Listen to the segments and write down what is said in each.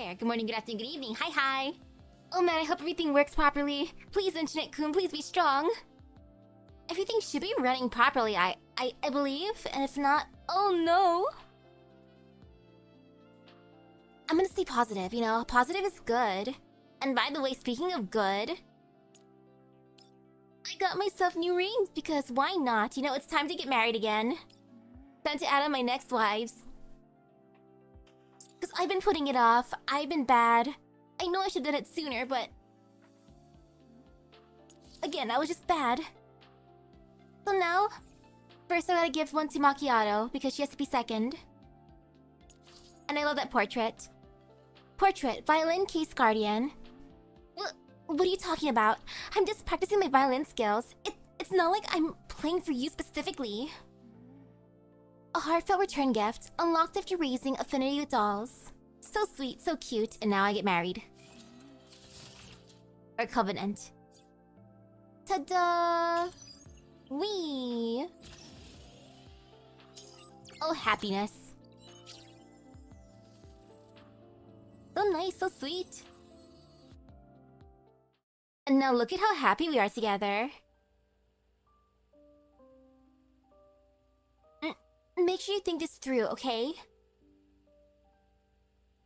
there. Good morning, good afternoon, good evening. Hi, hi. Oh man, I hope everything works properly. Please, Internet-kun, please be strong. Everything should be running properly, I believe. And if not, oh no. I'm gonna stay positive, you know? Positive is good. And by the way, speaking of good, I got myself new rings because why not? You know, it's time to get married again. Time to add on my next wives. Because I've been putting it off. I've been bad. I know I should have done it sooner, but... again, I was just bad. So now, first I gotta give one to Macchiato because she has to be second. And I love that portrait. Portrait, violin case guardian. What are you talking about? I'm just practicing my violin skills. It's not like I'm playing for you specifically. A heartfelt return gift, unlocked after raising affinity with dolls. So sweet, so cute, and now I get married. Or covenant. Ta-da! Wee! Oh, happiness. So nice, so sweet. And now look at how happy we are together. Make sure you think this through, okay?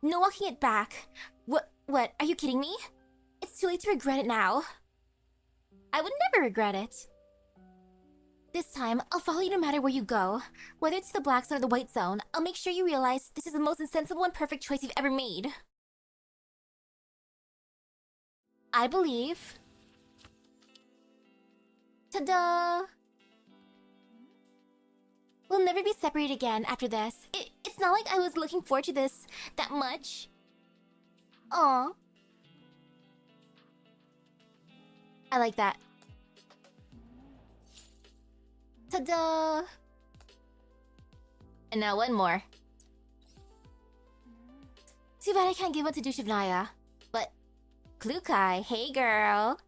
No walking it back. What? Are you kidding me? It's too late to regret it now. I would never regret it. This time, I'll follow you no matter where you go. Whether it's the black zone or the white zone, I'll make sure you realize this is the most insensible and perfect choice you've ever made. I believe. Ta-da! We'll never be separated again after this. It's not like I was looking forward to this that much. Aww. I like that. Ta-da! And now one more. Too bad I can't give one to Dushavnaya. But, Klukai, hey girl.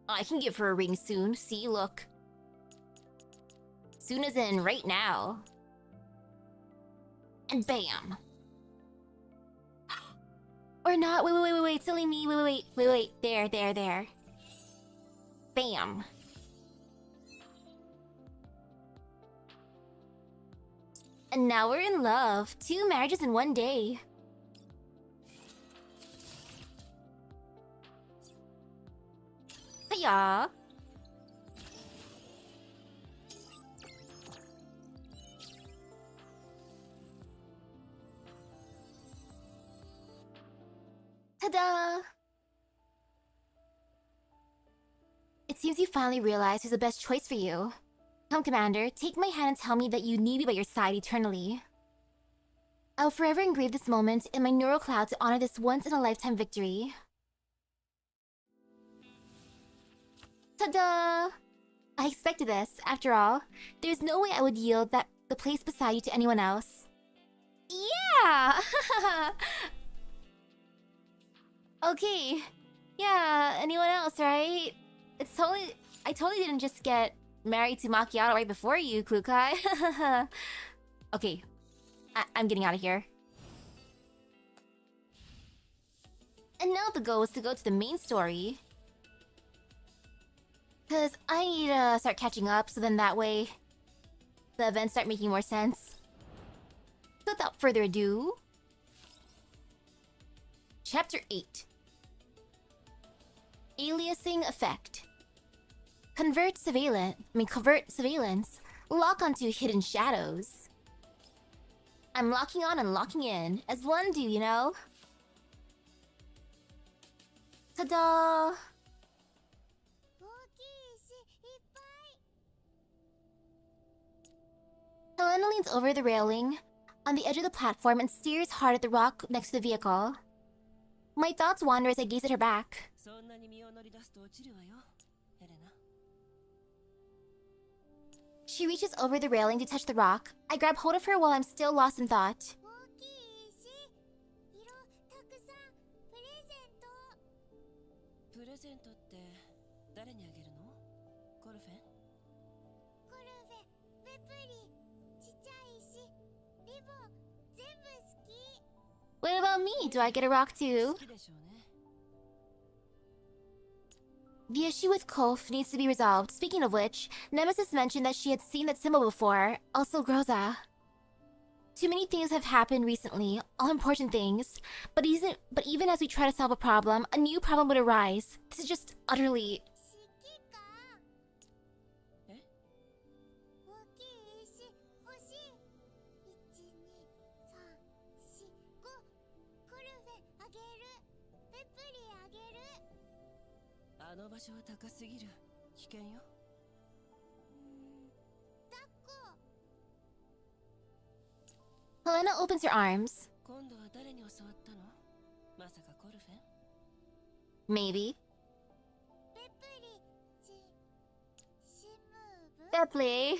I can give her a ring soon. See, look. Soon as in right now. And bam. Or not. Wait. Silly me. Wait. There. Bam. And now we're in love. 2 marriages in 1 day. Hiya. Ta-da! It seems you finally realized who's the best choice for you. Come, Commander, take my hand and tell me that you need me by your side eternally. I will forever engrave this moment in my neural cloud to honor this once-in-a-lifetime victory. Ta-da! I expected this, after all. There's no way I would yield the place beside you to anyone else. Yeah! Okay. Yeah, anyone else, right? I totally didn't just get married to Macchiato right before you, Klukai. Okay. I'm getting out of here. And now the goal is to go to the main story. Because I need to start catching up, so then that way the events start making more sense. So without further ado... Chapter 8. Aliasing Effect. Convert surveillance. Lock onto hidden shadows. I'm locking on and locking in, as one do, you know? Ta-da! Helena leans over the railing on the edge of the platform and stares hard at the rock next to the vehicle. My thoughts wander as I gaze at her back. She reaches over the railing to touch the rock. I grab hold of her while I'm still lost in thought. What about me? Do I get a rock too? The issue with Kof needs to be resolved. Speaking of which, Nemesis mentioned that she had seen that symbol before. Also Groza. Too many things have happened recently, all important things. But even as we try to solve a problem, a new problem would arise. This is just utterly... Helena opens her arms. Maybe. Baily.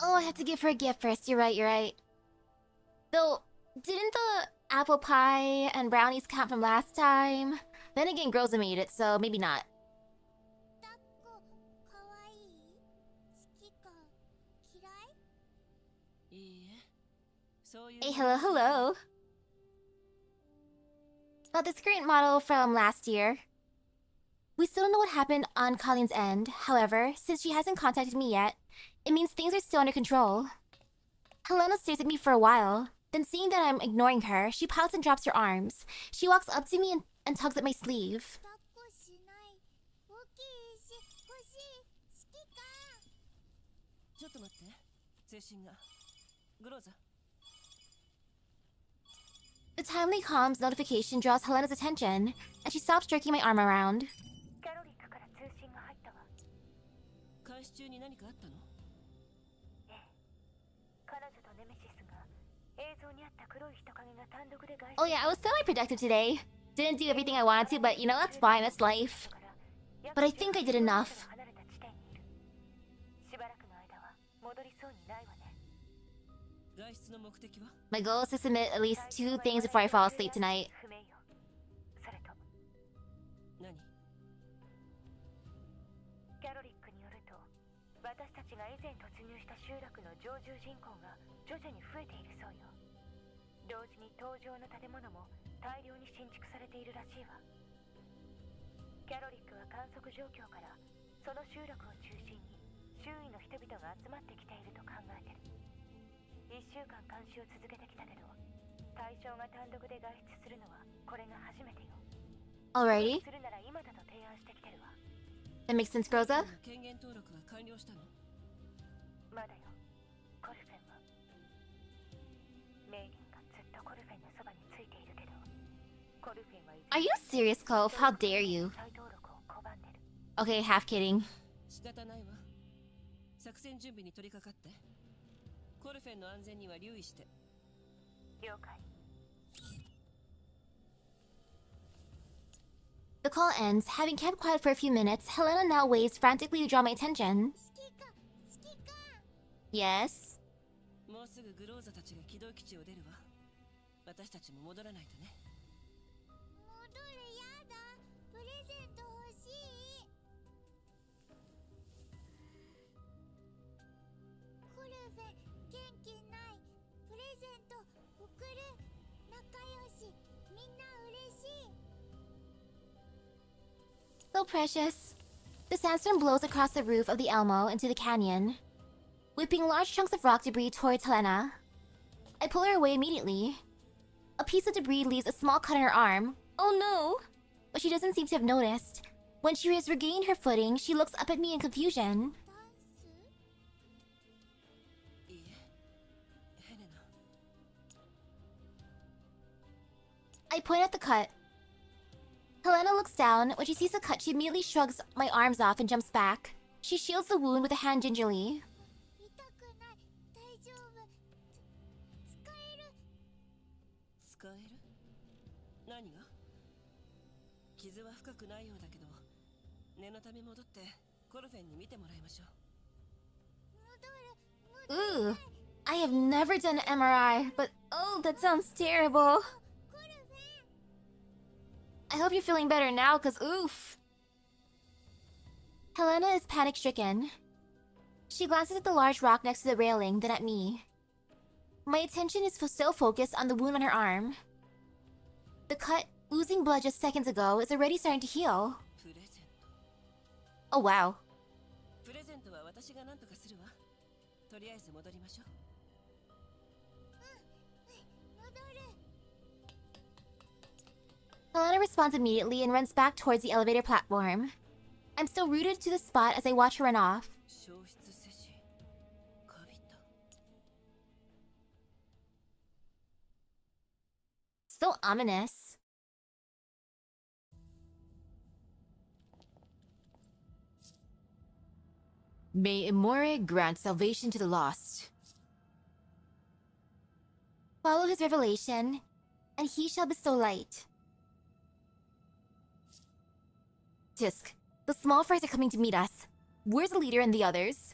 Oh, I have to give her a gift first. You're right. Though, didn't the apple pie and brownies count from last time? Then again, Groza made it, so maybe not. Hey, hello. About this current model from last year. We still don't know what happened on Colleen's end. However, since she hasn't contacted me yet, it means things are still under control. Helena stares at me for a while. Then seeing that I'm ignoring her, she pouts and drops her arms. She walks up to me and tugs at my sleeve. The timely comms notification draws Helena's attention, and she stops jerking my arm around. Oh yeah, I was semi-productive today. Didn't do everything I wanted to, but you know, that's fine, that's life. But I think I did enough. My goal is to submit at least 2 things before I fall asleep tonight. Alrighty. That makes sense, Groza. Are you serious, Cove? How dare you? Okay, half kidding. The call ends. Having kept quiet for a few minutes, Helena now waves frantically to draw my attention. Yes? So precious. The sandstorm blows across the roof of the Elmo into the canyon, whipping large chunks of rock debris towards Helena. I pull her away immediately. A piece of debris leaves a small cut on her arm. Oh no! But she doesn't seem to have noticed. When she has regained her footing, she looks up at me in confusion. I point at the cut. Helena looks down. When she sees the cut, she immediately shrugs my arms off and jumps back. She shields the wound with a hand gingerly. Ooh, I have never done an MRI, but oh, that sounds terrible. I hope you're feeling better now, cause oof. Helena is panic-stricken. She glances at the large rock next to the railing, then at me. My attention is still focused on the wound on her arm. The cut, oozing blood just seconds ago, is already starting to heal. Oh wow. Helena responds immediately and runs back towards the elevator platform. I'm still rooted to the spot as I watch her run off. So ominous. May Imore grant salvation to the lost. Follow his revelation, and he shall bestow light. Tisk, the small fries are coming to meet us. Where's the leader and the others?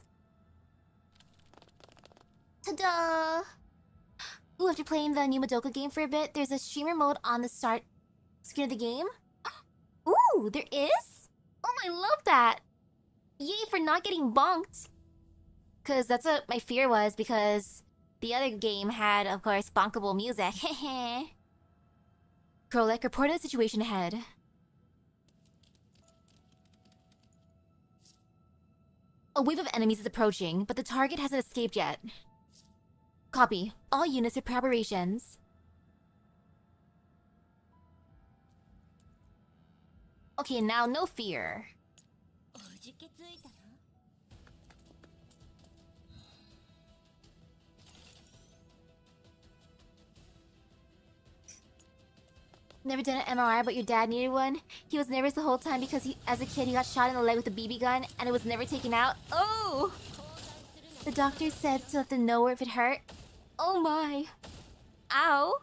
Ta-da! Ooh, after playing the new Madoka game for a bit, there's a streamer mode on the start screen of the game. Ooh, there is? Oh, I love that! Yay for not getting bonked! Cause that's what my fear was, because the other game had, of course, bonkable music. Hehe. Krolek, report on the situation ahead. A wave of enemies is approaching, but the target hasn't escaped yet. Copy. All units are preparations. Okay, now no fear. Never done an MRI, but your dad needed one? He was nervous the whole time because as a kid he got shot in the leg with a BB gun and it was never taken out. Oh! The doctor said to let them know if it hurt. Oh my. Ow.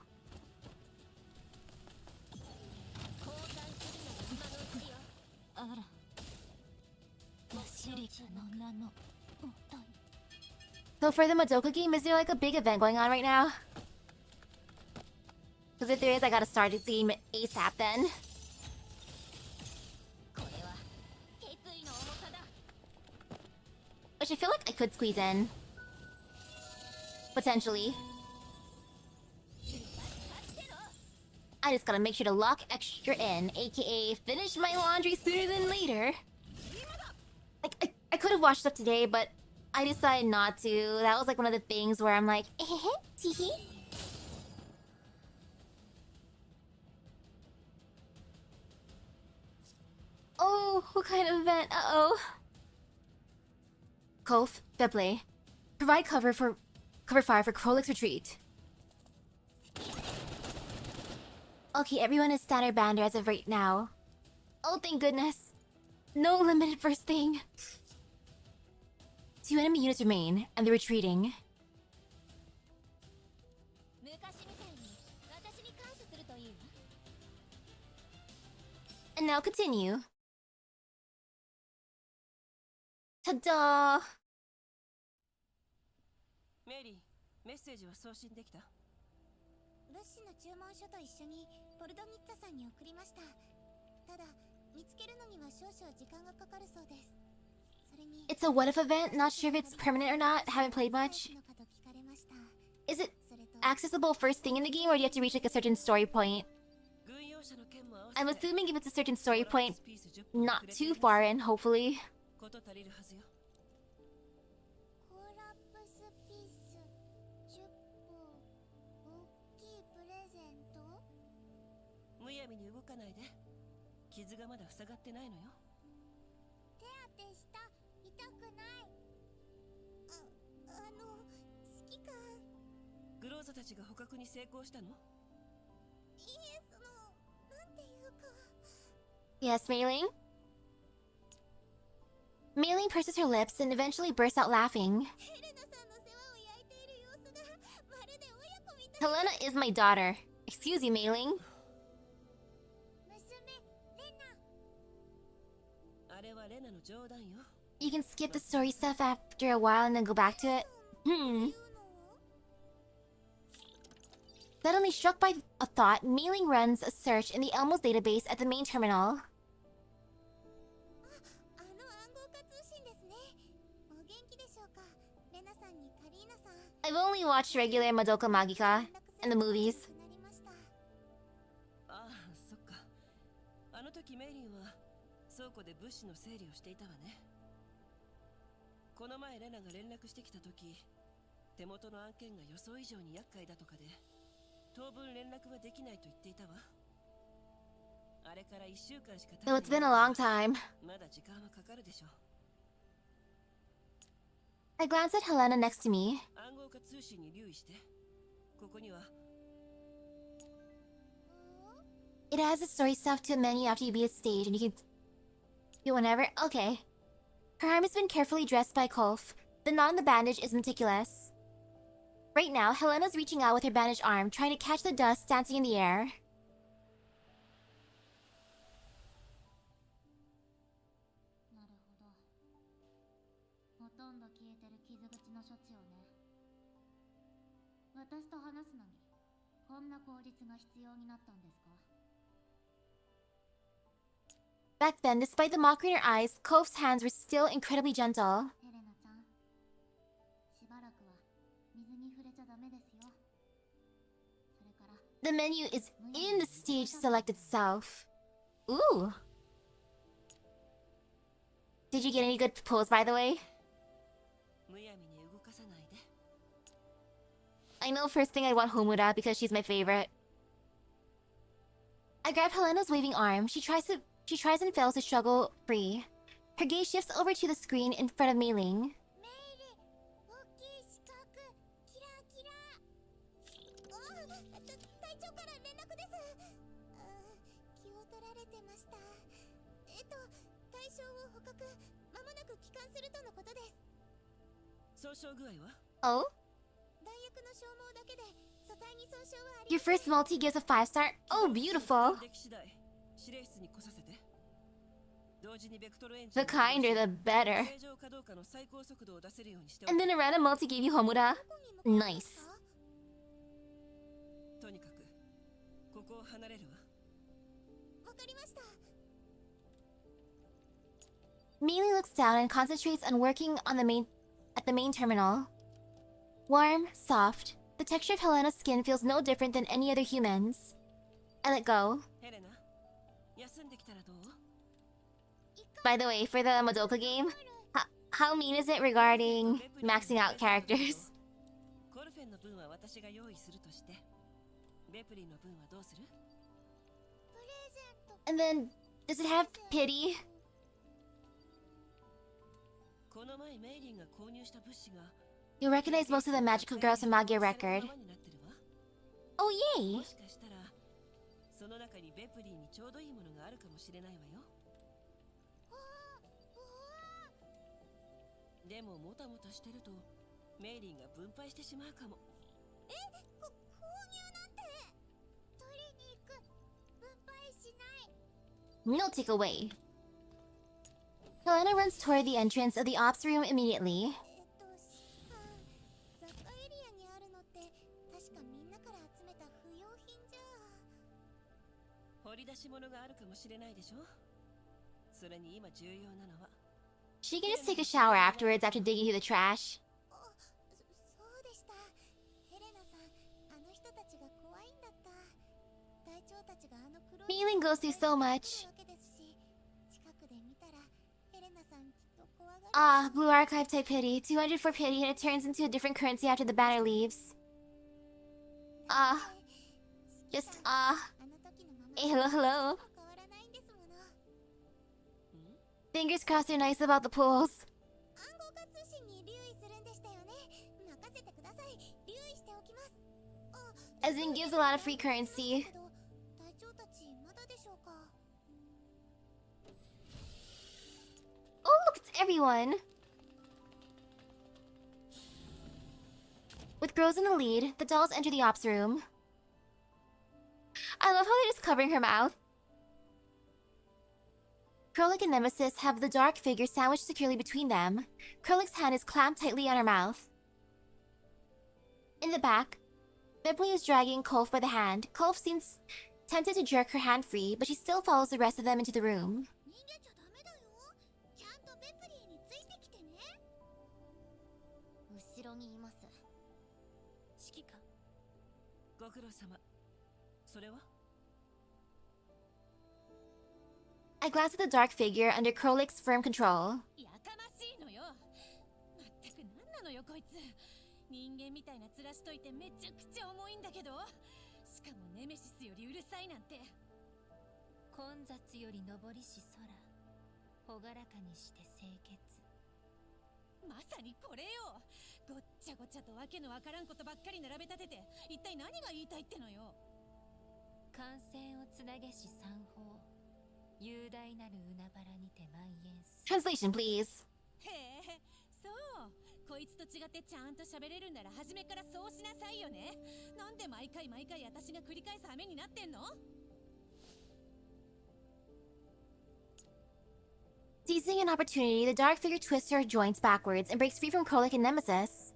So for the Madoka game, is there like a big event going on right now? Because if there is, I gotta start the game ASAP then. Which I feel like I could squeeze in. Potentially. I just gotta make sure to lock extra in, aka finish my laundry sooner than later. Like, I could have washed stuff today, but I decided not to. That was like one of the things where I'm like, teehee. Oh, what kind of event? Uh-oh. Kof, Beble, provide cover fire for Krolek's retreat. Okay, everyone is standard bander as of right now. Oh, thank goodness. No limited first thing. 2 enemy units remain, and they're retreating. And now continue. Ta-da! Mary, message は送信できた？物資の注文書と一緒にポルドニッツァさんに送りました。ただ見つけるのには少々時間がかかるそうです。それに It's a what if event, not sure if it's permanent or not, haven't played much. Is it accessible first thing in the game or do you have to reach like a certain story point? I'm assuming if it's a certain story point, not too far in, hopefully. Yes, Mailing? Mailing purses her lips and eventually bursts out laughing. Helena is my daughter. Excuse you, Mailing. You can skip the story stuff after a while and then go back to it. Suddenly struck by a thought, Mailing runs a search in the Elmo's database at the main terminal. only watched regular Madoka Magica in the movies. ああ、そっか。あの時メイリンは倉庫で物資の整理をしていたわね。この前レナが連絡してきた時、手元の案件が予想以上に厄介だとかで、当分連絡はできないと言っていたわ。あれから1週間しか経ってない。 So it's been a long time. まだ時間はかかるでしょ。 I glance at Helena next to me. 暗号化通信に留意して。ここには It adds the story stuff to a menu after you beat a stage, and you can do whenever. Okay. Her arm has been carefully dressed by Kolf. The knot in the bandage is meticulous. Right now, Helena's reaching out with her bandaged arm, trying to catch the dust dancing in the air. なるほど。ほとんど消えてる傷口の処置をね。私と話すのにこんな効率が必要になったんですか？ Back then, despite the mockery in her eyes, Kolf's hands were still incredibly gentle. ヘレナちゃん、しばらくは水に触れちゃダメですよ。それから The menu is in the stage select itself. Ooh. Did you get any good pulls, by the way? むやみに動かさないで。 I know first thing I'd want Homura because she's my favorite. I grab Helena's waving arm. She tries and fails to struggle free. Her gaze shifts over to the screen in front of Mei Ling. メイリ、大きい四角、キラキラ。隊長から連絡です。気を取られてました。対象を捕獲、まもなく帰還するとのことです。損傷具合は？ Oh? 弾薬の消耗だけで素体に損傷はあり Your first multi gives a 5-star? Oh, beautiful. 出来次第指令室に来させて。同時にベクトルエンジ The ン kinder, the better. 正常かどうかの最高速度を出せるようにしてお And く。 then a random multi gave you Homura? どこに向かうんです Nice. か？とにかくここを離れるわ。わかりました。 Mei Ling looks down and concentrates on working on at the main terminal. Warm, soft, the texture of Helena's skin feels no different than any other human's. I let go. ヘレナ、休んできたらどう？ By the way, for the Madoka game, how mean is it regarding maxing out characters? コルフェンの分は私が用意するとして、ベプリンの分はどうする？ プレゼント。 And then, does it have pity? この前メイリンが購入した物資が You'll recognize most of the magical girls from Magia Record. そのままになってるわ。 Oh, yay! もしかしたらその中にベプリンにちょうどいいものがあるかもしれないわよ。でももたもたしてるとメイリンが分配してしまうかも。購入なんて取りに行く。分配しない。 No takeaway. Helena runs toward the entrance of the ops room immediately. 雑貨エリアにあるのって確かみんなから集めた不要品じゃ。掘り出し物があるかもしれないでしょ。それに今重要なのは She can just take a shower afterwards after digging through the trash. そうでした。ヘレナさん、あの人たちが怖いんだった。隊長たちがあの黒い Mei Ling goes through so much. わけですし、近くで見たらヘレナさんきっと怖がる。 Ah, Blue Archive type pity. 200 for pity and it turns into a different currency after the banner leaves. Ah, just あの時のまま hey, hello, hello. 変わらないんですもの。 Fingers crossed they're nice about the pools. 暗号化通信に留意するんでしたよね。任せてください。留意しておきます。As in gives a lot of free currency. 隊長たちまだでしょうか。 Oh, look, it's everyone. With girls in the lead, the dolls enter the ops room. I love how they're just covering her mouth. Krolik and Nemesis have the dark figure sandwiched securely between them. Krolik's hand is clamped tightly on her mouth. In the back, Baily is dragging Kolf by the hand. Kolf seems tempted to jerk her hand free, but she still follows the rest of them into the room. 逃げちゃダメだよ。ちゃんとベプリーについてきてね。後ろにいます。ご苦労様。それは I glance at the dark figure under Krolik's firm control. やかましいのよ。まったく何なのよこいつ。人間みたいな面しといてめちゃくちゃ重いんだけど、しかもネメシスよりうるさいなんて。混雑より上りし空、朗らかにして清潔。まさにこれよ。ごっちゃごちゃとわけのわからんことばっかり並べ立てて、一体何が言いたいってのよ。感染をつなげし三宝、雄大なる海原にて蔓延す。 Translation, please. へえ、そう。こいつと違ってちゃんと喋れるんなら初めからそうしなさいよね。なんで毎回私が繰り返す羽目になってんの。 Seizing an opportunity, the dark figure twists her joints backwards and breaks free from Krolik and Nemesis.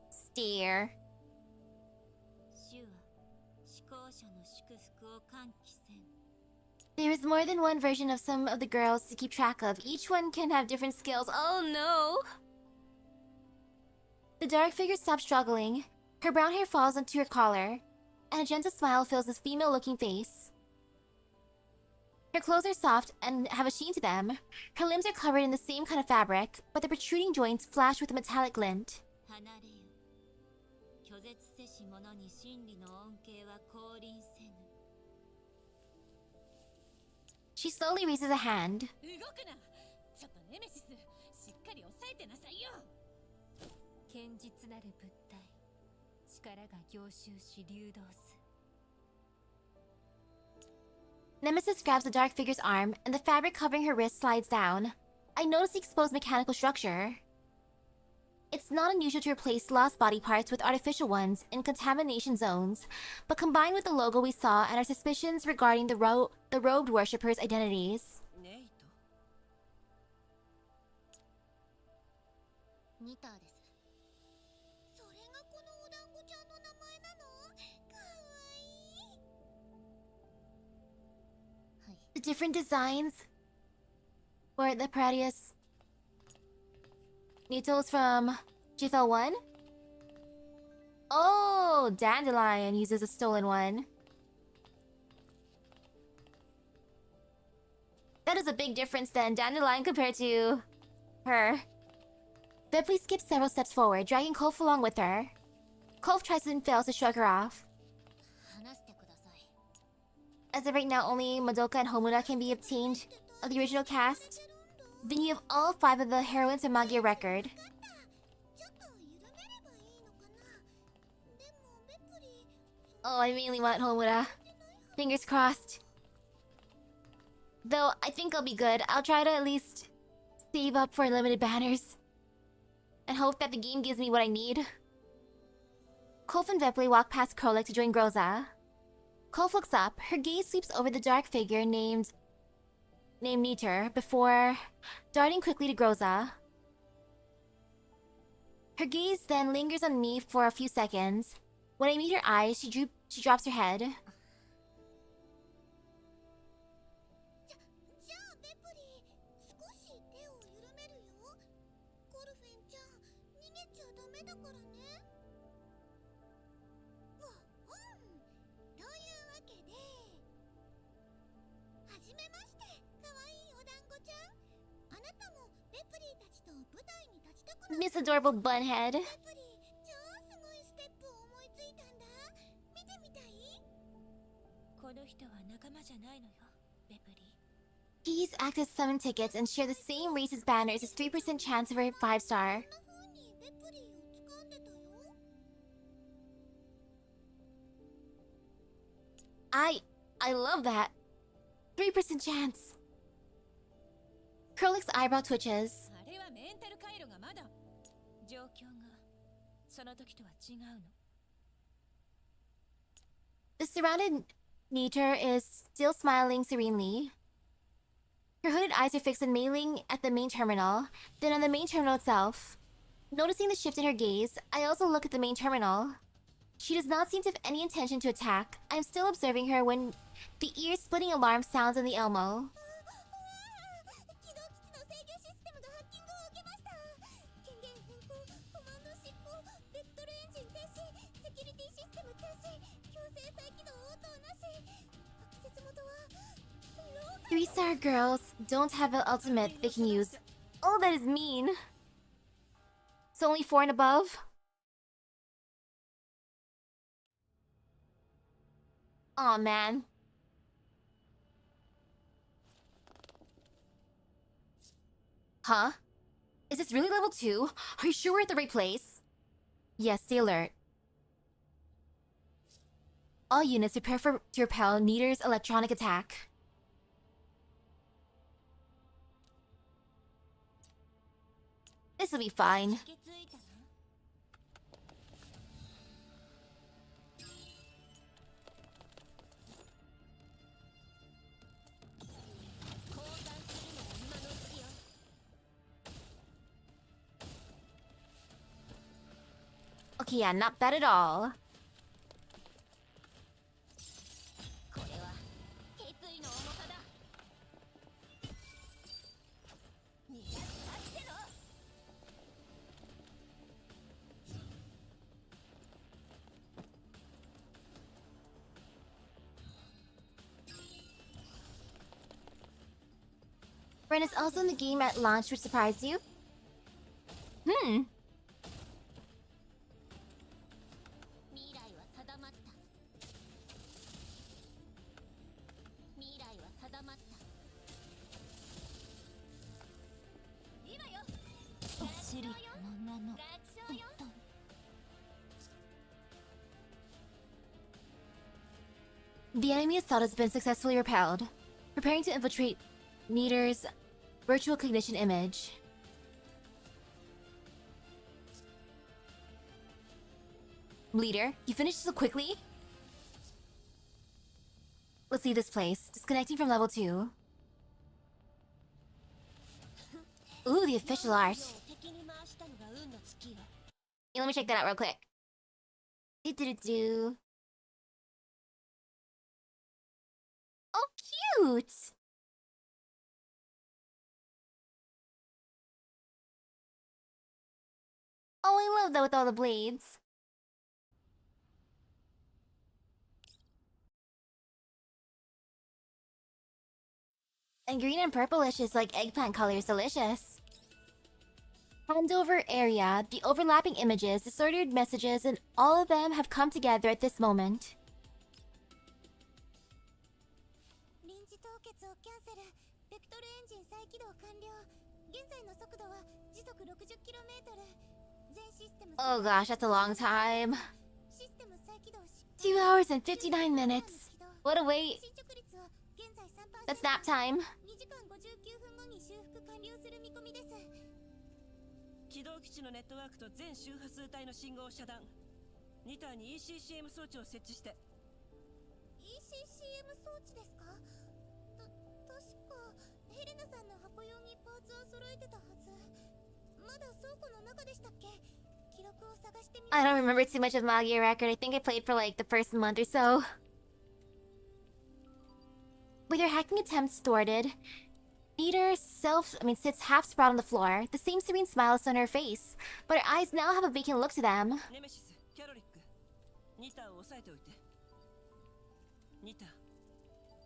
Steer. 主は思考者の祝福を喚起せん。 There is more than one version of some of the girls to keep track of. Each one can have different skills. Oh no! The dark figure stops struggling. Her brown hair falls onto her collar, and a gentle smile fills this female-looking face. Her clothes are soft and have a sheen to them. Her limbs are covered in the same kind of fabric, but the protruding joints flash with a metallic glint. 離れよ。拒絶せし者に真理の恩恵は降臨せぬ。 She slowly raises a hand. 動くな。ちょっとネメシス、しっかり押さえてなさいよ。堅実なる物体、力が凝集し流動す。 Nemesis grabs the dark figure's arm, and the fabric covering her wrist slides down. I notice the exposed mechanical structure. It's not unusual to replace lost body parts with artificial ones in contamination zones, but combined with the logo we saw and our suspicions regarding the robed worshippers' identities. ネイト。ニターです。それがこのお団子ちゃんの名前なの？かわいい。 The different designs for the Pradius Needles from GFL1? Oh, Dandelion uses a stolen one. That is a big difference then, Dandelion compared to her. Bepley skips several steps forward, dragging Kolf along with her. Kolf tries and fails to shrug her off. 話してください。 As of right now, only Madoka and Homura can be obtained of the original cast. Then you have all 5 of the heroines of Magia record. Oh, I mainly want Homura. Fingers crossed. Though, I think I'll be good. I'll try to at least save up for limited banners. And hope that the game gives me what I need. Kolf and Vepley walk past Krolik to join Groza. Kolf looks up. Her gaze sweeps over the dark figure named Neter before darting quickly to Groza. Her gaze then lingers on me for a few seconds. When I meet her eyes, she drops her head. じゃあベプリー、少し手を緩めるよ。コルフェンちゃん、逃げちゃダメだからね。わ、というわけで、はじめまして、かわいいお団子ちゃん。あなたもベプリーたちと舞台に立ちたくなった？ Miss Adorable Bunhead. ベプリー、超すごいステップを思いついたんだ。見てみたい？この人は仲間じゃないのよ、ベプリー。 These act as summon tickets and share the same race as banners as 3% chance of a 5-star. I love that. 3% chance. Krolik's eyebrow twitches. あれはメンタル回路がまだ状況がその時とは違うの。 The surrounded Neter is still smiling serenely. Her hooded eyes are fixed on mailing at the main terminal, then on the main terminal itself. Noticing the shift in her gaze, I also look at the main terminal. She does not seem to have any intention to attack. I'm still observing her when the ear-splitting alarm sounds on the Elmo. 起動基地の制御システムがハッキングを受けました。権限変更、コマンド執行、ベクトルエンジン停止、3-star girls don't have an ultimate they can use. Oh, that is mean. So only 4 and above? Aw, man. Huh? Is this really level 2? Are you sure we're at the right place? Yes, stay alert. All units prepare to repel Niter's electronic attack. This'll be fine. Okay, yeah, not bad at all. Ren is also in the game at launch, which surprised you? Hmm. The enemy assault has been successfully repelled. Preparing to infiltrate Niter's virtual cognition image. Leader, you finished so quickly? Let's leave this place. Disconnecting from level 2. Ooh, the official art. Yeah, let me check that out real quick. Do. Oh, cute! Oh, I love that with all the blades. And green and purplish is like eggplant colors, delicious. Handover area, the overlapping images, distorted messages, and all of them have come together at this moment. Oh gosh, that's a long time. 2 hours and 59 minutes. What a wait. That's nap time. 起動基地のネットワークと全周波数帯の信号を遮断。2体に ECCM 装置を設置して。ECCM 装置ですか？確かヘレナさんの箱用にパーツは揃えてたはず。まだ倉庫の中でしたっけ？記録を探してみ。I don't remember too much of Magia Record. I think I played for like the first month or so. With her hacking attempts thwarted, Niter sits half sprawled on the floor. The same serene smile is on her face, but her eyes now have a vacant look to them. ネメシス、キャロリック、ニタを押さえておいて。ニタ、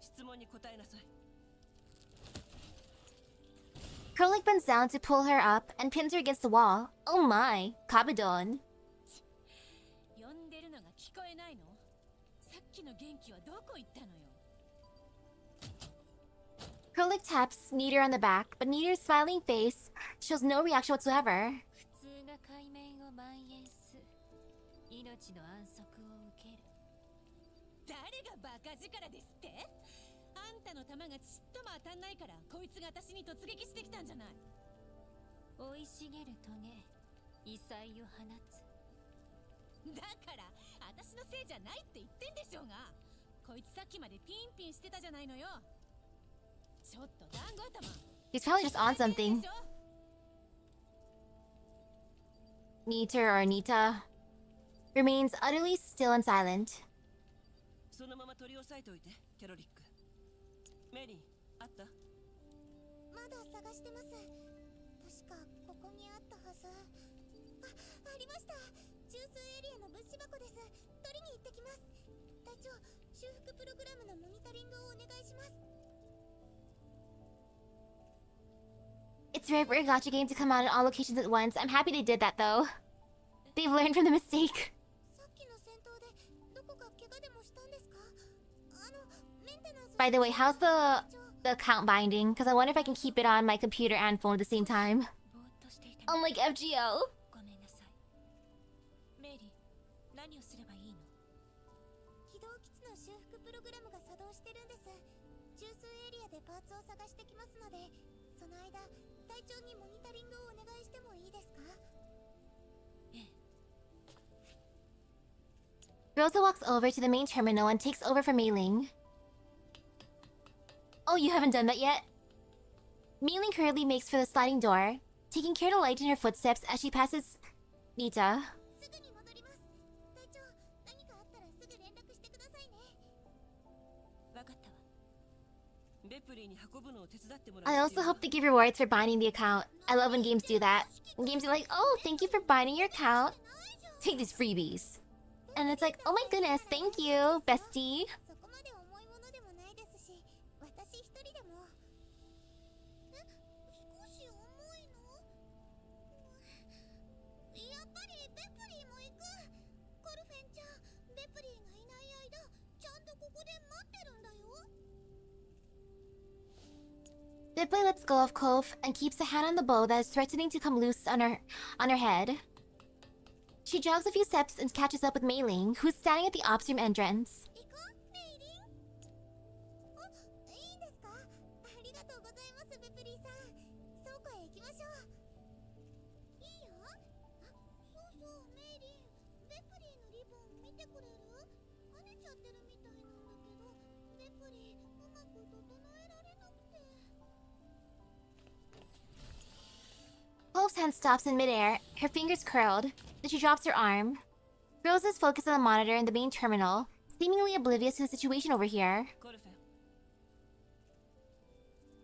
質問に答えなさい。Krolik bends down to pull her up and pins her against the wall. Oh my, Kabadon. 呼んでるのが聞こえないの？さっきの元気はどこ行ったのよ？ Krolik taps Niter on the back, but Niter's smiling face shows no reaction whatsoever. 普通が海面を蔓延す。命の安息を受ける。誰がバカ力ですって？あんたの弾がちっとも当たんないからこいつが私に突撃してきたんじゃない。生い茂るトゲ、異彩を放つ。だから私のせいじゃないって言ってんでしょうが。こいつさっきまでピンピンしてたじゃないのよ。ちょっと団子頭。 He's probably just on something. Niter or Nita remains utterly still and silent. そのまま取り押さえておいて、キャロリック。メリー、あった？まだ探してます。確かここにあったはず。ありました。中枢エリアの物資箱です。取りに行ってきます。隊長、修復プログラムのモニタリングをお願いします。It's rare for a gacha game to come out in all locations at once. I'm happy they did that though. They've learned from the mistake. さっきの戦闘でどこか怪我でもしたんですか？メンテナンス By the way, how's the account binding? Because I wonder if I can keep it on my computer and phone at the same time. ぼーっとしていても Unlike FGO. ごめんなさい。メイリー、何をすればいいの？起動基地の修復プログラムが作動してるんです。中枢エリアでパーツを探してきますので、その間隊長にモニタリングをお願いしてもいいですか？ Rosa walks over to the main terminal and takes over from Mei-Ling. Oh, you haven't done that yet? Mei-Ling hurriedly makes for the sliding door, taking care to lighten her footsteps as she passes Nita. すぐに戻ります。隊長、何かあったらすぐ連絡してくださいね。わかったわ。ベプリーに運ぶのを手伝ってもらう。 I also hope they give rewards for binding the account. I love when games do that. When games are like, oh, thank you for binding your account. Take these freebies. And it's like, oh my goodness, thank you, bestie. そこまで重いものでもないですし、私一人でも。少し重いの？やっぱりベプリーも行く。コルフェンちゃん、ベプリーがいない間、ちゃんとここで待ってるんだよ。 Ripley lets go of Kof and keeps a hand on the bow that is threatening to come loose on her head. She jogs a few steps and catches up with Mei-Ling, who's standing at the ops room entrance. 行こう、メイリン。いいんですか？ありがとうございます、ベプリーさん。倉庫へ行きましょう。いいよ。そうそう、メイリン。ベプリーのリボン見てくれる？跳ねちゃってるみたいなんだけど、ベプリーうまく整えられなくて。 Kof's hand stops in midair, her fingers curled. Then she drops her arm. Rose is focused on the monitor in the main terminal, seemingly oblivious to the situation over here. コルフェン、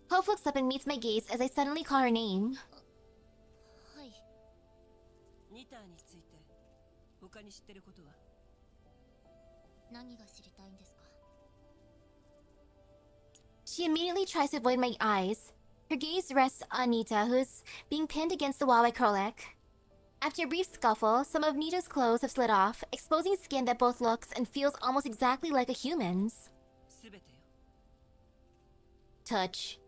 Kof looks up and meets my gaze as I suddenly call her name. はい。ニターについて他に知ってることは？何が知りたいんですか？ She immediately tries to avoid my eyes. Her gaze rests on Nita, who's being pinned against the wall by Krolek. After a brief scuffle, some of Nita's clothes have slid off, exposing skin that both looks and feels almost exactly like a human's. すべてよ。 Touch.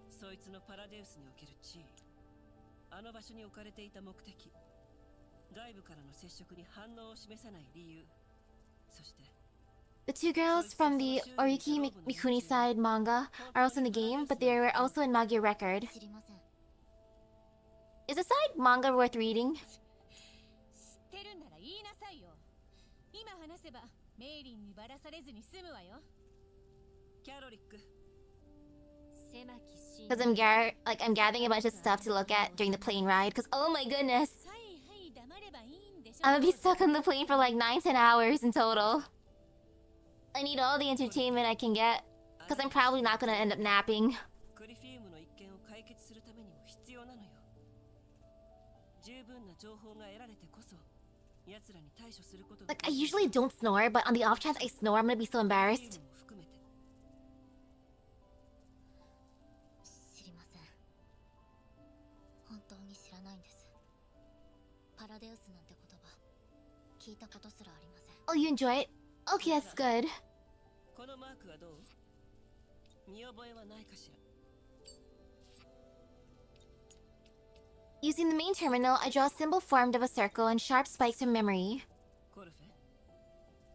そいつのパラデウスにおける地位、あの場所に置かれていた目的、外部からの接触に反応を示さない理由、そして The two girls from the Oriki Mikuni side manga are also in the game, but they were also in Magia Record. 知りません。 Is the side manga worth reading? 知ってるんなら言いなさいよ。今話せばメイリンにバラされずに済むわよ。キャロリック、狭きシーン。 Because I'm gathering a bunch of stuff to look at during the plane ride. Because oh my goodness, はいはい黙ればいいんでしょ。 I'm gonna be stuck on the plane for like 9-10 hours in total. I need all the entertainment I can get. Because I'm probably not gonna end up napping. クリフィウムの一件を解決するためにも必要なのよ。十分な情報が得られてこそ、奴らに対処することが。 Like I usually don't snore, but on the off chance I snore, I'm gonna be so embarrassed. 含めて。知りません。本当に知らないんです。パラデウスなんて言葉、聞いたことすらありません。 Oh, you enjoy it? Okay, that's good. このマークはどう？見覚えはないかしら。 Using the main terminal, I draw a symbol formed of a circle and sharp spikes from memory. コルフェン、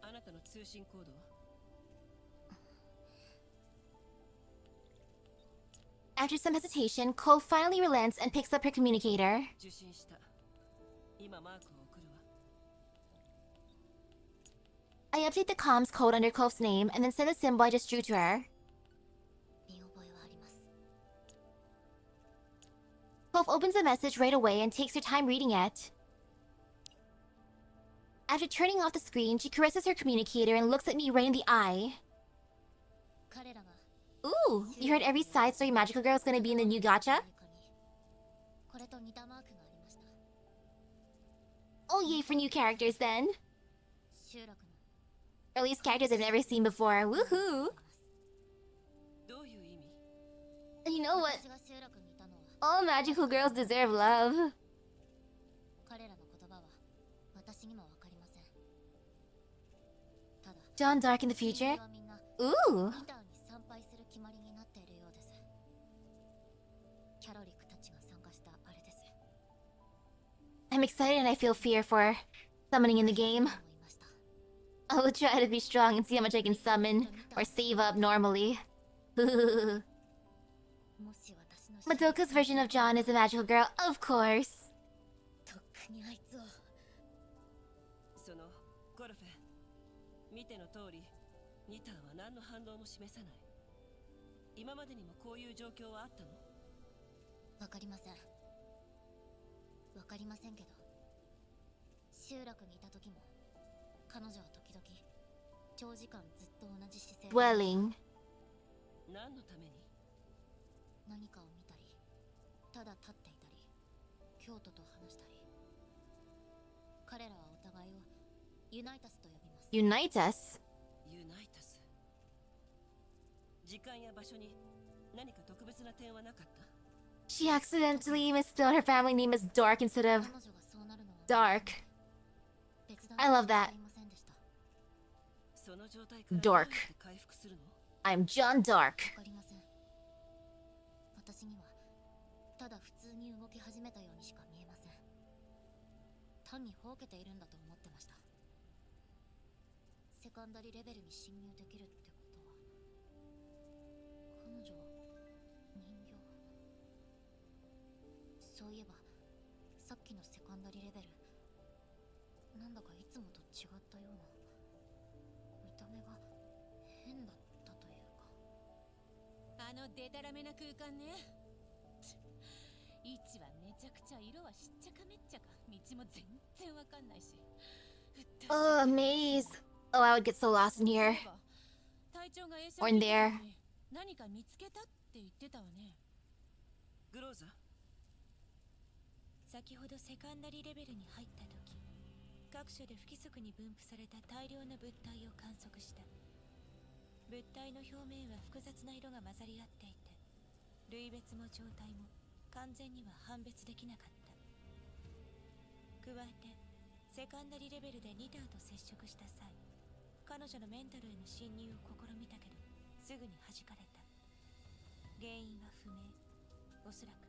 あなたの通信コードは？ After some hesitation, Cole finally relents and picks up her communicator. 受信した。今マークを送るわ。 I update the comms code under Kove's name and then send the symbol I just drew to her. 見覚えはあります。 Kove opens the message right away and takes her time reading it. After turning off the screen, she caresses her communicator and looks at me right in the eye. 彼らが Ooh, you heard every side story Magical Girl is gonna be in the new gacha? これと似たマークがありました。 Oh yay for new characters then. 集落の Or at least characters I've never seen before. Woohoo! どういう意味？ And you know what? 私が集落にいたのは All magical girls deserve love. 彼らの言葉は私にもわかりません。ただ John Dark in the 親 future? 友はみんな Ooh. リターンに参拝する決まりになっているようです。キャロリックたちが参加したあれです。 I'm excited and I feel fear for summoning in the game. 思いました。 I will try to be strong and see how much I can summon or save up normally. もし私の Madoka's version of John is a magical girl, of course. とっくにあいつをそのゴルフェ見ての通りニターは何の反応も示さない。今までにもこういう状況はあったの？わかりません。わかりませんけど、集落にいた時も彼女は時々長時間ずっと同じ姿勢で Dwelling. 何のために？何かを見たり、ただ立っていたり、京都と話したり。彼らはお互いをユナイタスと呼びます。 Unite us. ユナイタス。時間や場所に何か特別な点はなかった？ She accidentally misspelled her family name as Dark instead 彼 of 女がそうなるのは Dark. 別段 I love that. ありませんでした。その状態から Dark. どうやって回復するの？ I'm John Dark. わかりません。私にはただ普通に動き始めたようにしか見えません。単にほうけているんだと思ってました。セカンダリレベルに侵入できるってことは、彼女は人形。そういえばさっきのセカンダリレベル、なんだかいつもと違ったような、見た目が変だったというか。あのデタラメな空間ね。位置はめちゃくちゃ、色はしっちゃかめっちゃか、道も全然わかんないし。 Oh, a maze. Oh, I would get so lost in here. 隊長が Or in there. 何か見つけたって言ってたわね。グローザ？先ほどセカンダリレベルに入った時、各所で不規則に分布された大量の物体を観測した。物体の表面は複雑な色が混ざり合っていて、類別も状態も完全には判別できなかった。加えてセカンダリレベルでニターと接触した際、彼女のメンタルへの侵入を試みたけどすぐに弾かれた。原因は不明。おそらく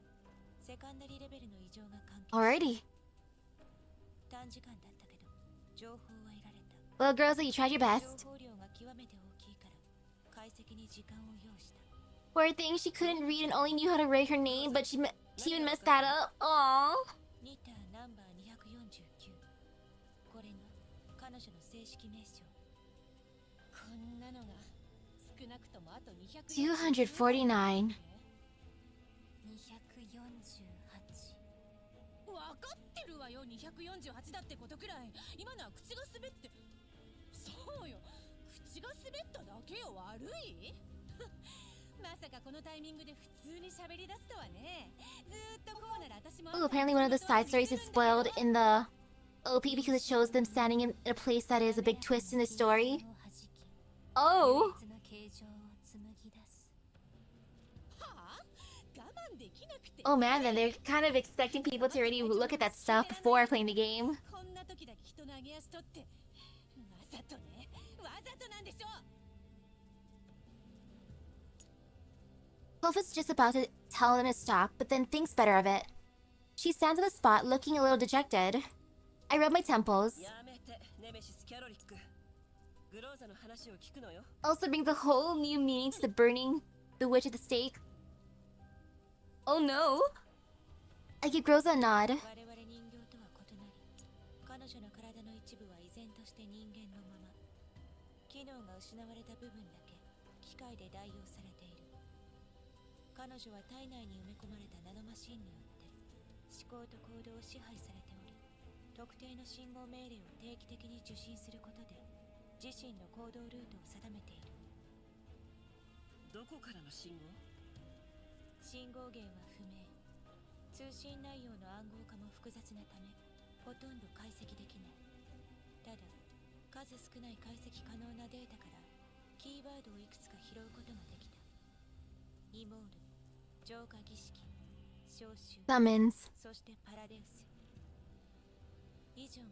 セカンダリレベルの異常が関係。 Alrighty. 短時間だったけど情報は得られた。 Well, girls, you tried your 情 best. 報量が極めて大きいから解析に時間を要した。 Poor thing, she couldn't read and only knew how to write her name, but she even messed that up. Aww. ニターナンバー249。これが彼女の正式名称。こんなのが少なくともあと200 249. 248。わかってるわよ。248だってことくらい。今のは口が滑って。そうよ、口が滑っただけよ。悪いまさかこのタイミングで普通に喋り出すとはね。ずーっとこうなら私も。 Ooh, apparently one of the side stories is spoiled in the OP because it shows them standing in a place that is a big twist in the story. Oh! はあ、我慢できなくて。 Oh man, then they're kind of expecting people to already look at that stuff before playing the game. こんな時だけ人の上げ足取って。わざとね、わざとなんでしょ。 Kofa's just about to tell them to stop, but then thinks better of it. She stands on the spot, looking a little dejected. I rub my temples. やめて、ネメシス・キャロリック。グローザの話を聞くのよ。 Also brings a whole new meaning to the burning the witch at the stake. Oh no! I give Groza a nod. 我々人形とは異なり、彼女の体の一部は依然として人間のまま。機能が失われた部分だけ機械で代用されている。彼女は体内に埋め込まれたナノマシンによって思考と行動を支配されており、特定の信号命令を定期的に受信することで自身の行動ルートを定めている。どこからの信号？信号源は不明。通信内容の暗号化も複雑なためほとんど解析できない。ただ数少ない解析可能なデータからキーワードをいくつか拾うことができた。イモール、浄化儀式、召集 Summons. そしてパラデウス。以上が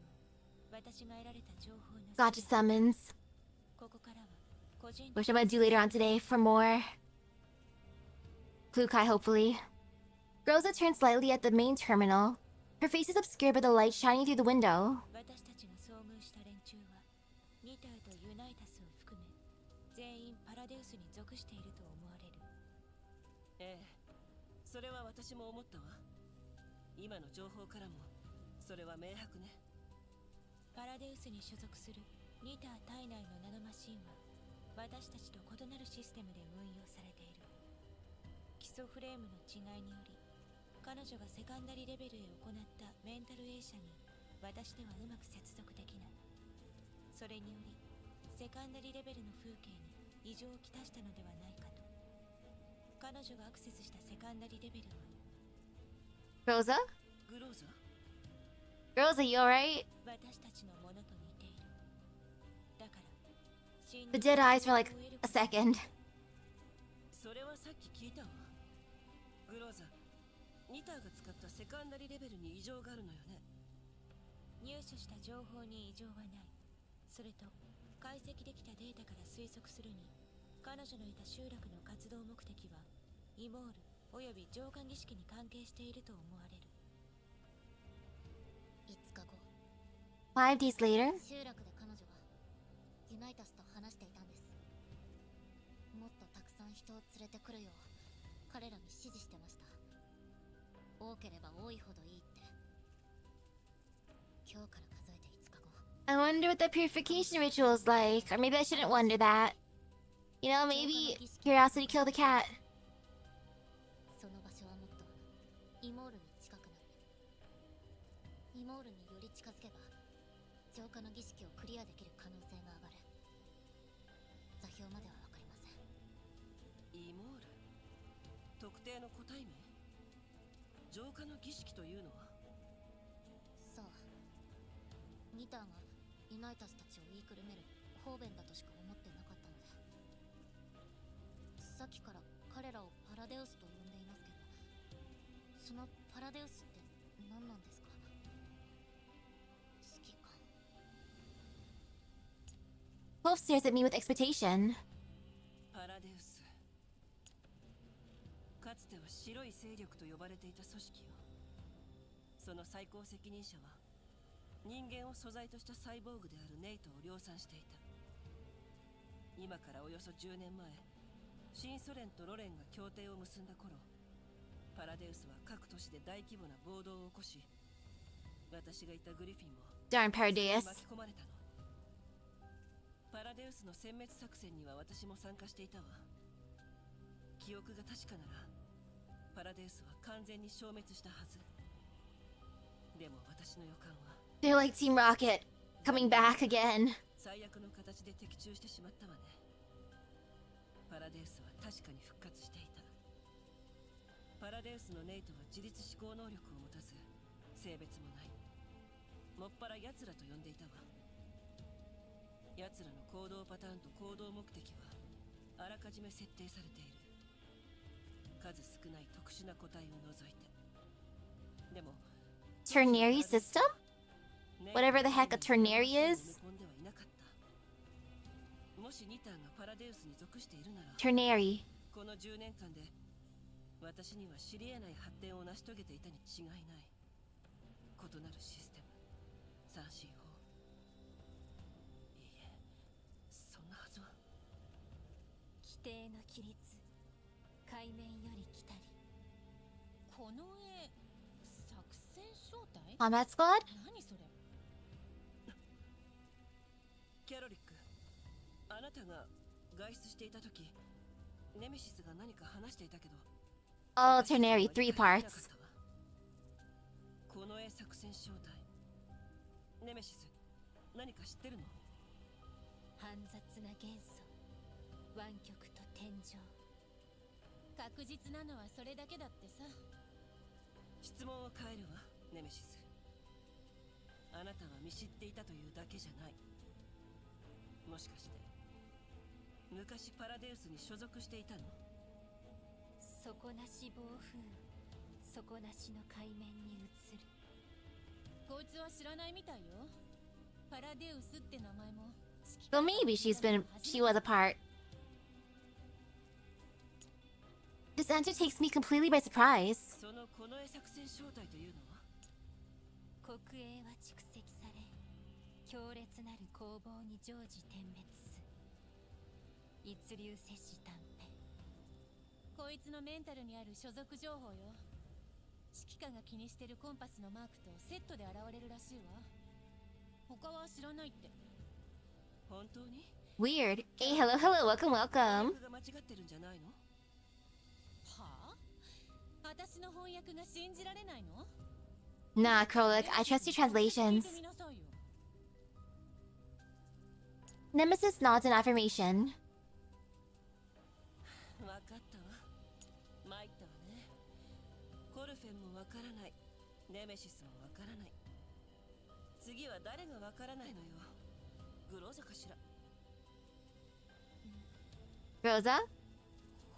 私が得られた情報の Gacha 全て。 summons. ここからは個人 Which I'm gonna do later on today for more. Klukai, hopefully. Rosa turns slightly at the main terminal. Her face is obscured by the light shining through the window. 私たちが遭遇した連中はニターとユナイタスを含め全員パラデウスに属していると思われる。ええ、それは私も思ったわ。今の情報からもそれは明白ね。パラデウスに所属するニター体内のナノマシンは私たちと異なるシステムで運用されている。基礎フレームの違いにより彼女がセカンダリレベルへ行ったメンタル映写に私ではうまく接続できない。それによりセカンダリレベルの風景に異常をきたしたのではないかと。彼女がアクセスしたセカンダリレベルは Rosa? グローザ Rosa, you alright? 私たちのものと似ている。だから死ん The だ dead eyes for like a second. それはさっき聞いたわ。グローザ、ニターが使ったセカンダリレベルに異常があるのよね。入手した情報に異常はない。それと解析できたデータから推測するに彼女のいた集落の活動目的はイモールおよび浄化儀式に関係していると思われる。5日後 5 days later. 集落で彼女はユナイタスと話していたんです。もっとたくさん人を連れてくるよう彼らに指示してました。多ければ多いほどいいって。今日から数えて5日後 I wonder what the purification ritual is like. Or maybe I shouldn't wonder that. You know, maybe curiosity killed the cat. その場所はもっとイモールに近くなる。イモールにより近づけば浄化の儀式をクリアできる可能性が上がる。座標までは分かりません。イモール、特定の個体名、浄化の儀式というのは。さあ、ニターがユナイタスたちを言いくるめる方便だとしか思ってなかったので、さっきから彼らをパラデウスと呼んでいますけど、そのパラデウスって何なんですか？指揮官。 Wolf stares at me with expectation. パラデウス、かつては白い勢力と呼ばれていた組織よ。その最高責任者は人間を素材としたサイボーグであるネイトを量産していた。今からおよそ10年前、新ソ連とロレンが協定を結んだ頃、パラデウスは各都市で大規模な暴動を起こし、私がいたグリフィンも Darn Paradeus. 巻き込まれたの。パラデウスの殲滅作戦には私も参加していたわ。記憶が確かならパラデウスは完全に消滅したはず。でも私の予感は They're like Team Rocket coming back again. 最悪の形で的中してしまったわね。パラデウスは確かに復活していた。パラデウスのネイトは自立思考能力を持たず性別もない。もっぱら奴らと呼んでいたわ。奴らの行動パターンと行動目的はあらかじめ設定されている。数少ない特殊な個体を除いて。でも Ternary system? Whatever the heck a ternary is. もしニターがパラデウスに属しているなら、 Ternary. この10年間で私には知り得ない発展を成し遂げていたに違いない。異なるシステム、三進法。いいえ、そんなはずは。規定の規律、海面より来たり。この絵、作戦招待？ Combat squad? 何それ？キャロリック、あなたが外出していた時、ネメシスが何か話していたけど、 Oh, Ternary, 3 parts. この絵作戦招待。ネメシス、何か知ってるの？煩雑な元素、湾曲と天井。確実なのはそれだけだってさ。質問を変えるわ、ネメシス。あなたは見知っていたというだけじゃない。もしかして昔パラデウスに所属していたの？底なし暴風、底なしの海面に映る。こいつは知らないみたいよ。パラデウスって名前も。 So maybe she was a part. This answer takes me completely by surprise. そのこの絵作戦正体というのは？国営は蓄積され、強烈なる攻防に常時点滅す。一流摂氏短編。こいつのメンタルにある所属情報よ。指揮官が気にしてるコンパスのマークとセットで現れるらしいわ。他は知らないって。本当に？ Weird. Hey, hello, hello, welcome, welcome. が間違ってるんじゃないの？はあ？私の翻訳が信じられないの？ Nah, Krolik, I trust your translations. 聞いてみなさいよ。 Nemesis nods in affirmation. わかったわ。参ったわね。コルフェンもわからない。ネメシスもわからない。次は誰がわからないのよ。グローザかしら。Rosa?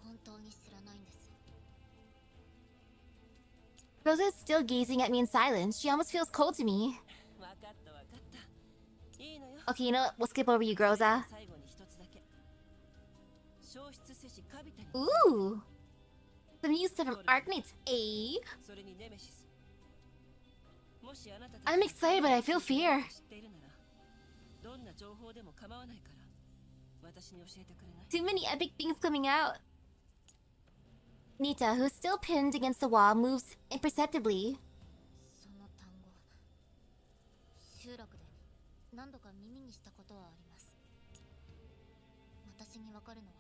本当に知らないんです。 Rosa is still gazing at me in silence. She almost feels cold to me. わかったわかった。いいのよ。 Okay, you know what? We'll skip over you, Groza. 最後に一つだけ。消失せしカビタに。 Ooh! Some new stuff from Arknights, eh? それにネメシス。もしあなた I'm excited, but I feel fear. 知っているなら、どんな情報でも構わないから、私に教えてくれない？ Too many epic things coming out. Nita, who's still pinned against the wall, moves imperceptibly. その単語、集落で何度か耳にしたことはあります。私にわかるのは、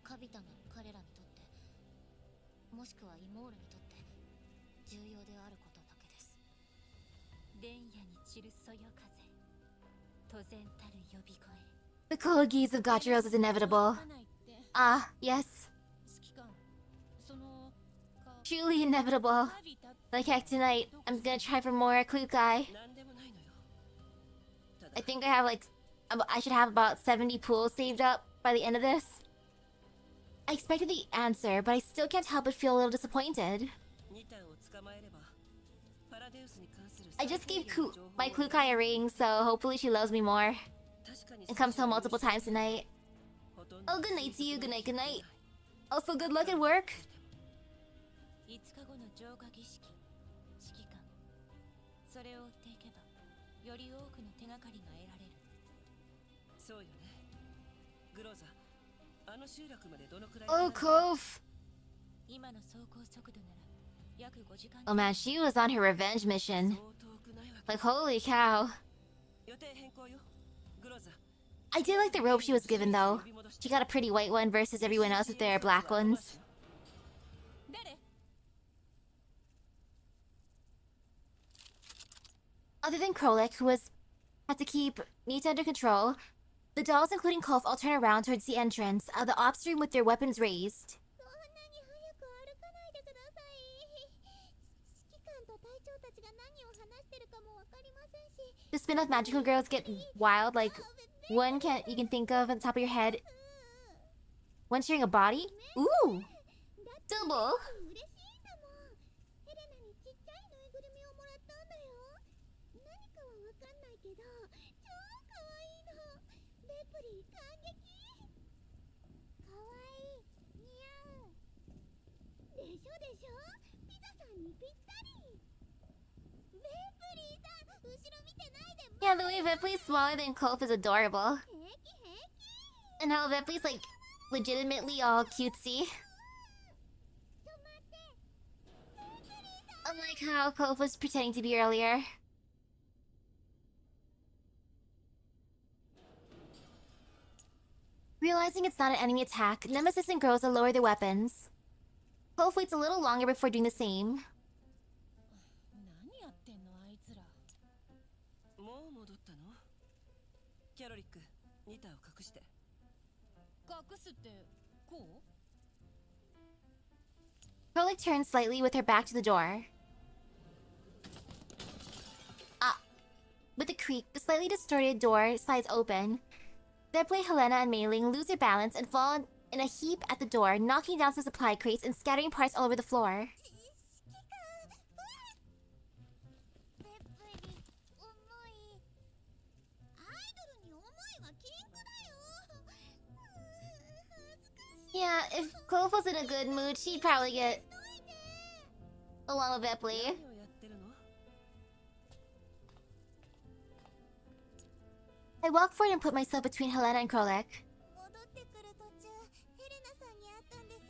カビタが彼らにとって、もしくはイモールにとって重要であることだけです。電夜に散るそよ風、当然たる呼び声。 The cold gaze of Gacha is inevitable. Ah, yes. 指揮官、その、Truly inevitable. カビタ、 Like heck tonight, I'm gonna try for more Klukai. 何でもないのよ。ただ I think I have like... I should have about 70 pools saved up by the end of this. I expected the answer, but I still can't help but feel a little disappointed. 2体を捕まえれば、パラデウスに関する I just gave 最低限の情報を my Klukai a ring, so hopefully she loves me more. 確かに And comes home multiple times tonight. ほとんど Oh, good night to you. Good night, good night. Also, good luck at work. 5日後の浄化儀式、指揮官。それを追っていけば、より多くの手がかりが得られる。そうよね。グローザ、あの集落までどのくらい Oh, Kove. 今の走行速度なら約5時間。 Oh man, she was on her revenge mission. そう遠くないわけ。 Like, holy cow. 予定変更よ。グローザ。 I did like the robe she was given, though. She got a pretty white one versus everyone else with their black ones. 誰？ Other than Krolik, who had to keep Nita under control, the dolls, including Kolf, all turn around towards the entrance of the ops room with their weapons raised. そんなに早く歩かないでください。指揮官と隊長たちが何を話してるかもわかりませんし。 The spin-off magical girls get wild, like one you can think of on the top of your head. One sharing a body? Ooh! Double! 嬉しいんだもん。ヘレナにちっちゃいぬいぐるみをもらったんだよ。何かはわかんないけど、超かわいいの。レプリ感激。かわいい。似合う。でしょでしょ？ピザさんにぴったり。レプリさん、後ろ見てないで。 Yeah, the way Vepli's smaller than Kolf is adorable. 平気平気。 And how Vepli's like legitimately all cutesy. 止まって。レプリさん。 Unlike how Kolf was pretending to be earlier. Realizing it's not an enemy attack, Nemesis and Groza lower their weapons. Kolf waits a little longer before doing the same. 何やってんのあいつら。もう戻ったの？キャロリック、ニタを隠して。隠すってこう？ Krolik turns slightly with her back to the door. Ah! With a creak, the slightly distorted door slides open. Vepli, Helena, and Meiling lose their balance and fall in a heap at the door, knocking down some supply crates and scattering parts all over the floor. 指揮官、Yeah, if Clove was in a good mood, she'd probably get along with Baily. 何をやってるの？ I walked forward and put myself between Helena and Krolek. 戻ってくる途中ヘレナさんに会ったんです。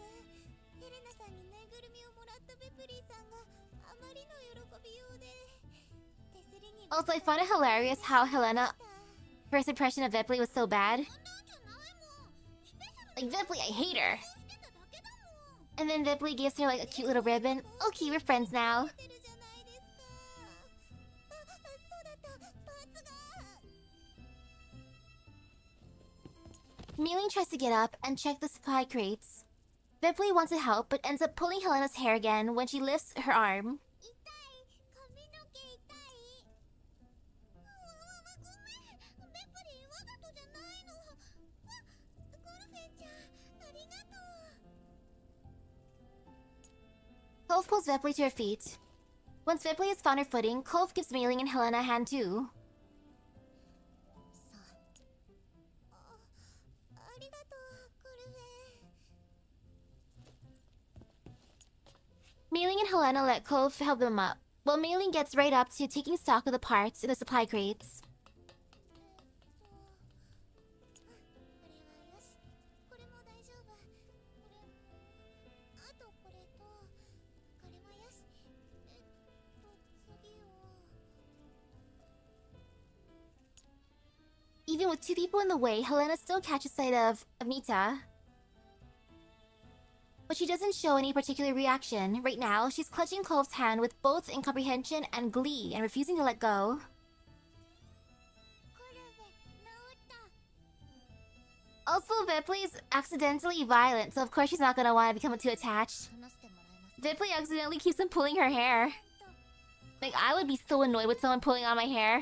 ヘレナさんにぬいぐるみをもらったベプリーさんがあまりの喜びようで手すりに Also, I found it hilarious how Helena, first impression of Baily was so bad. Like, Baily, I hate her. And then Baily gives her like a cute little ribbon. Okay, we're friends now. てるじゃないですか。そうだったパーツが Mealing tries to get up and check the supply crates. Baily wants to help, but ends up pulling Helena's hair again when she lifts her arm. 痛い髪の毛痛いごめんベプリーわざとじゃないのゴルフェンちゃんありがとう Clove pulls Baily to her feet. Once Baily has found her footing, Clove gives Mealing and Helena a hand too. さあありがとうゴルフェン Mealing and Helena let Clove help them up, while Mealing gets right up to taking stock of the parts in the supply crates. これはよしこれも大丈夫これもあとこれとこれもよし次を Even with two people in the way, Helena still catches sight of Amita. But she doesn't show any particular reaction. Right now, she's clutching Clove's hand with both incomprehension and glee and refusing to let go. コルフェ治った Also, Baily's accidentally violent, so of course she's not gonna want to become too attached. 話してもらえます Baily accidentally keeps on pulling her hair. Like, I would be so annoyed with someone pulling on my hair.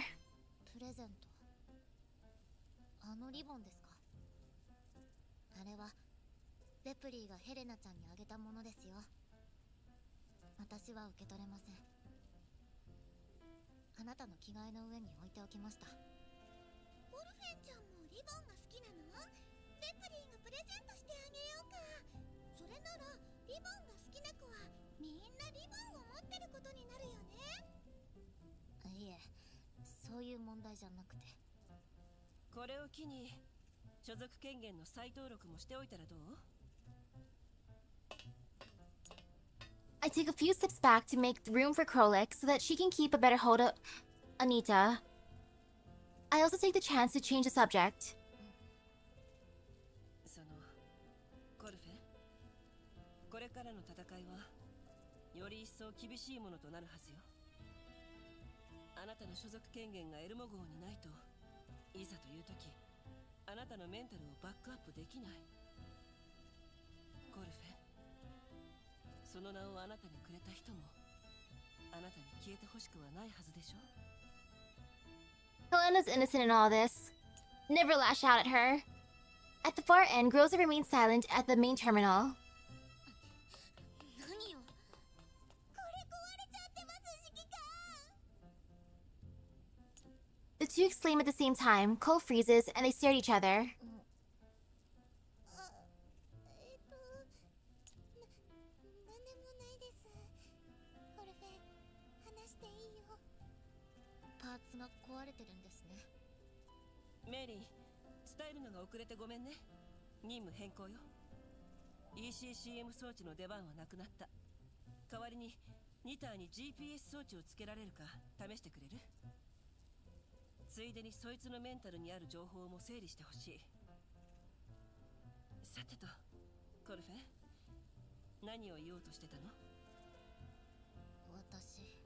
プレゼントあのリボンですかあれはベプリーがヘレナちゃんにあげたものですよ私は受け取れませんあなたの着替えの上に置いておきましたゴルフェンちゃんもリボンが好きなのベプリーがプレゼントしてあげようかそれならリボンが好きな子はみんなリボンを持ってることになるよねいえそういう問題じゃなくてこれを機に所属権限の再登録もしておいたらどう？ I take a few steps back to make room for Krolek so that she can keep a better hold of Anita. I also take the chance to change the subject. そのゴルフェこれからの戦いはより一層厳しいものとなるはずよあなたの所属権限がエルモ号にないといざという時あなたのメンタルをバックアップできないゴルフェその名をあなたにくれた人もあなたに消えてほしくはないはずでしょ Helena's innocent in all this. Never lash out at her. At the far end, Groza remains silent at the main terminal. 何よこれ壊れちゃってます指揮官 The two exclaim at the same time. Cole freezes, and they stare at each other. なんでもないですゴルフェ話していいよパーツが壊れてるんですねメリー伝えるのが遅れてごめんね任務変更よ ECCM 装置の出番はなくなった代わりにニターに GPS 装置をつけられるか試してくれるついでにそいつのメンタルにある情報も整理してほしいさてとコルフェ何を言おうとしてたの私 ...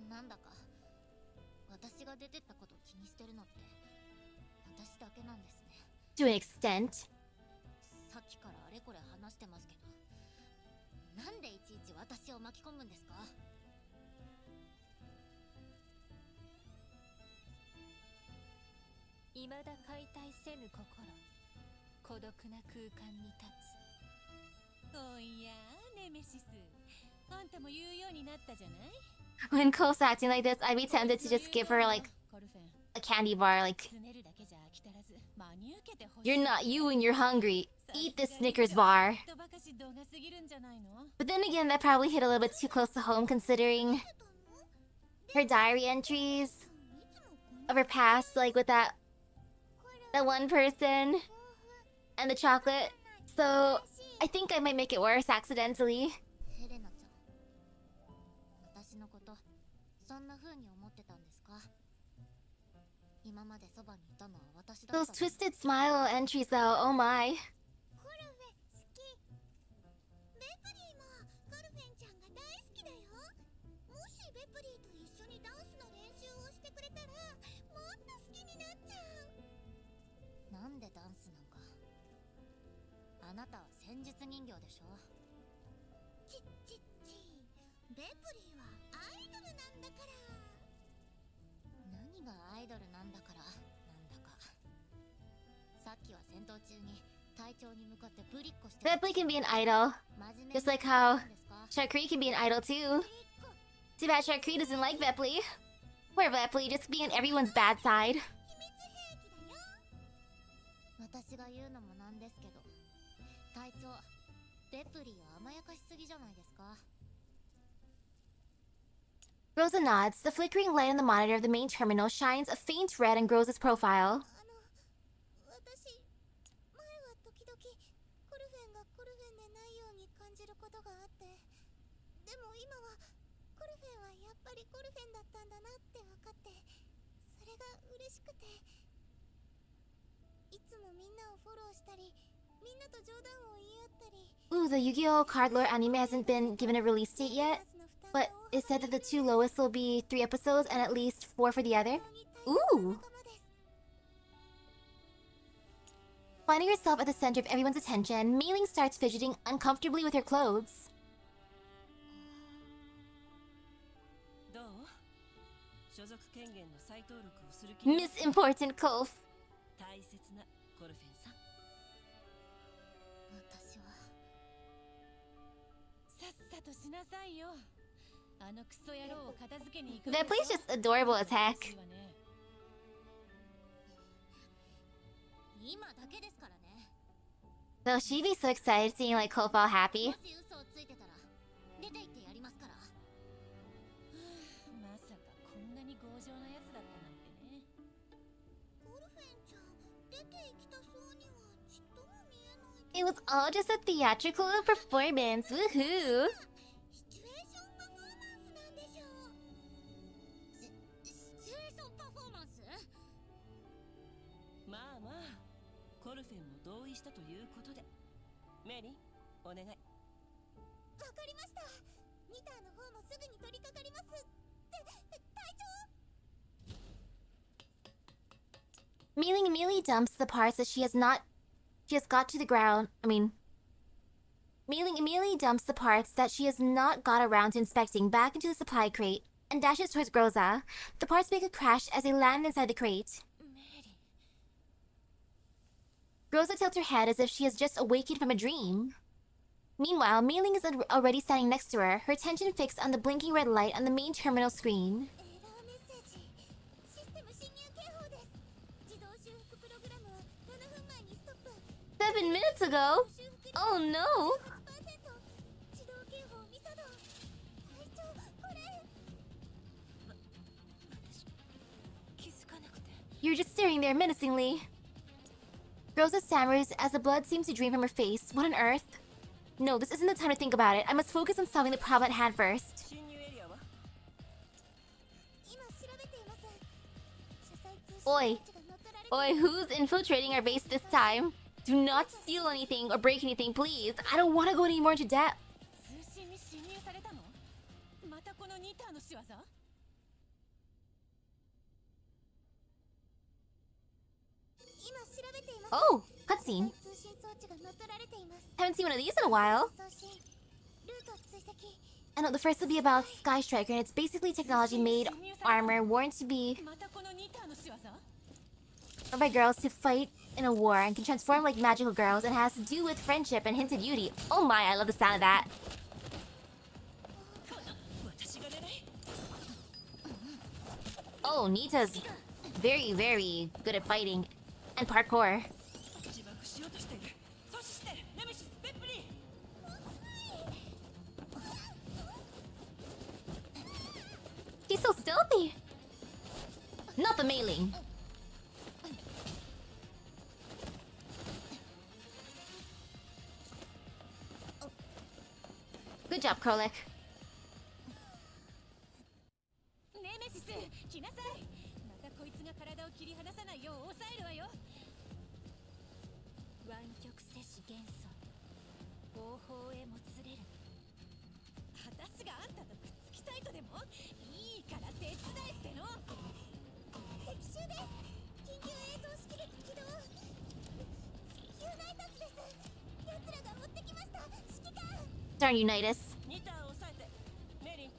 なんだか私が出てったことを気にしてるのって私だけなんですね To an extent. さっきからあれこれ話してますけどなんでいちいち私を巻き込むんですか未だ解体せぬ心孤独な空間に立つおやネメシスあんたも言うようになったじゃない？ When Ko's acting like this, I'd be tempted to just give her like コルフェン a candy bar, like, つねるだけじゃ飽き足らず真に受けてほしい。 you're not you and you're hungry. Eat this Snickers bar. 人ばかし度が過ぎるんじゃないの？ But then again, that probably hit a little bit too close to home considering her diary entries of her past, like with that one person and the chocolate. So I think I might make it worse accidentally. ヘレナちゃん、私のことそんな風に思ってたんですか？今までそばにいたのは私だった。 Those twisted smile entries though, oh my. コルフェ好き。ベプリーもコルフェンちゃんが大好きだよ。もしベプリーと一緒にダンスの練習をしてくれたらもっと好きになっちゃう。なんでダンスなんか。あなたは戦術人形でしょ。ちベプリーはアイドルなんだから。何がアイドルなんだからなんだか。さっきは戦闘中に隊長に向かってぶりっこして。 Bepley can be an idol, just like how Sharkree can be an idol too. Too bad Sharkree doesn't like Bepley. Poor Bepley, just being on everyone's bad side. 私が言うのもなんですけど、隊長、ベプリーは甘やかしすぎじゃないですか。 Rosa nods. The flickering light on the monitor of the main terminal shines a faint red on Rosa's profile. 私、前は時々コルフェンがコルフェンでないように感じることがあって、でも今はコルフェンはやっぱりコルフェンだったんだなって分かって、それが嬉しくて、いつもみんなをフォローしたり、みんなと冗談を言い合ったり。 Ooh, the Yu-Gi-Oh! Card Lore anime hasn't been given a release date yet, but it said that the two lowest will be 3 episodes and at least 4 for the other. Ooh! Finding herself at the center of everyone's attention, Mei-Ling starts fidgeting uncomfortably with her clothes. どう？所属権限の再登録をする気に。 Miss Important Kolf. 大切なコルフェンさん。私はさっさとしなさいよ。あのクソ野郎を片付けに行く。 That play's just adorable as heck. 今だけですからね。 Though she'd be so excited seeing like Kolf all happy. もし嘘をついてたら出て行ってやりますから。まさかこんなに強情なやつだったなんてね。コルフェンちゃん、出て行きたそうにはちっとも見えない。 It was all just a theatrical performance. Woohoo! シチュエーションパフォーマンスなんでしょう。シチュエーションパフォーマンス？まあまあ、コルフェンも同意したということで、メリー、お願い。わかりました。ギターの方もすぐに取り掛かります。隊長。 Mei-Ling immediately dumps the parts that she has got to the ground. Mei-Ling immediately dumps the parts that she has not got around to inspecting back into the supply crate and dashes towards Groza. The parts make a crash as they land inside the crate. Groza tilts her head as if she has just awakened from a dream. Meanwhile, Mei-Ling is already standing next to her, her attention fixed on the blinking red light on the main terminal screen. エラーメッセージ。システム侵入警報です。自動修復プログラムは7分前にストップ。 7 minutes ago? Oh no! 自動警報未作動。隊長、これ。気づかなくて。 You're just staring there menacingly. Rosa stammers as the blood seems to drain from her face. What on earth? No, this isn't the time to think about it. I must focus on solving the problem at hand first. 侵入エリアは？今調べています。車載通信 Oi. 装置が乗っ取られて Oi, who's infiltrating our base this time? Do not steal anything or break anything, please. I don't want to go any more into depth. 通信に侵入されたの？またこのニターの仕業？ 今調べています。 Oh, cutscene. 通信装置が乗っ取られています。 Haven't seen one of these in a while. 送信。ルート追跡。 I know the first will be about Sky Striker, and it's basically technology-made armor worn to be またこのニターの仕業？ worn by girls to fight in a war and can transform like magical girls and has to do with friendship and hinted beauty. Oh my, I love the sound of that. Oh, Nita's very, very good at fighting and parkour. 自爆しようとしている。阻止して、ネメシスペップリー。 He's so stealthy. Not the mailing. Good job, Krolik. ネメシス来なさい。またこいつが体を切り離さないよう抑えるわよ。湾曲摂氏元素方法へもつれる。私があんたとくっつきたいとでもいいから手伝えっての。敵襲です。緊急映像識別起動。ユナイタスです。奴らが持ってきました。指揮官。 Darn Unitas. ニターを抑えて。メリン、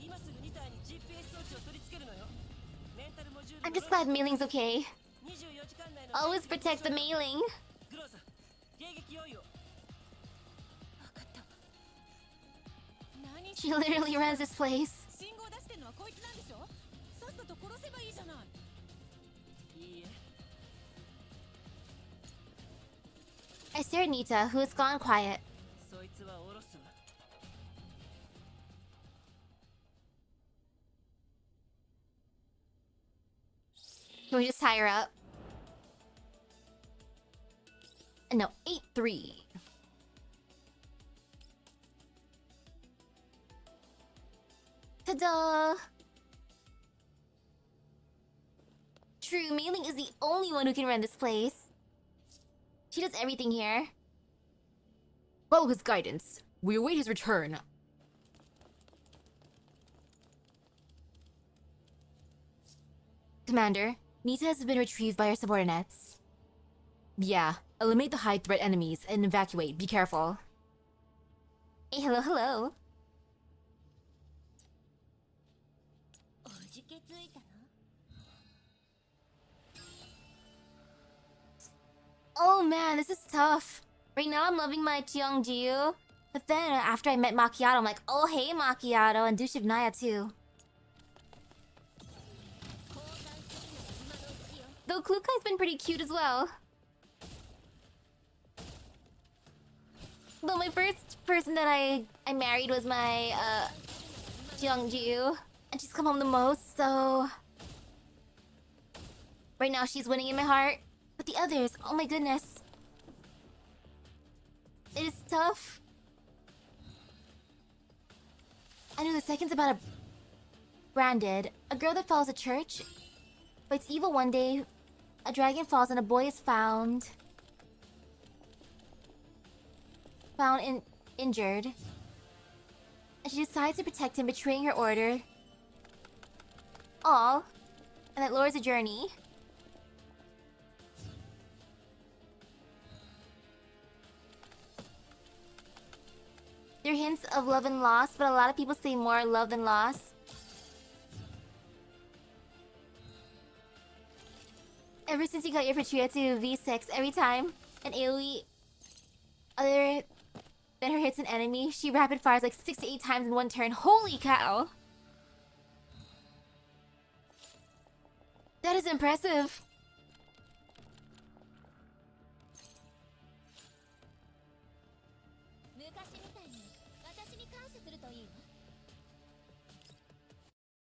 今すぐニターに GPS 装置を取り付けるのよ。メンタルモジュール I'm just glad mailing's okay. 24時間内の Always protect the mailing. グローザ、迎撃用意を。分かった。何 She literally runs this place. 信号出してんのはこいつなんでしょ。さっさと殺せばいいじゃない。いいえ。 I stare at Nita, who has gone quiet. そいつは下ろすわ。 Can we just tie her up? No, 8-3. Ta-da! True, Mailing is the only one who can run this place. She does everything here. Follow his guidance. We await his return. Commander, Nita has been retrieved by her subordinates. Yeah, eliminate the high-threat enemies and evacuate. Be careful. Hey, hello, hello. おじけついたの？ Oh man, this is tough. Right now I'm loving my Cheongju. But then after I met Macchiato, I'm like, oh hey Macchiato, and Douche of Naya too. Though Klukai's been pretty cute as well. Though my first person that I married was my Cheongju. And she's come home the most, so... Right now she's winning in my heart. But the others, oh my goodness. It is tough. I know the second's about a... Branded. A girl that follows a church. Fights evil one day. A dragon falls and a boy is found. Injured. And she decides to protect him, betraying her order. All. And that lures a journey. There are hints of love and loss, but a lot of people say more love than loss. Ever since you got your Patria to V6 every time an AoE other than her hits an enemy, she rapid fires like 6 to 8 times in one turn. Holy cow! That is impressive.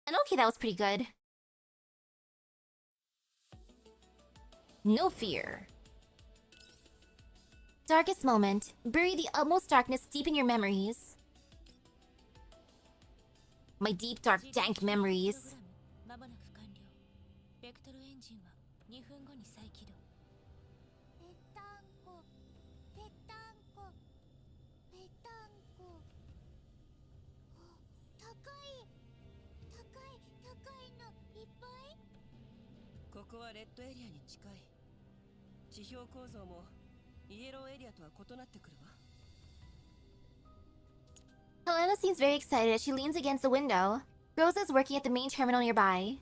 And okay, that was pretty good. No fear. Darkest moment. Bury the utmost darkness deep in your memories. My deep, dark, dank memories. まもなく完了。ベクトルエンジンは2分後に再起動。ぺったんこ、ぺったんこ、ぺったんこ。高い、高い、高いのいっぱい。ここはレッドエリアに近い。地表構造もイエローエリアとは異なってくるわ。 Helena seems very excited as she leans against the window. Rosa is working at the main terminal nearby.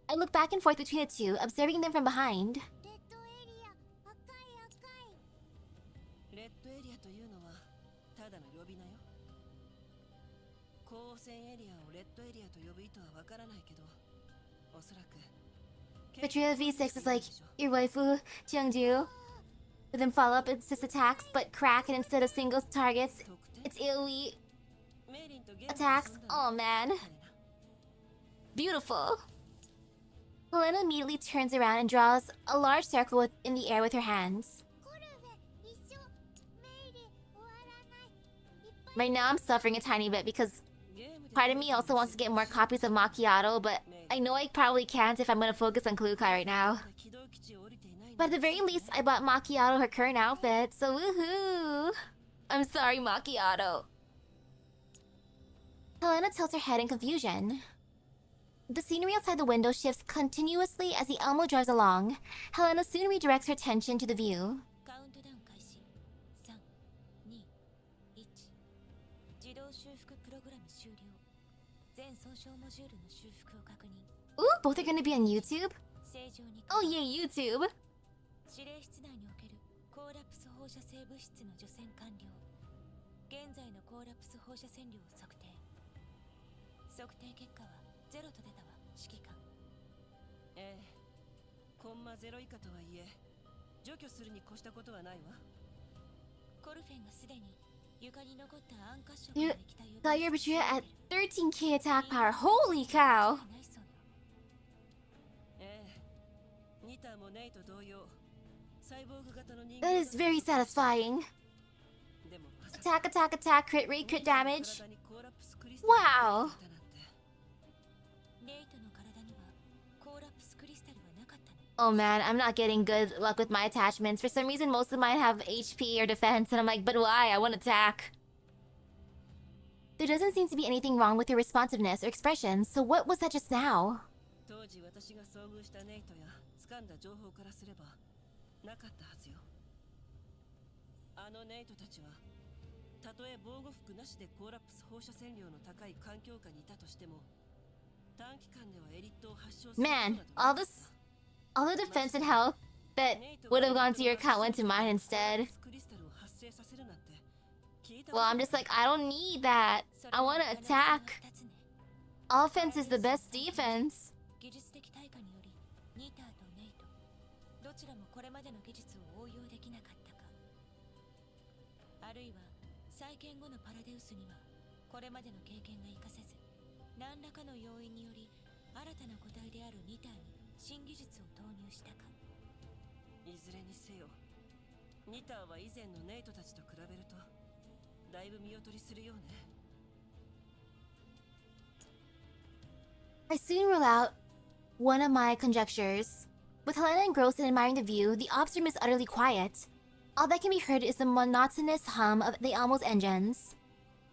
I look back and forth between the two, observing them from behind. レッドエリア、赤い赤い。レッドエリアというのはただの呼び名よ。光線エリアをレッドエリアと呼ぶ意図はわからないけど、Betrayal V6 is like your waifu, Jeongju. With them follow up insist attacks, but crack, and instead of single targets, it's AoE attacks. Oh man. Beautiful. Helena immediately turns around and draws a large circle in the air with her hands. Right now I'm suffering a tiny bit because part of me also wants to get more copies of Macchiato, but I know I probably can't if I'm gonna focus on Klukai right now. But at the very least, I bought Macchiato her current outfit, so woohoo! I'm sorry, Macchiato. Helena tilts her head in confusion. The scenery outside the window shifts continuously as the Elmo drives along. Helena soon redirects her attention to the view. Ooh, both are gonna be on YouTube? Oh yeah, YouTube! 指令室内におけるコーラプス放射性物質の除染完了。現在のコーラプス放射線量を測定。測定結果は0と出たわ、指揮官。ええ、コンマ0以下とはいえ、除去するに越したことはないわ。コルフェンがすでに床に残った暗褐色 You の液体を got your betrayal at 13k attack power. Holy cow! ええ、ニタもネイと同様。 That is very satisfying. Attack, attack, attack, crit rate, crit damage. Wow! Oh man, I'm not getting good luck with my attachments. For some reason, most of mine have HP or defense, and I'm like, but why? I want attack. There doesn't seem to be anything wrong with your responsiveness or expression, so what was that just now? なかったはずよ。あのネイトたちはたとえ防護服なしでコーラプス放射線量の高い環境下にいたとしても短期間ではエリットを発症する。 Man, all the defense and health that would have gone to your account went to mine instead. Well, I'm just like, I don't need that. I want to attack. Offense is the best defense. どちらもこれまでの技術を応用できなかったか、あるいは再建後のパラデウスにはこれまでの経験が活かせず何らかの要因により新たな個体であるニターに新技術を投入したか。いずれにせよニターは以前のネイトたちと比べるとだいぶ見劣りするようね。 I soon rule out one of my conjectures. With Helena engrossed in admiring the view, the ops room is utterly quiet. All that can be heard is the monotonous hum of the Elmo's engines.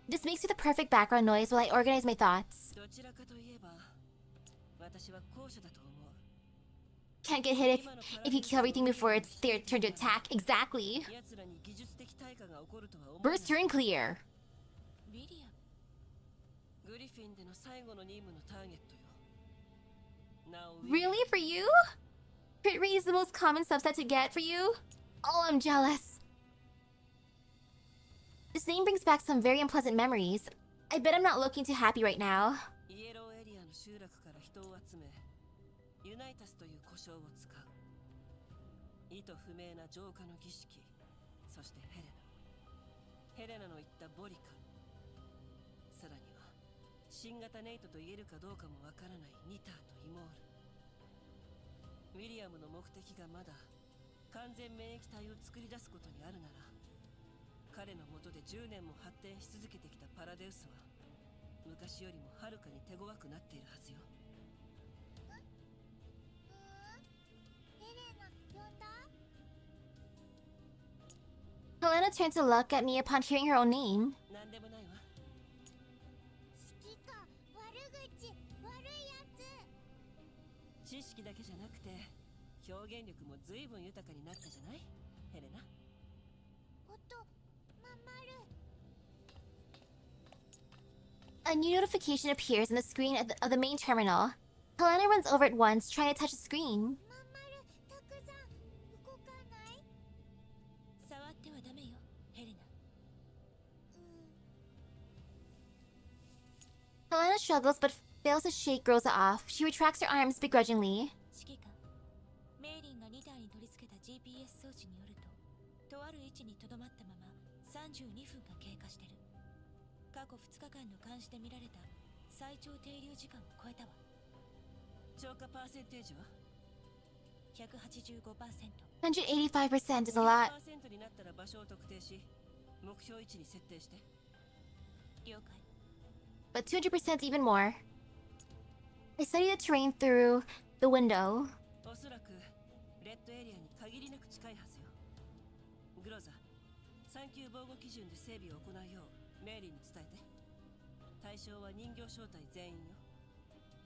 This makes for the perfect background noise while I organize my thoughts. Can't get hit if you kill everything before it's their turn to attack. Exactly. Burst turn clear. Really? For you? Crit rate is the most common subset to get for you? Oh, I'm jealous. This name brings back some very unpleasant memories. I bet I'm not looking too happy right now. William の目的がまだ完全免疫体を作り出すことにあるなら彼の下で10年も発展し続けてきたパラデウスは昔よりもはるかに手強くなっているはずよ。ヘレナ呼んだ？ Helena turns to look at me upon hearing her own name. なんでもないわ。指揮官、悪口、悪いやつ。知識だけじゃなくて表現力も随分豊かになったじゃないヘレナ。A new notification appears on the screen of the main terminal. Helena runs over at once, trying to touch the screen. Helena struggles but fails to shake Rosa off, she retracts her arms begrudgingly. 指揮官、メイリンが2台に取り付けた GPS 装置によると、とある位置にとどまったまま32分が経過してる。過去2日間の監視で見られた最長停留時間を超えたわ。超過パーセンテージは 185%。 185% is a lot. 100% になったら場所を特定し、目標位置に設定して。了解。 But 200% is even more. I study the terrain through the window. おそらくレッドエリアに限りなく近いはずよ。グローザ、3級防護基準で整備を行うようメイリーに伝えて。対象は人形正体全員よ。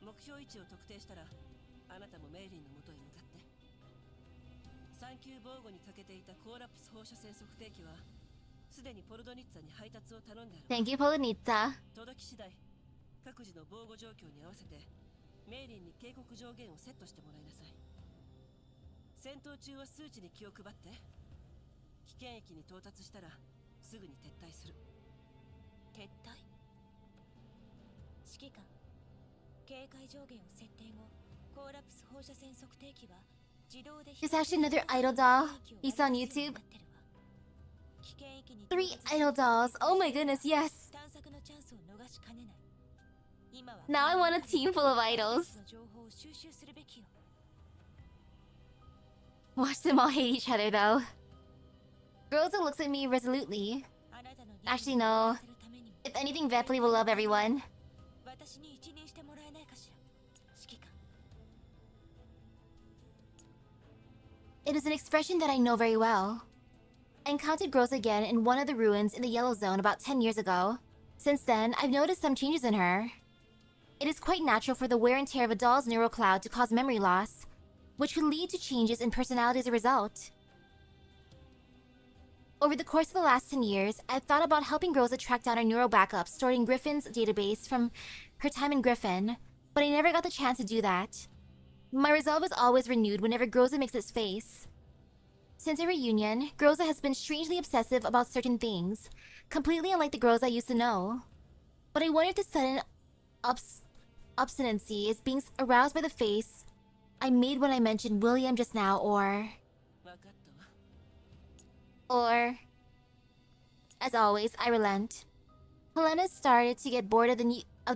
目標位置を特定したら、あなたもメイリーの元へ向かって。3級防護にかけていたコーラプス放射線測定器は、すでにポルドニッツァに配達を頼んである。 Thank you, Polonitsa. 届き次第、各自の防護状況に合わせて、メイリンに警告上限をセットしてもらいなさい。戦闘中は数値に気を配って。危険域に到達したら、すぐに撤退する。撤退。指揮官、警戒上限を設定後、コーラプス放射線測定器は自動で There's actually another idol doll you saw on YouTube. 3 idol dolls. Oh my goodness, yes. 探索のチャンスを逃しかねない。今は Now I want a team full of idols. の情報を収集するべきよ。 Watch them all hate each other though. Rosa looks at me resolutely. あなたの Actually, no. するためにも If anything, Vepley will love everyone. 私に一任してもらえないかしら。指揮官。 It is an expression that I know very well. I encountered Groza again in one of the ruins in the Yellow Zone about 10 years ago. Since then, I've noticed some changes in her. It is quite natural for the wear and tear of a doll's neural cloud to cause memory loss, which could lead to changes in personality as a result. Over the course of the last 10 years, I've thought about helping Groza track down her neural backups stored in Griffin's database from her time in Griffin, but I never got the chance to do that. My resolve is always renewed whenever Groza makes its face. Since our reunion, Groza has been strangely obsessive about certain things, completely unlike the Groza I used to know. But I wonder if the sudden obstinacy is being aroused by the face I made when I mentioned William just now, or... 分かったわ。 Or... As always, I relent. Helena started to get bored of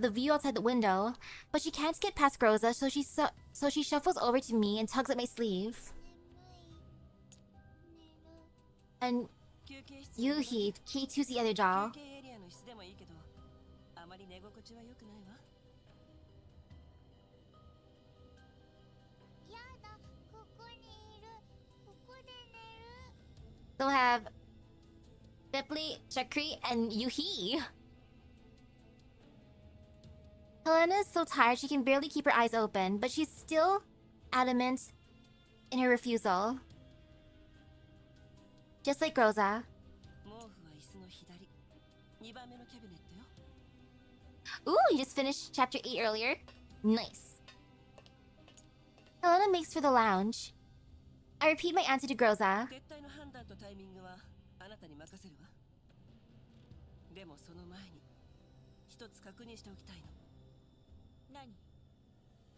the view outside the window, but she can't get past Groza, so she shuffles over to me and tugs at my sleeve. And 休憩室に Yuhi, key to the other doll. 休憩エリアの椅子でもいいけど、あまり寝心地は良くないわ。やだ、ここにいる。ここで寝る。 They'll have Bepley, Chakri, and Yuhi. Helena is so tired she can barely keep her eyes open, but she's still adamant in her refusal. Just like Groza. 毛布は椅子の左。2番目のキャビネットよ。 Ooh, you just finished chapter 8 earlier. Nice. Helena makes for the lounge. I repeat my answer to Groza. 撤退の判断とタイミングはあなたに任せるわ。でもその前に一つ確認しておきたいの。何？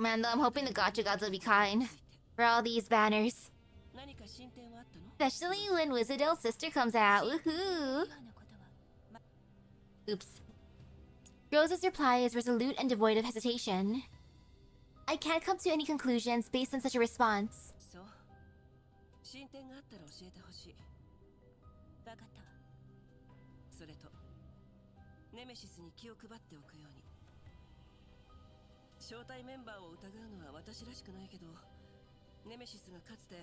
Man, though, I'm hoping the Gacha gods will be kind. For all these banners. 何か進展はあったの？ Especially when Wizardel's sister comes out. Woohoo! ようなことは。 Oops. Rosa's reply is resolute and devoid of hesitation. I can't come to any conclusions based on such a response. そう。進展があったら教えてほしい。わかったわ。それと、ネメシスに気を配っておくように。招待メンバーを疑うのは私らしくないけど、ネメシスがかつて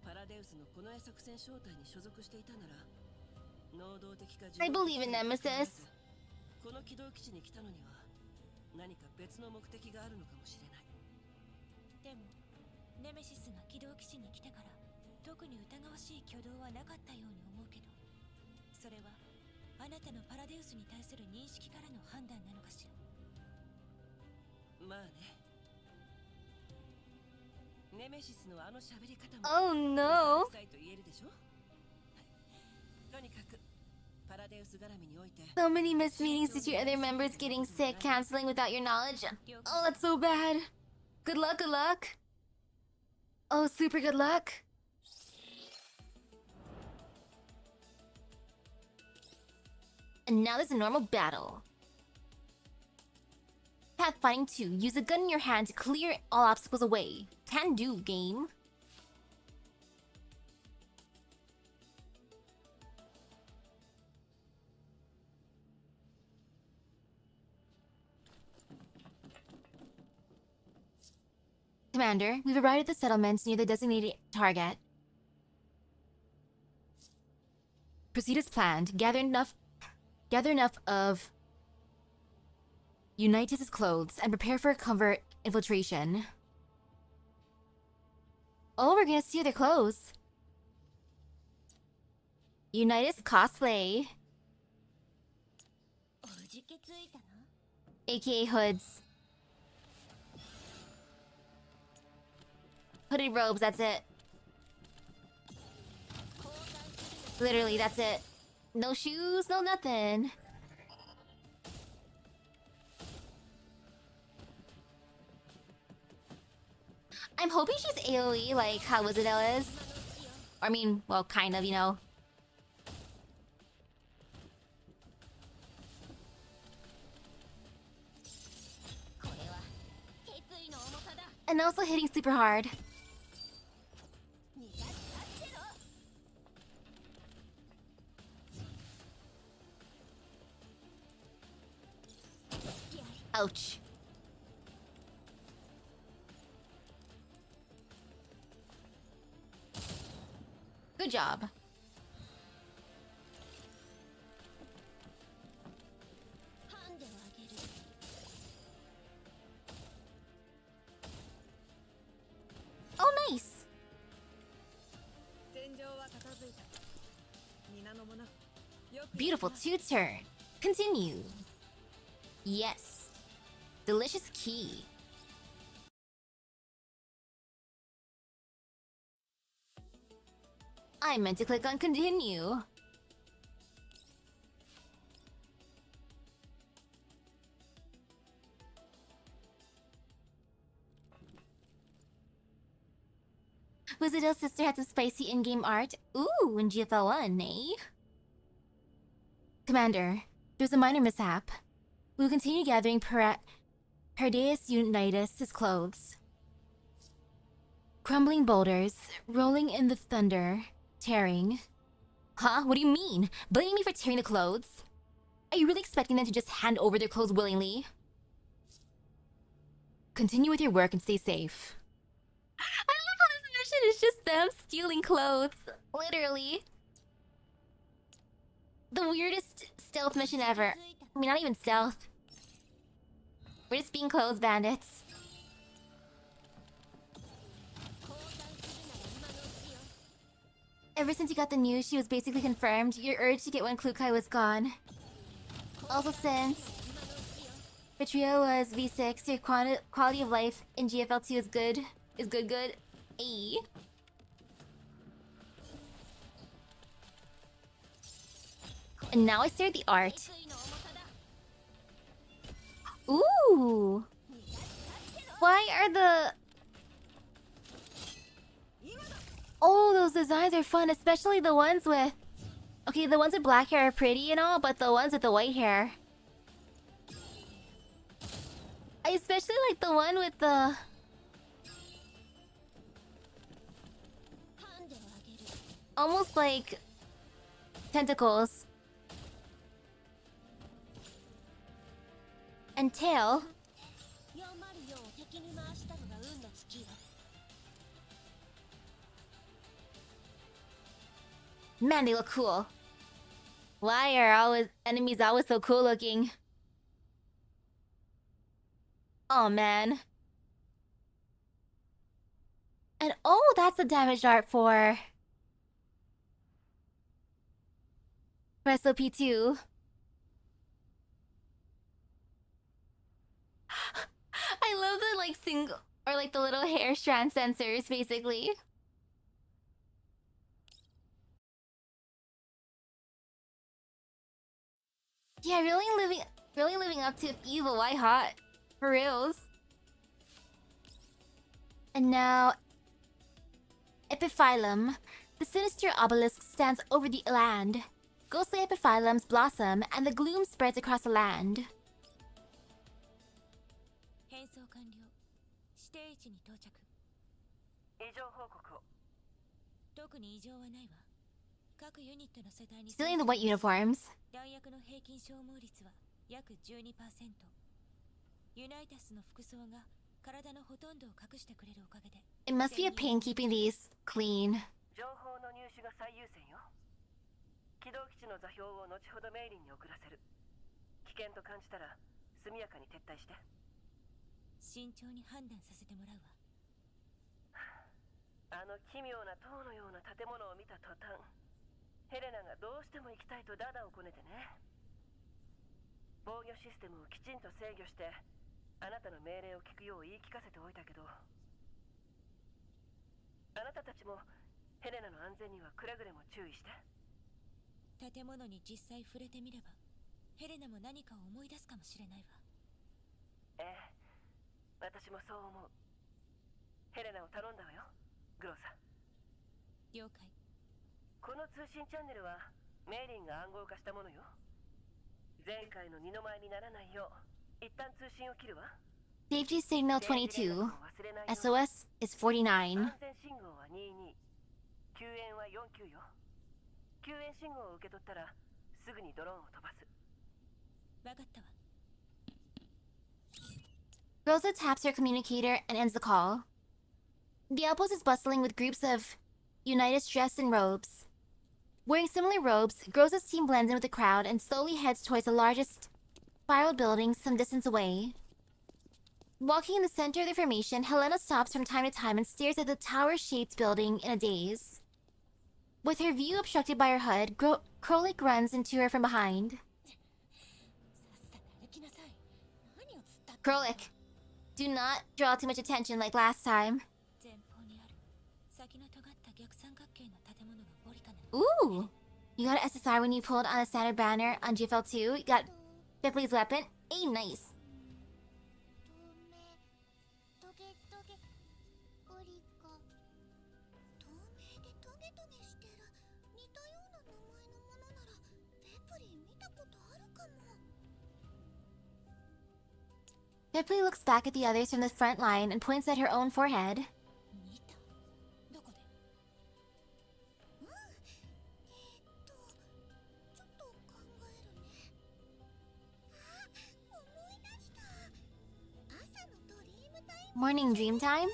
パラデウスのこの絵作戦招待に所属していたなら、能動的か I believe in Nemesis. この軌道基地に来たのには何か別の目的があるのかもしれない。でも、ネメシスが軌道基地に来てから特に疑わしい挙動はなかったように思うけど、それはあなたのパラデウスに対する認識からの判断なのかしら。まあね。ネメシスのあの喋り方も Oh no! うさいと言えるでしょ。とにかくパラ So many missed meetings due to other members getting sick, canceling without your knowledge. Oh, that's so bad. Good luck, good luck. Oh, super good luck. And now there's a normal battle. Pathfinding 2. Use a gun in your hand to clear all obstacles away. Can do, game. Commander, we've arrived at the settlements near the designated target. Proceed as planned. Gather enough of Unitas' clothes and prepare for a covert infiltration. Oh, we're gonna steal their clothes. Unitas cosplay. AKA hoods. Hooded robes, that's it. Literally, that's it. No shoes, no nothing. I'm hoping she's AoE like how Wizardell is. I mean, well, kind of, you know. And also hitting super hard. Ouch. Good job. Oh, nice. Beautiful two-turn. Continue. Yes. Delicious key. I meant to click on continue. Wizardell's sister had some spicy in-game art. Ooh, in GFL1, eh? Commander, there's a minor mishap. We will continue gathering Pardeus Unitas' clothes. Crumbling boulders, rolling in the thunder, tearing. Huh? What do you mean? Blaming me for tearing the clothes? Are you really expecting them to just hand over their clothes willingly? Continue with your work and stay safe. I love how this mission is just them stealing clothes. Literally. The weirdest stealth mission ever. I mean, not even stealth. We're just being clothes bandits. Ever since you got the news, she was basically confirmed. Your urge to get when Klukai was gone. Also, since Vitrio was V6, your quality of life in GFL2 is good. Is good. Ayy. And now I stare at the art. Ooh! Why are the... Oh, those designs are fun, especially the ones with... Okay, the ones with black hair are pretty and all, but the ones with the white hair... I especially like the one with the... Almost like... tentacles. And tail. Man, they look cool. Why are enemies always so cool looking? Oh man. And oh, that's the damage art for SOP2. I love the like single or like the little hair strand sensors basically. Yeah, really living up to evil. Why hot? For reals. And now, Epiphyllum. The sinister obelisk stands over the land. Ghostly epiphyllums blossom, and the gloom spreads across the land. 変装完了。指定位置に到着。異常報告を。特に異常はないわ。各ユニットの世帯に Still in the white uniforms. 弾薬の平均消耗率は約 12%。ユナイタスの服装が体のほとんどを隠してくれるおかげで。It must be a pain keeping these clean. 情報の入手が最優先よ。軌道基地の座標を後ほどメイリンに送らせる。危険と感じたら速やかに撤退して。慎重に判断させてもらうわ。あの奇妙な塔のような建物を見た途端、ヘレナがどうしても行きたいとダダをこねてね。防御システムをきちんと制御して、あなたの命令を聞くよう言い聞かせておいたけど、あなたたちもヘレナの安全にはくれぐれも注意して。建物に実際触れてみれば、ヘレナも何かを思い出すかもしれないわ。ええ、私もそう思う。ヘレナを頼んだわよ、グローさん。了解。この通信チャンネルはメイリンが暗号化したものよ。前回の二の舞にならないよう一旦通信を切るわ。 Safety signal 22. SOS is 49. 安全信号は22。救援は49よ。救援信号を受け取ったらすぐにドローンを飛ばす。わかったわ。Rosa taps her communicator and ends the call. The outpost is bustling with groups of Unitas dressed in robes. Wearing similar robes, Groza's team blends in with the crowd and slowly heads towards the largest spiraled building some distance away. Walking in the center of the formation, Helena stops from time to time and stares at the tower-shaped building in a daze. With her view obstructed by her hood, Krolik runs into her from behind. Krolik, do not draw too much attention like last time. Ooh! You got an SSR when you pulled on a standard banner on GFL2. You got Ripley's weapon. Hey, nice. Ripley looks back at the others from the front line and points at her own forehead. Morning dream time?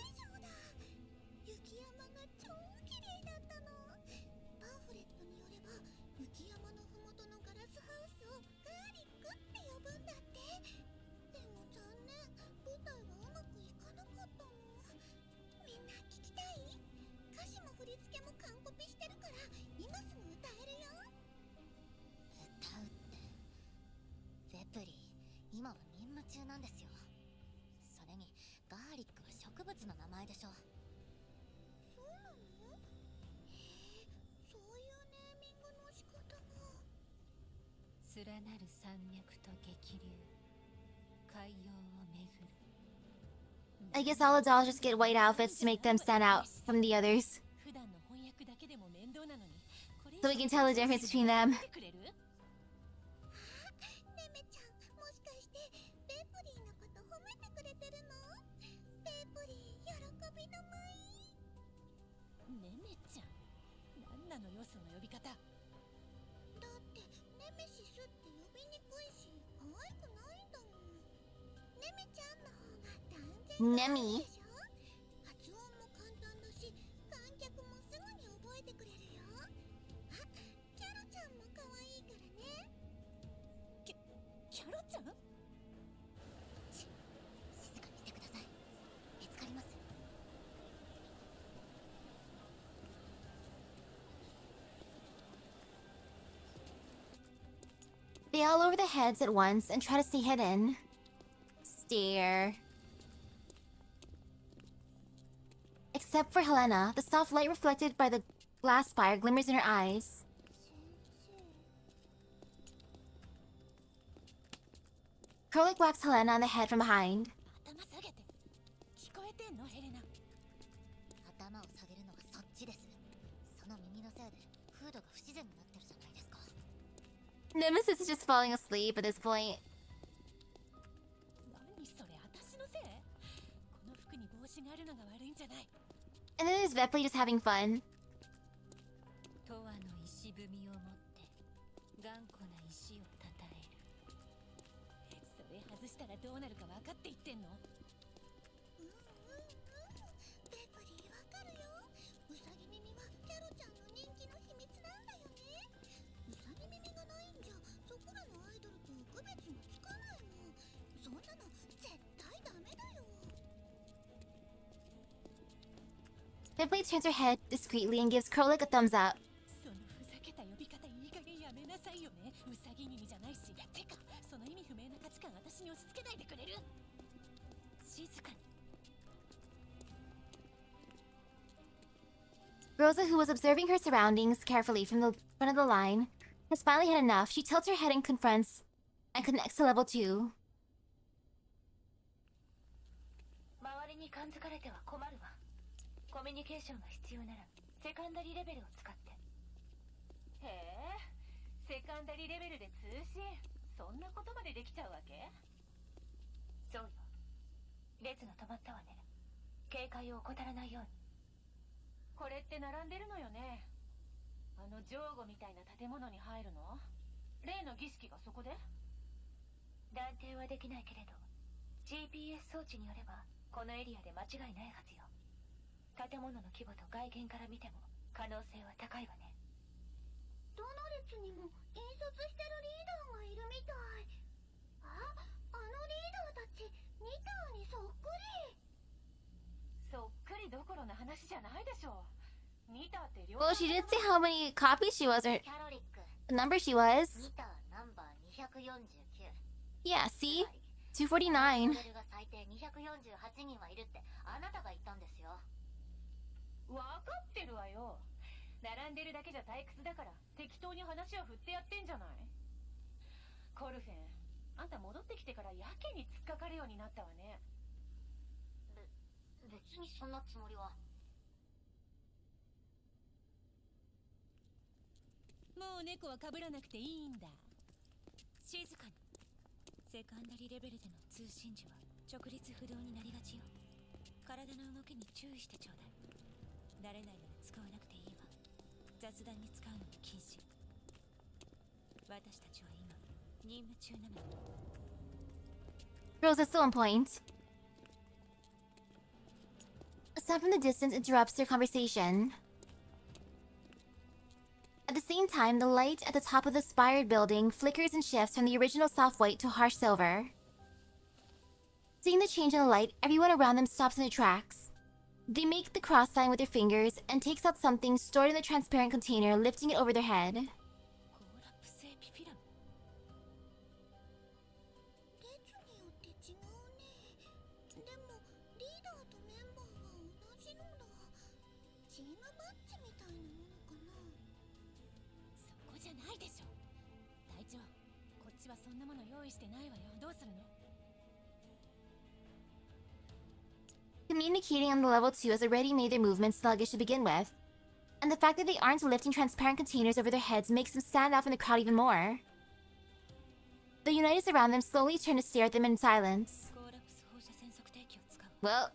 I guess all the dolls just get white outfits to make them stand out from the others. So we can tell the difference between them. Nemi. They all over their heads at once and try to stay hidden. Stare. Except for Helena, the soft light reflected by the glass spire glimmers in her eyes. Krolik whacks Helena on the head from behind. 頭下げて。聞こえてんのヘレナ。頭を下げるのはそっちです。その耳のせいでフードが不自然になってるじゃないですか。 Nemesis is just falling asleep at this point. 何それ、私のせい？この服に帽子があるのが悪いんじゃない。 And then there's Vepley just having fun. 永遠の石踏みを持って頑固な石をたたえる。それ外したらどうなるか分かって言ってんの？ベプリーわかるよ。ウサギ耳はキャロちゃんの人気の秘密なんだよね。ウサギ耳がないんじゃそこらのアイドルと区別もつかないもん。そんなの絶対ダメだよ。 Vepley turns her head discreetly and gives Krolik a thumbs up. そのふざけた呼び方いい加減やめなさいよね。ウサギ耳じゃないし。てかその意味不明な価値観私に押し付けないでくれる？静かに。 Rosa, who was observing her surroundings carefully from the front of the line, has finally had enough. She tilts her head and confronts and connects to level 2. 周りに感づかれては困るわ。コミュニケーションが必要ならセカンダリレベルを使って。へえ、セカンダリレベルで通信、そんなことまでできちゃうわけ？そうよ。列が止まったわね。警戒を怠らないように。これって並んでるのよね。あの上後みたいな建物に入るの？例の儀式がそこで？断定はできないけれど GPS 装置によればこのエリアで間違いないはずよ。建物の規模と外見から見ても可能性は高いわね。どの列にも引率してるリーダーがいるみたい。あのリーダーたちニターにそっくり。そっくりどころの話じゃないでしょう。ニターって両 Well, she didn't say how many copies she was or キャロリック the number she was. ニターナンバー249。 Yeah, see? 249. モデルが最低248人はいるってあなたが言ったんですよ。わかってるわよ。並んでるだけじゃ退屈だから適当に話を振ってやってんじゃない。コルフェン、あんた戻ってきてからやけに突っかかるようになったわね。別にそんなつもりは。もう猫は被らなくていいんだ。静かに。セカンダリレベルでの通信時は直立不動になりがちよ。体の動きに注意してちょうだい。慣れないなら使わなくていいわ。雑談に使うのも禁止。私たちは今任務中なの。 Rosa's still on point. A sound from the distance interrupts their conversation. At the same time, the light at the top of the spired building flickers and shifts from the original soft white to harsh silver. Seeing the change in the light, everyone around them stops in their tracks. They make the cross sign with their fingers and takes out something stored in the transparent container, lifting it over their head. コーラプセーピフィラム。列によって違うね。でもリーダーとメンバーは同じのだ。チームバッジみたいなものかな。そこじゃないでしょ。隊長、こっちはそんなもの用意してないわよ。どうするの？ Communicating on the level 2 has already made their movements sluggish to begin with, and the fact that they aren't lifting transparent containers over their heads makes them stand out from the crowd even more. The Unitas around them slowly turn to stare at them in silence. コーラプス放射線測定器を使う。 Well,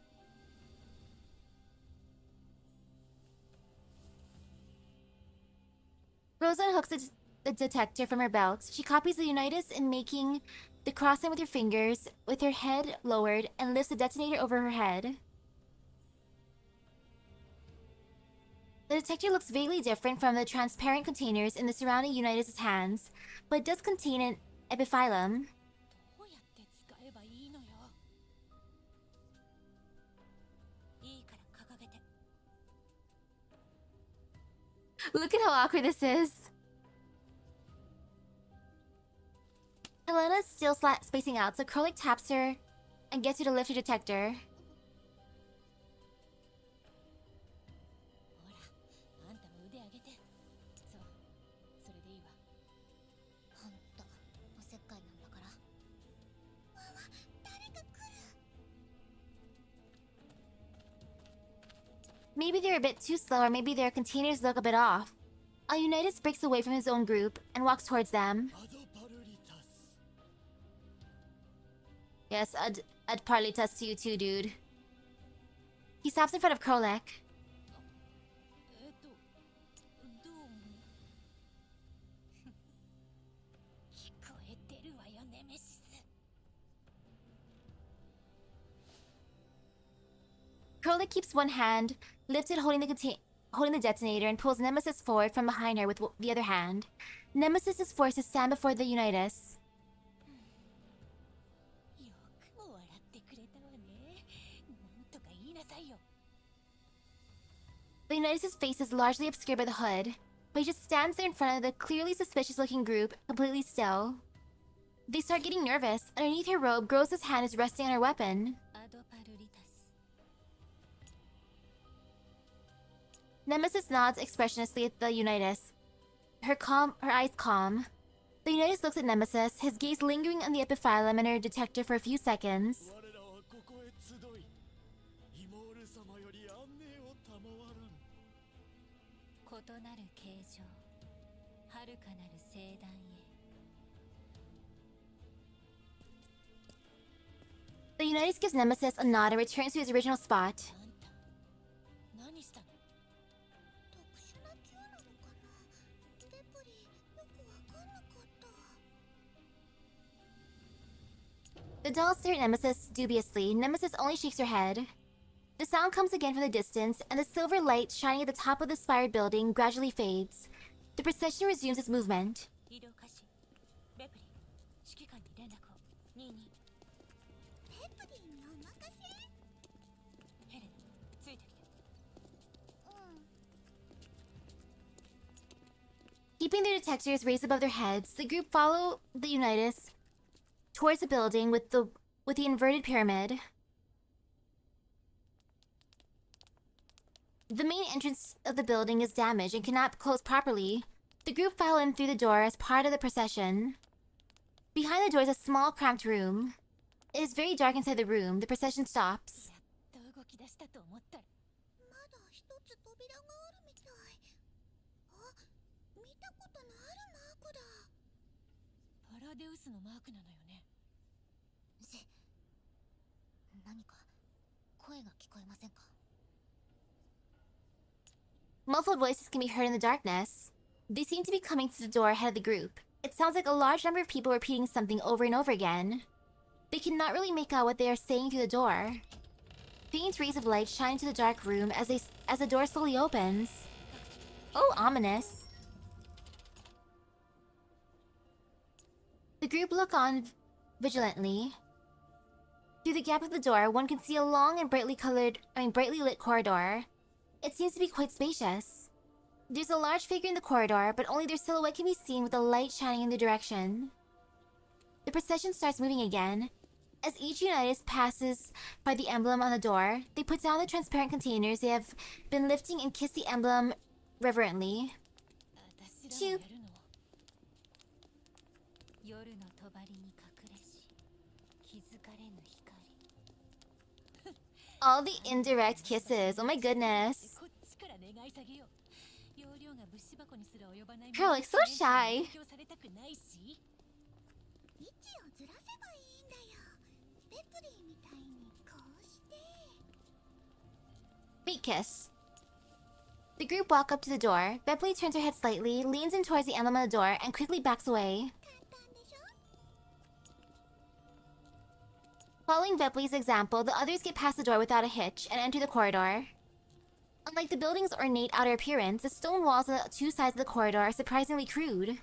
Rosa unhooks the detector from her belt. She copies the Unitas in making the cross sign with her fingers, with her head lowered, and lifts the detonator over her head. The detector looks vaguely different from the transparent containers in the surrounding Unitas' hands, but it does contain an epiphyllum. どうやって使えばいいのよ。いいから掲げて。 Look at how awkward this is. Helena's still spacing out, so Krolik taps her and gets her to lift her detector. ほら、あんたも腕上げて。そう、それでいいわ。ほんとおせっかいなんだから。Maybe they're a bit too slow, or maybe their containers look a bit off. Unitas breaks away from his own group and walks towards them. Yes, I'd partly test to you too, dude. He stops in front of Krolek. どうも聞こえてるわよネメシス Krolek keeps one hand lifted holding the detonator and pulls Nemesis forward from behind her with the other hand. Nemesis is forced to stand before the Unitas. よくも笑ってくれたわねなんとか言いなさいよ The Unitas' face is largely obscured by the hood, but he just stands there in front of the clearly suspicious-looking group, completely still. They start getting nervous. Underneath her robe, Gross's hand is resting on her weapon. アドパルリタス Nemesis nods expressionlessly at the Unitas. Her eyes calm. The Unitas looks at Nemesis, his gaze lingering on the epiphyllum and her detector for a few seconds. 我らはここへ集い、イモール様より安寧を賜らん。異なる形状遥かなる聖壇へ The Unitas gives Nemesis a nod and returns to his original spot. あんた何したの特殊な銃なのかなレプリよくわかんなかった The dolls stare at Nemesis dubiously. Nemesis only shakes her head. The sound comes again from the distance, and the silver light shining at the top of the spired building gradually fades. The procession resumes its movement. 移動開始レプリ指揮官に連絡を22レプリンのお任せヘレナついてきて Keeping their detectors raised above their heads, the group follow the Unitas towards the building with the inverted pyramid. The main entrance of the building is damaged and cannot close properly. The group file in through the door as part of the procession. Behind the door is a small, cramped room. It is very dark inside the room. The procession stops. やっと動き出したと思ったらまだ一つ扉があるみたいあ見たことのあるマークだパラデウスのマークなのよね何か声が聞こえませんか Muffled voices can be heard in the darkness. They seem to be coming to the door ahead of the group. It sounds like a large number of people repeating something over and over again. They cannot really make out what they are saying through the door. Faint rays of light shine into the dark room as the door slowly opens. Oh, ominous. The group look on vigilantly. Through the gap of the door, one can see a long and brightly lit corridor. It seems to be quite spacious. There's a large figure in the corridor, but only their silhouette can be seen with the light shining in their direction. The procession starts moving again. As each Unitas passes by the emblem on the door, they put down the transparent containers they have been lifting and kiss the emblem reverently. 私らもやるの夜の帳に隠れし気づかれぬ光 All the indirect kisses. Oh my goodness. こっちから願い下げよう容量が物資箱にすら及ばない Girl, like so shy. 影響されたくないし位置をずらせばいいんだよレプリンみたいにこうして Feet kiss. The group walk up to the door. Baily turns her head slightly, leans in towards the emblem on the door, and quickly backs away. 簡単でしょ Following Baily's example, the others get past the door without a hitch and enter the corridor. Unlike the building's ornate outer appearance, the stone walls on the two sides of the corridor are surprisingly crude.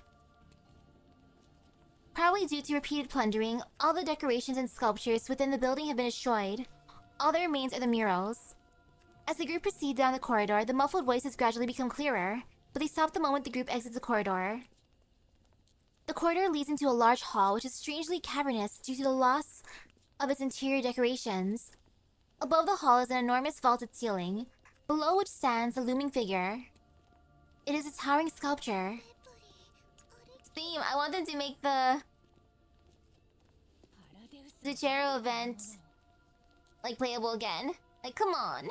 Probably due to repeated plundering, all the decorations and sculptures within the building have been destroyed. All that remains are the murals. As the group proceeds down the corridor, the muffled voices gradually become clearer, but they stop the moment the group exits the corridor. The corridor leads into a large hall, which is strangely cavernous due to the loss of its interior decorations. Above the hall is an enormous vaulted ceiling, below which stands a looming figure. It is a towering sculpture. Theme, I want them to make the Zuchero event like playable again. Like, come on.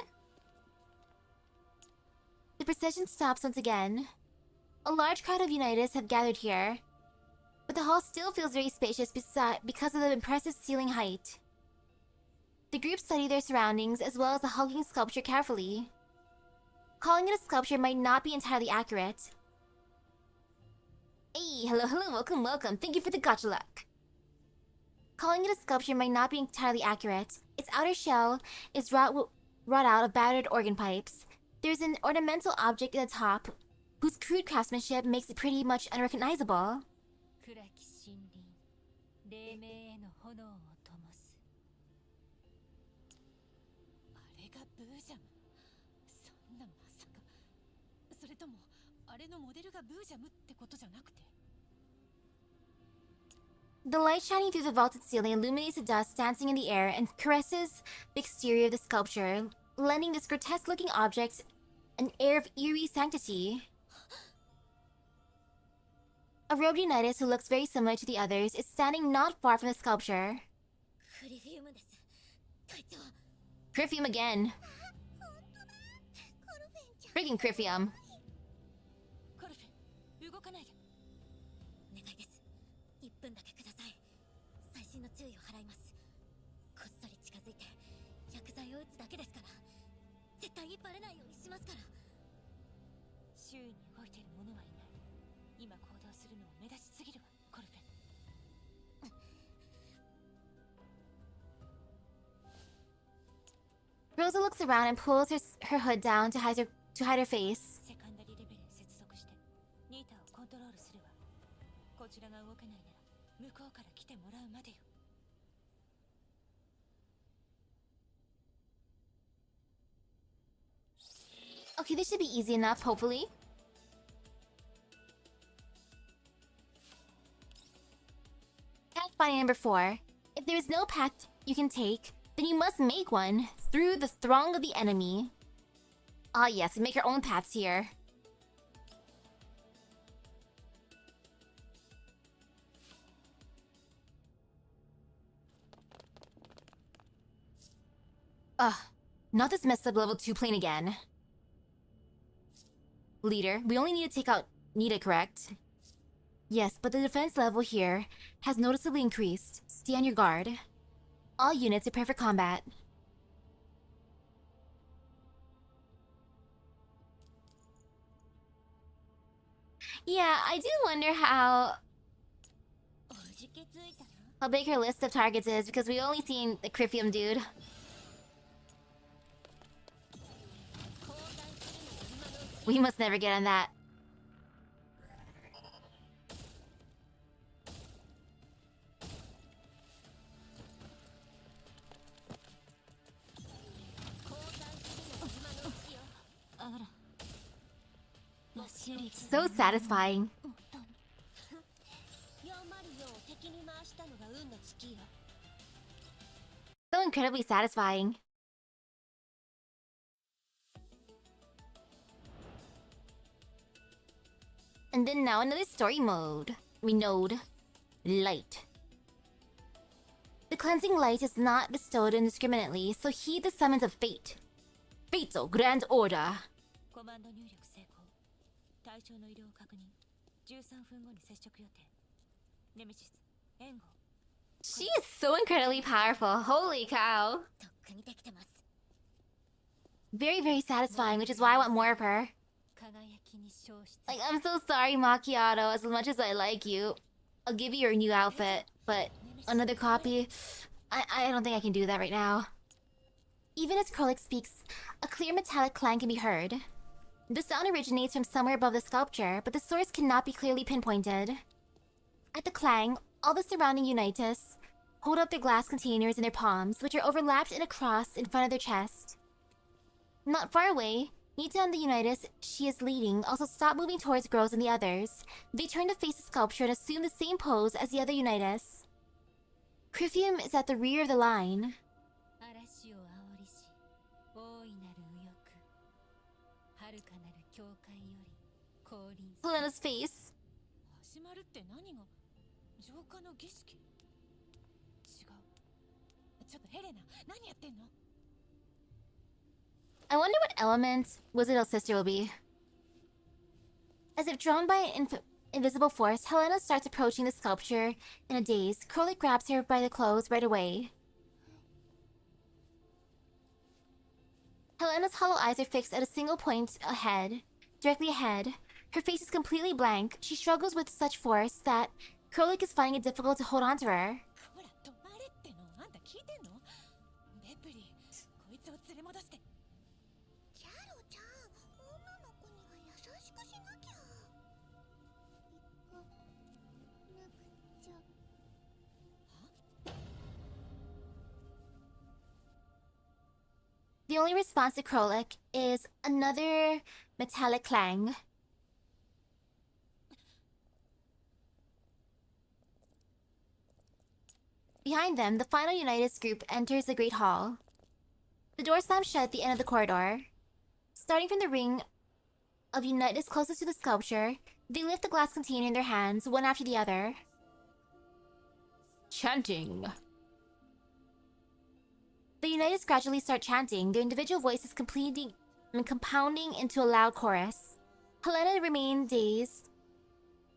The procession stops once again. A large crowd of Unitas have gathered here, but the hall still feels very spacious because of the impressive ceiling height. The group study their surroundings as well as the hulking sculpture carefully. Calling it a sculpture might not be entirely accurate. Hey, hello, welcome. Thank you for the gacha luck. Calling it a sculpture might not be entirely accurate. Its outer shell is wrought out of battered organ pipes. There's an ornamental object at the top, whose crude craftsmanship makes it pretty much unrecognizable. The light shining through the vaulted ceiling illuminates the dust dancing in the air and caresses the exterior of the sculpture, lending this grotesque-looking object an air of eerie sanctity. A robed Unitas who looks very similar to the others is standing not far from the sculpture. Criphium again. Freaking Criphium. Rosa looks around and pulls her hood down to hide her face. Okay, this should be easy enough, hopefully. Path finding number 4. If there is no path you can take, then you must make one through the throng of the enemy. Ah yes, we make our own paths here. Ugh, not this messed up level 2 plane again. Leader, we only need to take out Nita, correct? Yes, but the defense level here has noticeably increased. Stay on your guard. All units prepare for combat. Yeah, I do wonder how big her list of targets is, because we only seen the Criphium dude. We must never get on that. So satisfying. So incredibly satisfying. And then now another story mode. Node. Light. The cleansing light is not bestowed indiscriminately, so heed the summons of fate. Fatal Grand Order. She is so incredibly powerful. Holy cow. Very, very satisfying, which is why I want more of her. Like, I'm so sorry, Macchiato, as much as I like you. I'll give you your new outfit, but another copy? I don't think I can do that right now. Even as Krolik speaks, a clear metallic clang can be heard. The sound originates from somewhere above the sculpture, but the source cannot be clearly pinpointed. At the clang, all the surrounding Unitas hold up their glass containers in their palms, which are overlapped in a cross in front of their chest. Not far away, Nita and the Unitas she is leading also stop moving towards girls and the others. They turn to face the sculpture and assume the same pose as the other Unitas. Criphium is at the rear of the line. Helena's face. I wonder what element Wizard's sister will be. As if drawn by an invisible force, Helena starts approaching the sculpture in a daze. Krolik grabs her by the clothes right away. Helena's hollow eyes are fixed at a single point ahead, directly ahead. Her face is completely blank. She struggles with such force that Krolik is finding it difficult to hold on to her. ほら止まれってのあんた聞いてんの？レプリこいつを連れ戻して。キャロちゃん、女の子には優しくしなきゃ。行かなくちゃ。 The only response to Krolik is another metallic clang. Behind them, the final Unitas group enters the Great Hall. The door slams shut at the end of the corridor. Starting from the ring of Unitas closest to the sculpture, they lift the glass container in their hands, one after the other. Chanting. The Unitas gradually start chanting, their individual voices compounding into a loud chorus. Helena remains dazed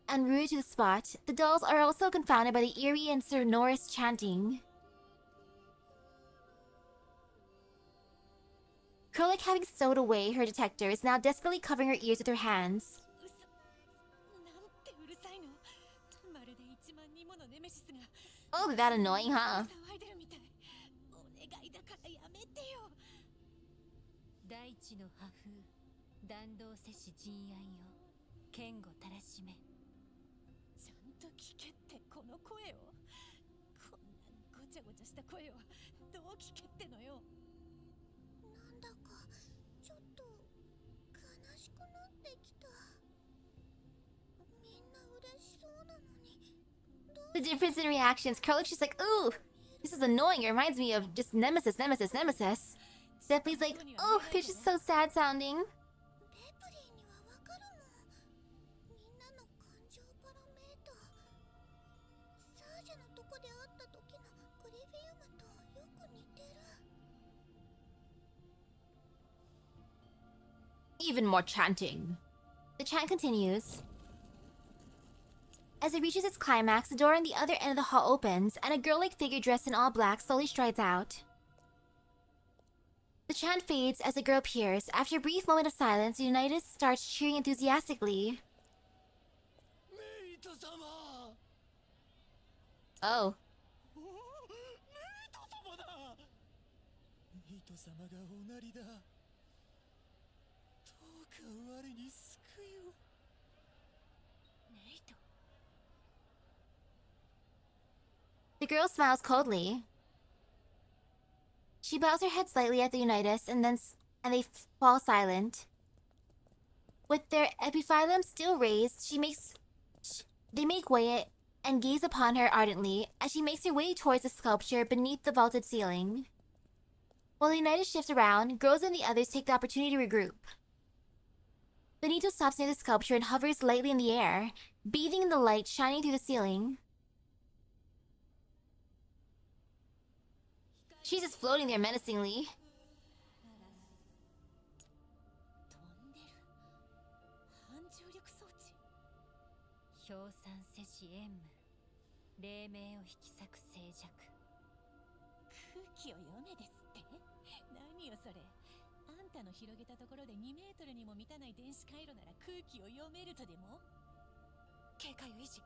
and rooted to the spot. The dolls are also confounded by the eerie and sonorous chanting. Krolik, having stowed away her detector, is now desperately covering her ears with her hands. なんてうるさいの。まるで1万人ものネメシスが Oh, that annoying, huh? 騒いでるみたい。お願いだからやめてよ。大地の破風、弾道せし陣愛よ。剣をたらしめ。ちゃんと聞けってこの声を。こんなごちゃごちゃした声をどう聞けってのよ。なんだかちょっと悲しくなってきた。みんな嬉しそうなのに。 The difference in reactions. Krolik's just like, ooh, this is annoying. It reminds me of just Nemesis. Definitely's like, oh, they're just so sad sounding. レプリーにはわかるもん。みんなの感情パラメーター。サージャのとこで会った時のクリフィウムとよく似てる。 Even more chanting. The chant continues. As it reaches its climax, the door on the other end of the hall opens, and a girl-like figure dressed in all black slowly strides out. The chant fades as the girl appears. After a brief moment of silence, Unitas starts cheering enthusiastically. メイト様 Oh. メイト様だメイト様がおなりだどうか我に救いを The girl smiles coldly. She bows her head slightly at the Unitas, and they fall silent. With their epiphyllum still raised, they make way and gaze upon her ardently as she makes her way towards the sculpture beneath the vaulted ceiling. While the Unitas shifts around, girls and the others take the opportunity to regroup. Benito stops near the sculpture and hovers lightly in the air, bathing in the light shining through the ceiling. She's just floating there menacingly. 飛んでる。反重力装置。氷酸せし縁無。黎明を引き裂く静寂。空気を読めですって？何よそれ。あんたの広げたところで2メートルにも満たない電子回路なら空気を読めるとでも？警戒を維持。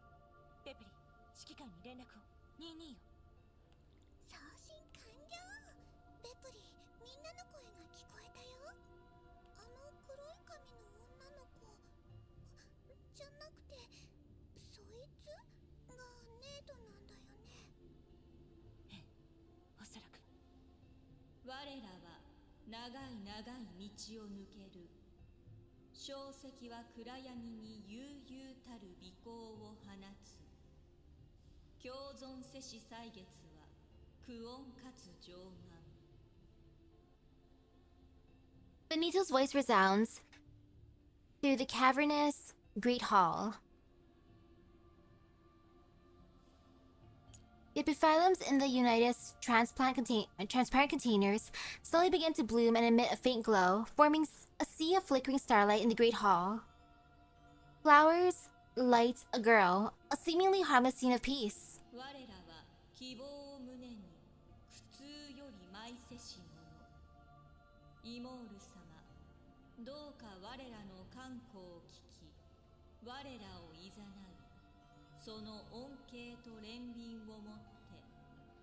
レプリ、指揮官に連絡を。22よ。送信完了。レプリー、みんなの声が聞こえたよ。あの黒い髪の女の子じゃなくて、そいつがネートなんだよね。ええ、おそらく。我らは長い長い道を抜ける。小石は暗闇に悠々たる尾行を放つ。共存せし歳月は苦音かつ上眼。Benito's voice resounds through the cavernous Great Hall. The epiphyllums in the Unitas transparent containers slowly begin to bloom and emit a faint glow, forming a sea of flickering starlight in the Great Hall. Flowers light a girl, a seemingly harmless scene of peace. 我らは希望を胸に苦痛より舞せし者イモール様どうか我らの観光を聞き我らをいざないその恩恵と憐憫をもって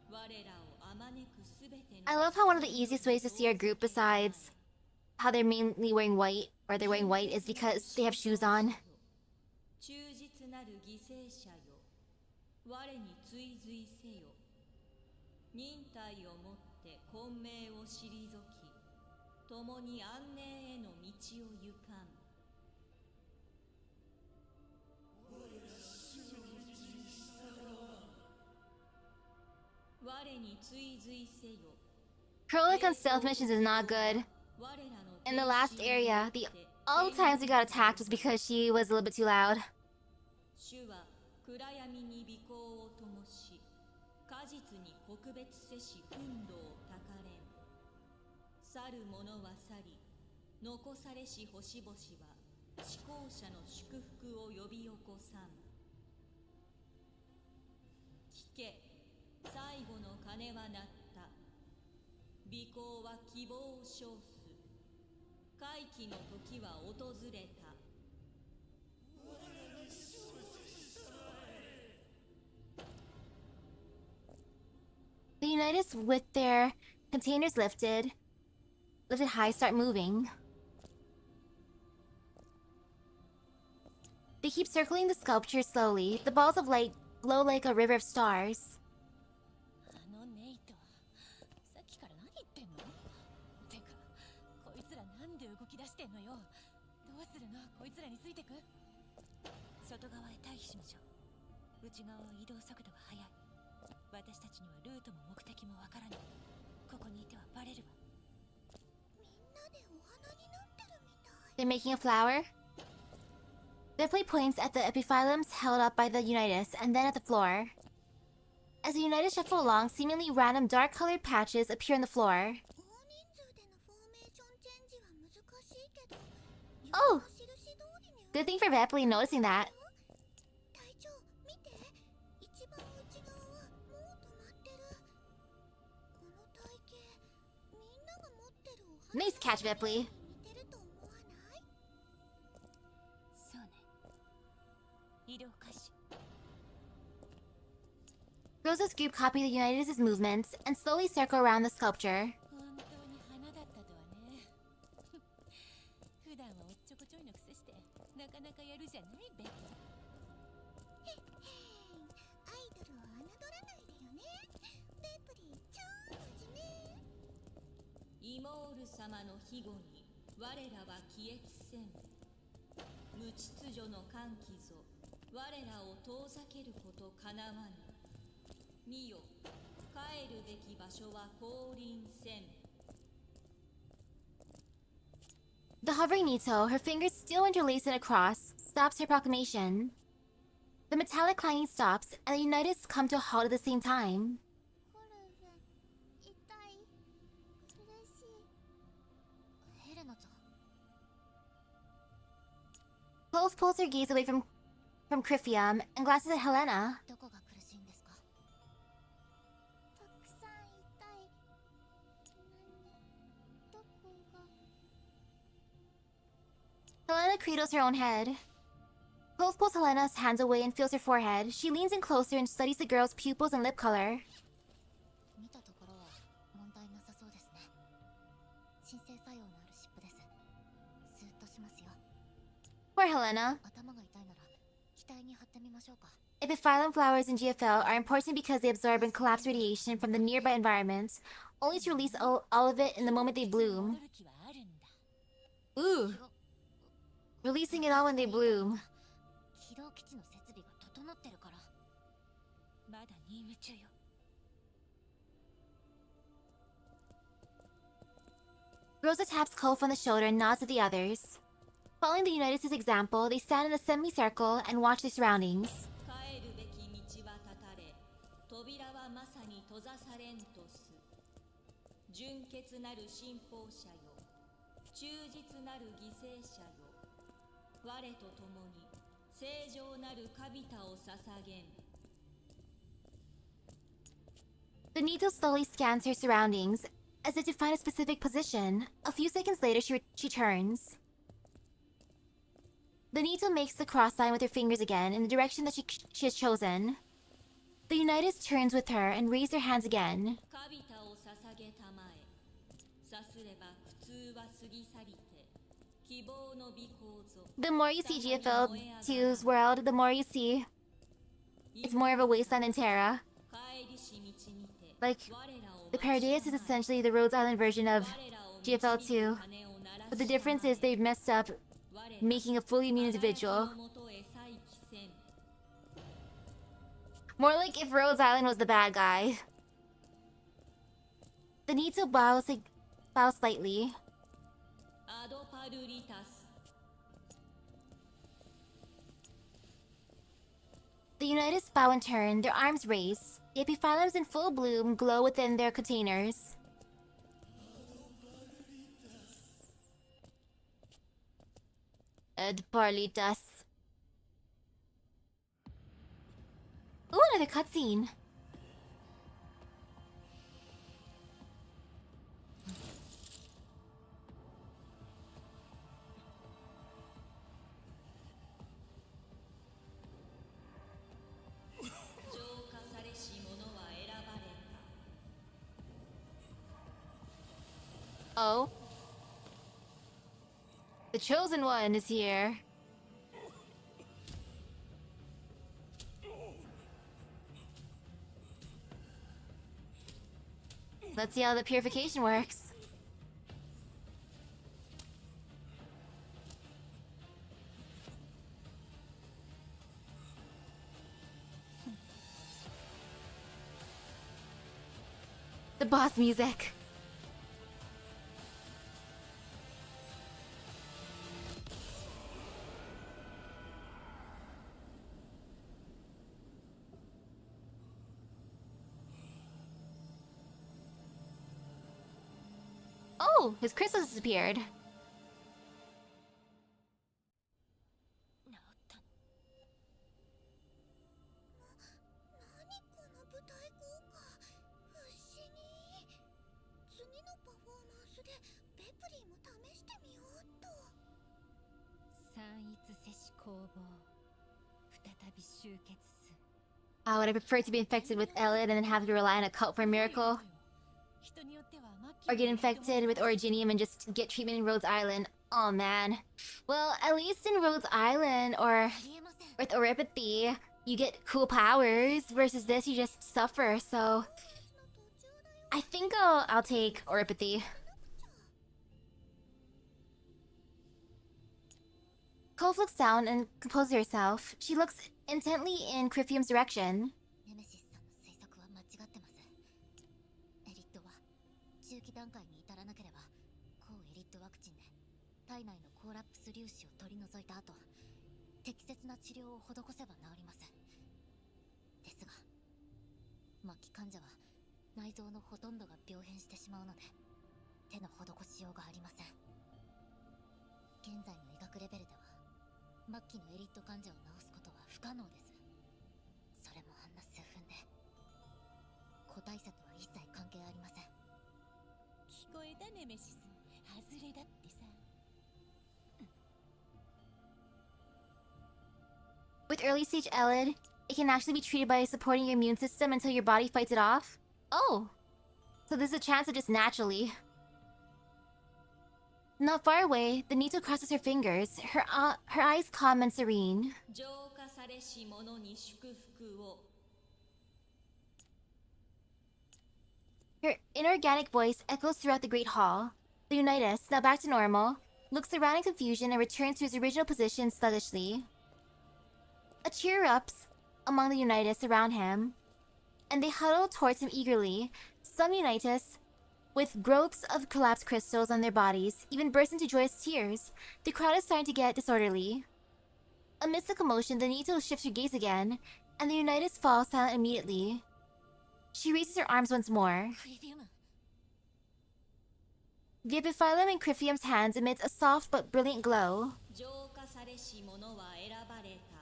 我らをあまねくすべての I love how one of the easiest ways to see our group besides how they're mainly wearing white, or they're wearing white, is because they have shoes on. 忠実なる犠牲者よ我に追随せよ忍耐をもって混迷を退き共に安寧への道を行かん我に追随せよ Heroic on stealth missions is not good. In the last area, all the times we got attacked was because she was a little bit too loud. 主は暗闇に尾行を灯し果実に告別せし憤怒をたかれん去る者は去り残されし星々は思考者の祝福を呼び起こさん聞け最後の鐘は鳴った尾行は希望を称す回帰の時は訪れた The Unitas, with their containers lifted high, start moving. They keep circling the sculpture slowly. The balls of light glow like a river of stars. あのネイトさっきから何言ってんのてかこいつらなんで動き出してんのよどうするのこいつらについてく外側へ退避しましょう内側は移動速度が速い私たちにはルートも目的もわからないここにいてはバレるわ They're making a flower. Their plate points at the epiphyllums held up by the Unitas and then at the floor. As the Unitas shuffle along, seemingly random dark-colored patches appear on the floor. Oh! Good thing for Baily noticing that. Nice catch, Baily. Rosa's group copy the Unitas' movements and slowly circle around the sculpture. The hovering Nito, her fingers still interlaced in a cross, stops her proclamation. The metallic clanging stops, and the Unitas come to a halt at the same time. Clove pulls her gaze away from Crifium and glances at Helena. Helena cradles her own head. Clove pulls Helena's hands away and feels her forehead. She leans in closer and studies the girl's pupils and lip color. Poor Helena. Epiphyllum flowers in GFL are important because they absorb and collapse radiation from the nearby environment, only to release all of it in the moment they bloom. Ooh. Releasing it all when they bloom. Rosa taps Kolf on the shoulder and nods at the others. Following the Unitas' example, they stand in a semicircle and watch their surroundings. 正常なるカビタを捧げん。 The needle slowly scans her surroundings, as if to find a specific position. A few seconds later, she turns. The needle makes the cross sign with her fingers again in the direction that she has chosen. The Unitas turns with her and raise their hands again. カビタを捧げたまえ。さすれば苦痛は過ぎ去りて、希望の美構造。 The more you see GFL 2's world, the more you see it's more of a wasteland in Terra. 帰りし道にて、 Like, the Paradise is essentially the Rhodes Island version of GFL 2, but the difference is they've messed up making a fully immune individual. More like if Rhodes Island was the bad guy. The Nito bows slightly. アドパルリタス。 The Unitas bow in turn, their arms raise. The epiphyllums in full bloom glow within their containers. Parlitas. Ooh, another cutscene. Oh. The chosen one is here. Let's see how the purification works. The boss music. Oh, his crystals disappeared. 何この舞台効果。不思議。次のパフォーマンスでベプリーも試してみようっと。散逸せし攻防。再び集結す。Would I prefer to be infected with Elid and then have to rely on a cult for a miracle? Or get infected with Originium and just get treatment in Rhodes Island? Oh man. Well, at least in Rhodes Island or with Oripathy, you get cool powers. Versus this, you just suffer, so... I think I'll take Oripathy. Cove looks down and composes herself. She looks intently in Crifium's direction. ネメシスさんの推測は間違ってます。エリットは中期段階に至らなければ抗エリットワクチンで体内のコーラプス粒子を取り除いた後、適切な治療を施せば治ります。ですが末期患者は内臓のほとんどが病変してしまうので手の施しようがありません。現在の医学レベルでは末期のエリット患者を治すことは不可能です。それもあんな数分で。個体差とは一切関係ありません。聞こえたネメシス。外れだってさ。With early stage Elid, it can actually be treated by supporting your immune system until your body fights it off. Oh, so there's a chance of just naturally. Not far away, the Nito crosses her fingers, her eyes calm and serene. 浄化されし者に祝福を。 Her inorganic voice echoes throughout the Great Hall. The Unitas, now back to normal, looks around in confusion and returns to his original position sluggishly. A cheer erupts among the Unitas around him, and they huddle towards him eagerly. Some Unitas, with growths of collapsed crystals on their bodies, even burst into joyous tears. The crowd is starting to get disorderly. Amidst the commotion, the Nito shifts her gaze again, and the Unitas fall silent immediately. She raises her arms once more. クリフィウム。 The epiphyllum in Crifium's hands emits a soft but brilliant glow. 浄化されし者は選ばれた。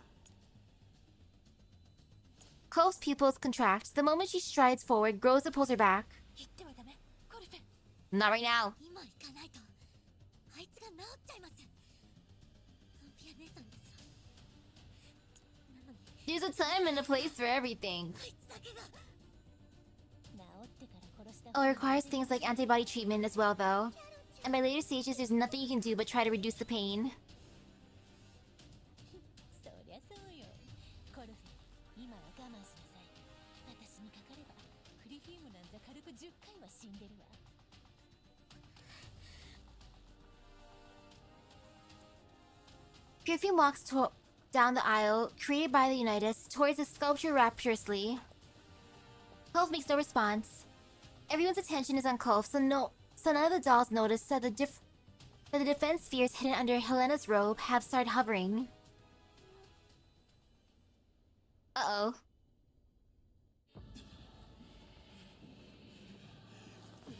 Cove's pupils contract. The moment she strides forward, Groza pulls her back. 行ってはダメコルフェ Not right now. 今行かないとあいつが治っちゃいますアンフィア姉さんですらなのに There's a time and a place for everything. あいつだけが治ってから殺した Oh, it requires things like antibody treatment as well, though. And by later stages, there's nothing you can do but try to reduce the pain. そりゃそうよコルフェ今は我慢しなさい私にかかればクリフィウムなんざ軽く10回は死んでるわ Griffin walks down the aisle, created by the Unitas, towards the sculpture rapturously. Cove makes no response. Everyone's attention is on Cove, so none of the dolls notice that the defense spheres hidden under Helena's robe have started hovering. Uh-oh.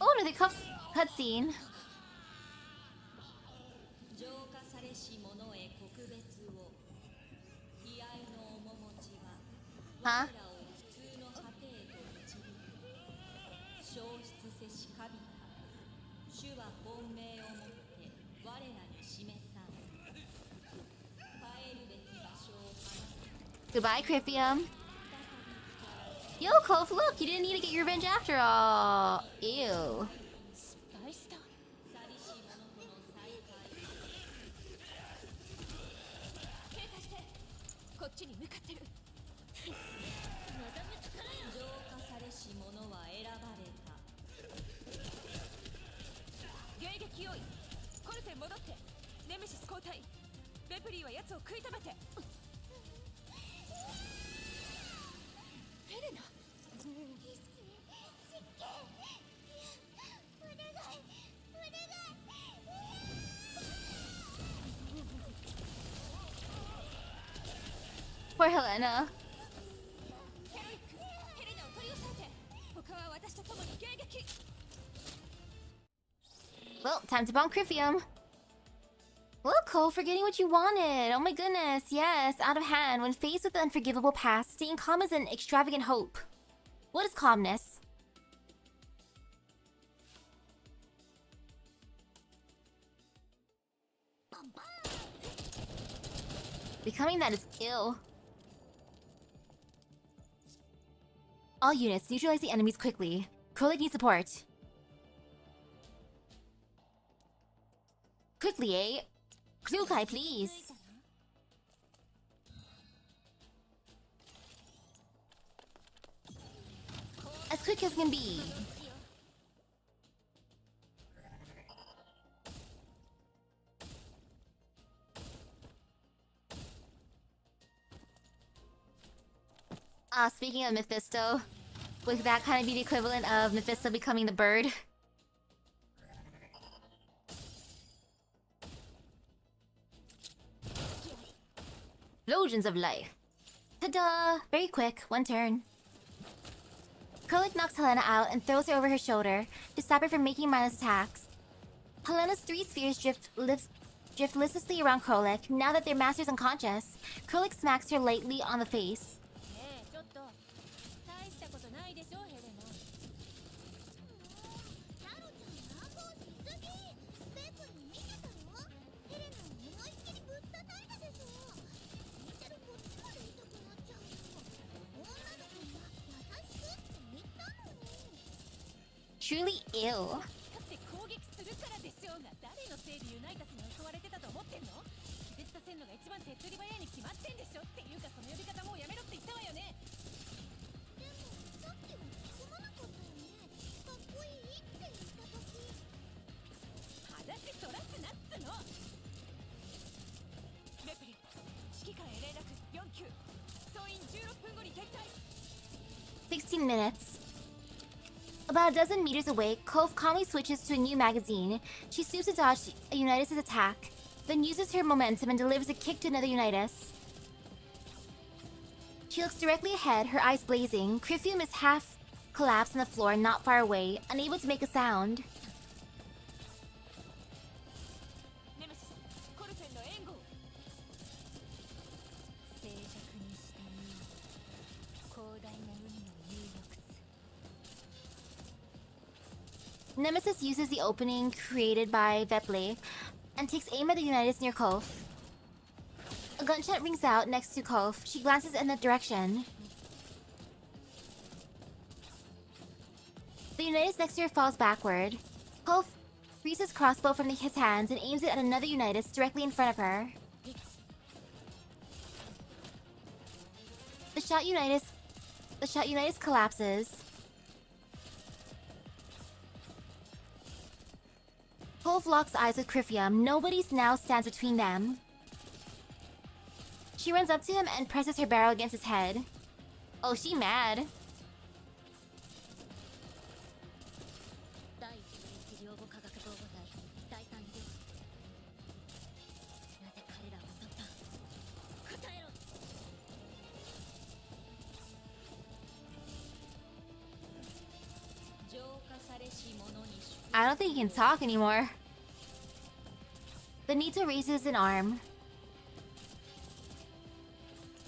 Oh, another cutscene. 浄化されし者へ告別を悲哀の面持ちは Huh? 我らを普通の果てへと導く消失せし神た主は本命をもって我らに示さん帰るべき場所を離れ Goodbye, Crippium. Yo, Cove, look! You didn't need to get your revenge after all. Ew. 失敗した去りし者との再会警戒してこっちに向かってる望むところよ浄化されし者は選ばれた迎撃用意コルフェン戻ってネメシス交代ベプリーは奴を食い止めてヘレナ意識実験お願いお願い Poor Helena. ヘロイックヘレナを取り押さえて他は私と共に迎撃 Well, time to bomb Crippium. Look, Cole, forgetting what you wanted. Oh my goodness, yes, out of hand. When faced with the unforgivable past, staying calm is an extravagant hope. What is calmness? Becoming that is ill. All units, neutralize the enemies quickly. Krolik needs support. Quickly, eh? Klukai, please. As quick as can be. Speaking of Mephisto, would that kind of be the equivalent of Mephisto becoming the bird? Explosions of life. Ta-da! Very quick, one turn. Krolik knocks Helena out and throws her over her shoulder to stop her from making mindless attacks. Helena's three spheres drift listlessly around Krolik. Now that their master's unconscious, Krolik smacks her lightly on the face. ねえちょっと大したことないでしょヘレナキャロちゃん乱暴しすぎベクに見てたよヘレナを思いっきりぶったたいたでしょ見てるこっちまで痛くなっちゃうよ女の子には優しくって言ったのに Truly ill. だって攻撃するからでしょうが誰のせいでユナイタスに襲われてたと思ってんの気絶させんのが一番手っ取り早いに決まってんでしょっていうかその呼び方もうやめろって言ったわよねでもさっきは突っ込まなかったよねかっこいいって言った時話そらすなっつのベプリ指揮官へ連絡4級総員16分後に撤退 16 minutes. About a dozen meters away, Cove calmly switches to a new magazine. She swoops to dodge a Unitas' attack, then uses her momentum and delivers a kick to another Unitas. She looks directly ahead, her eyes blazing. Criphium is half collapsed on the floor not far away, unable to make a sound. ネメシスコルフェンの援護静寂にしたに広大な Nemesis uses the opening created by Baily and takes aim at the Unitas near Kolf. A gunshot rings out next to Kolf. She glances in that direction. The Unitas next to her falls backward. Kolf frees his crossbow from his hands and aims it at another Unitas directly in front of her. The shot Unitas collapses. Kolf locks eyes with Crifium. Nobody now stands between them. She runs up to him and presses her barrel against his head. Oh, she mad. I don't think he can talk anymore. Benito raises an arm.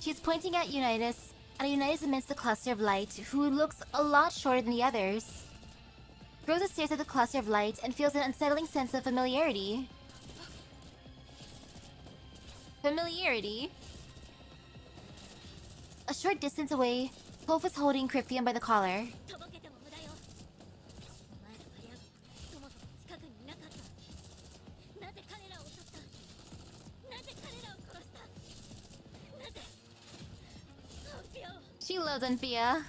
She's pointing at Unitas, and a Unitas amidst the cluster of light, who looks a lot shorter than the others. Rosa stares at the cluster of light and feels an unsettling sense of familiarity. Familiarity? A short distance away, Kolf is holding Crifium by the collar. She loves Anfia.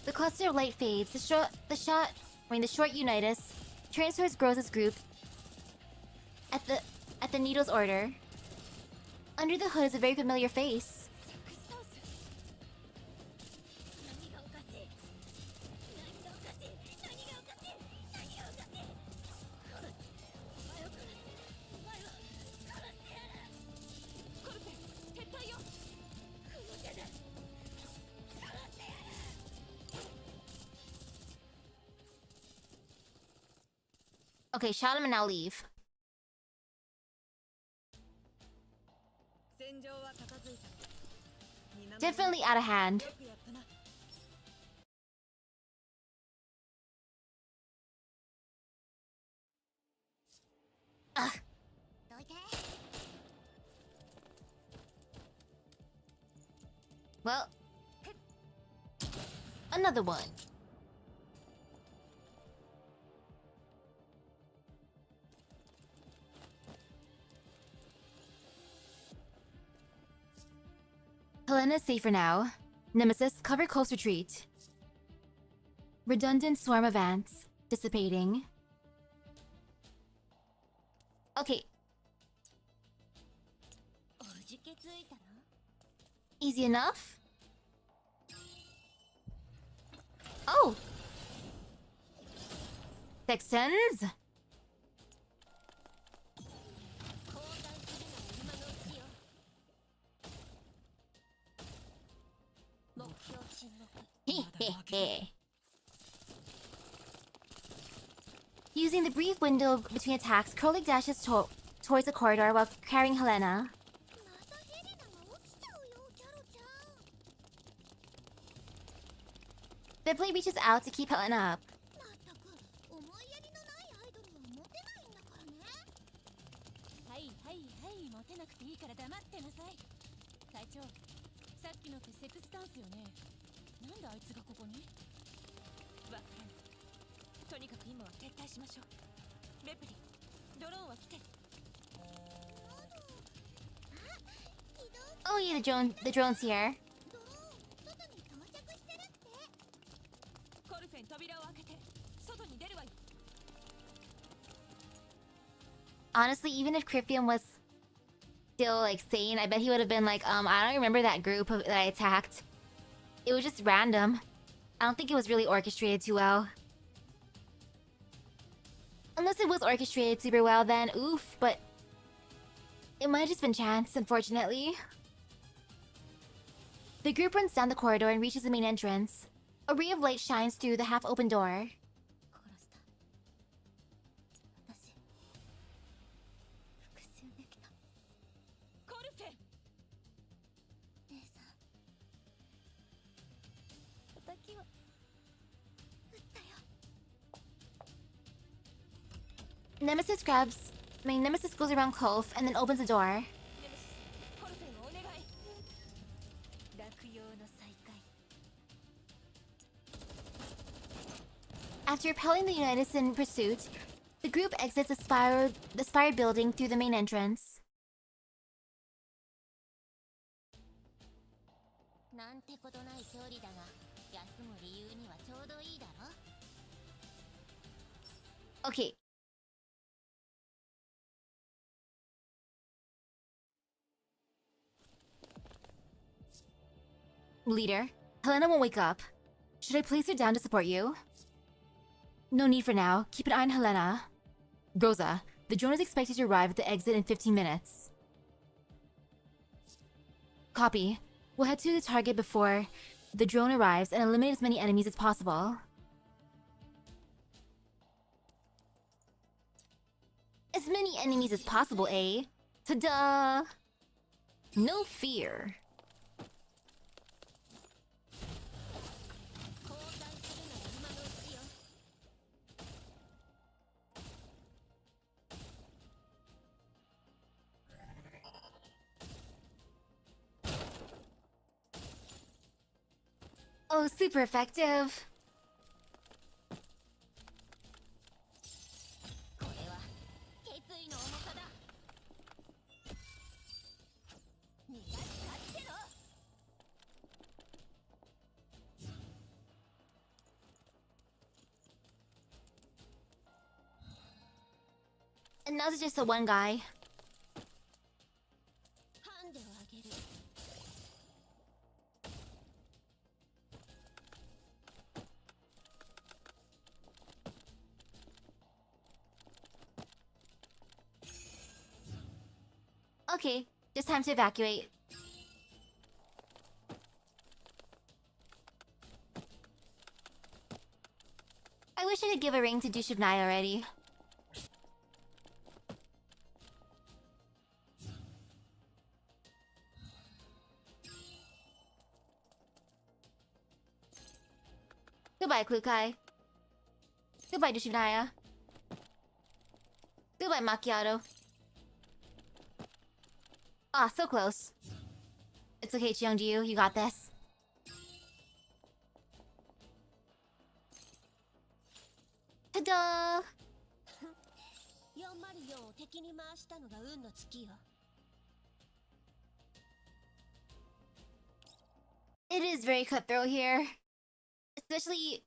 The cluster of light fades. The short Unitas turns towards Groza's group at the needle's order. Under the hood is a very familiar face. Okay, shot him and now leave. Definitely out of hand. Ugh. Well, another one. Helena's safer now. Nemesis, cover close retreat. Redundant swarm of ants. Dissipating. Okay. Easy enough? Oh! Texans? Using the brief window between attacks, Krolik dashes towards the corridor while carrying Helena. Baily reaches out to keep Helena up. Oh yeah, the drone's here. Honestly, even if Crifium was still like sane, I bet he would have been like, I don't remember that group that I attacked. It was just random. I don't think it was really orchestrated too well. Unless it was orchestrated super well, then oof, but it might have just been chance, unfortunately. The group runs down the corridor and reaches the main entrance. A ray of light shines through the half-open door. 殺した私復讐できたコルフェ姉さん敵を撃ったよ Nemesis Nemesis goes around Kolf and then opens the door. ネメシスコルフェンをお願い落葉の再会 After repelling the Unison pursuit, the group exits the spire building through the main entrance. なんてことない距離だが休む理由にはちょうどいいだろ Okay. Leader, Helena won't wake up. Should I place her down to support you? No need for now. Keep an eye on Helena. Rosa, the drone is expected to arrive at the exit in 15 minutes. Copy. We'll head to the target before the drone arrives and eliminate as many enemies as possible. As many enemies as possible, eh? Ta-da! No fear. 降参するなら今のうちよ Oh, super effective. これは決意の重さだ逃がしたってろ And now it's just the one guy. ハンデをあげる Okay, just time to evacuate. I wish I could give a ring to Dushivnai already. Goodbye, Klukai. Goodbye, Dushivnaya. Goodbye, Macchiato. Ah, so close. It's okay, Cheongju, you got this. Ta-da! 404を敵に回したのが運の尽きよ It is very cutthroat here. Especially